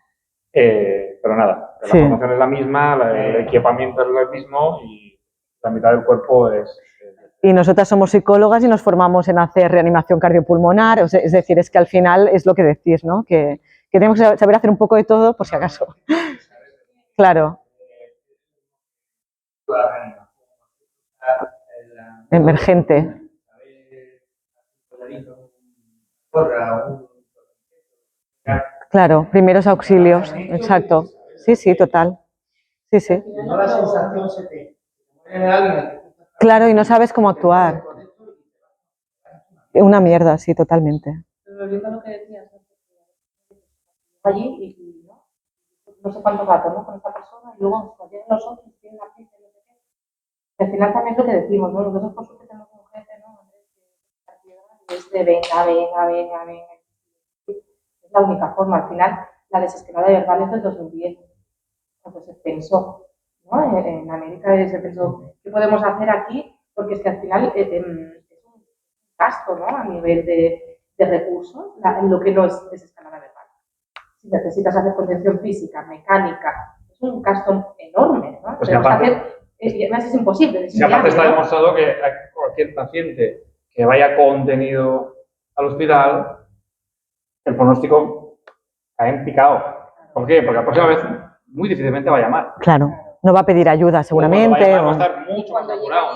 Pero nada, la formación es la misma, el equipamiento es el mismo y la mitad del cuerpo es... Y nosotras somos psicólogas y nos formamos en hacer reanimación cardiopulmonar, o sea, es decir, es que al final es lo que decís, ¿no?, que tenemos que saber hacer un poco de todo por si acaso. Claro. Emergente. Claro, primeros auxilios, exacto. Sí, sí, total. Sí, sí. no la sensación se te muere alguien. Claro, y no sabes cómo actuar. Una mierda, sí, totalmente. Pero volviendo a lo que decías, allí y no sé cuánto rato, ¿no?, con esta persona y luego llegan los otros y tienen la prisa y no sé qué. Y al final también es lo que decimos, ¿no? Nosotros por suerte tenemos un jefe, ¿no?, que es de venga. Es la única forma. Al final, la desescalada verbal es del 2010, cuando se pensó, ¿no? En América se pensó, ¿qué podemos hacer aquí? Porque es que al final es un gasto, ¿no? A nivel de recursos, lo que no es desescalada verbal. Si necesitas hacer contención física, mecánica, es un gasto enorme, ¿no? Pues Tenemos aparte, que hacer, es imposible. Si aparte está demostrado que cualquier paciente que vaya contenido al hospital, el pronóstico cae en picado. ¿Por qué? Porque la próxima vez muy difícilmente va a llamar. Claro, no va a pedir ayuda seguramente. Va a estar mucho más apurado.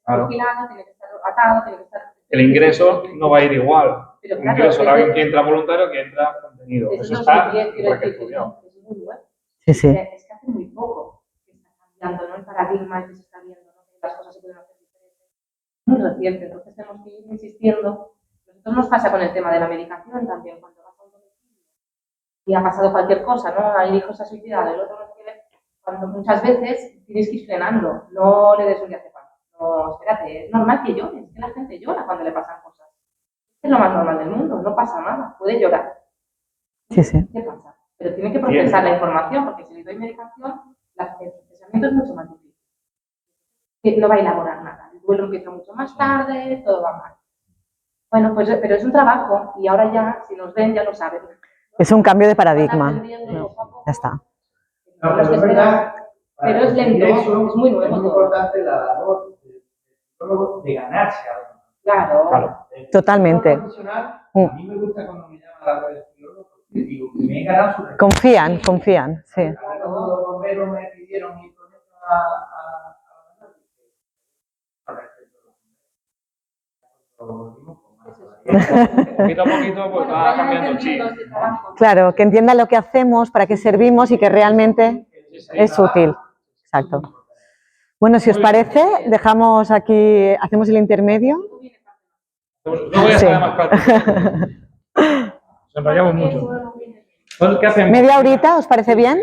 Claro. Tiene que estar atado, tiene que estar... El ingreso no va a ir igual. Pero El claro, ingreso de alguien que entra voluntario que entra contenido. Eso está estudiado. Es muy nuevo. Sí, sí. Es que hace muy poco que está cambiando, ¿no? El paradigma que se está viendo, ¿no? Que las cosas se pueden hacer diferentes. Muy reciente, entonces tenemos que ir insistiendo. Nosotros nos pasa con el tema de la medicación también, cuando vas a un domicilio y ha pasado cualquier cosa, ¿no? El hijo se ha suicidado, el otro no quiere, cuando muchas veces tienes que ir frenando, no le des un diazepam. No, espérate, es normal que llores, es que la gente llora cuando le pasan cosas. Es lo más normal del mundo, no pasa nada, puede llorar. Sí, sí. ¿Qué pasa? Pero tiene que procesar la información, porque si le doy medicación, el procesamiento es mucho más difícil. Que no va a elaborar nada. El duelo empieza mucho más tarde, todo va mal. Bueno, pues, pero es un trabajo y ahora ya, si nos ven, ya lo saben. Es un cambio de paradigma. No, ya está. No, pero es verdad, pero es lento, es muy nuevo. Es muy importante la labor de ganarse algo. Claro. Totalmente. A mí me gusta cuando me llaman a la red de psicólogo, porque digo que me he ganado su respeto. Confían, sí. Cuando los bomberos me pidieron ir con esto a Poquito a poquito pues va cambiando el chip. Claro, que entiendan lo que hacemos, para qué servimos y que realmente es útil. Exacto. Bueno, si os parece, dejamos aquí, hacemos el intermedio. No voy a saber más práctico. Nos enrollamos mucho. ¿Media horita os parece bien?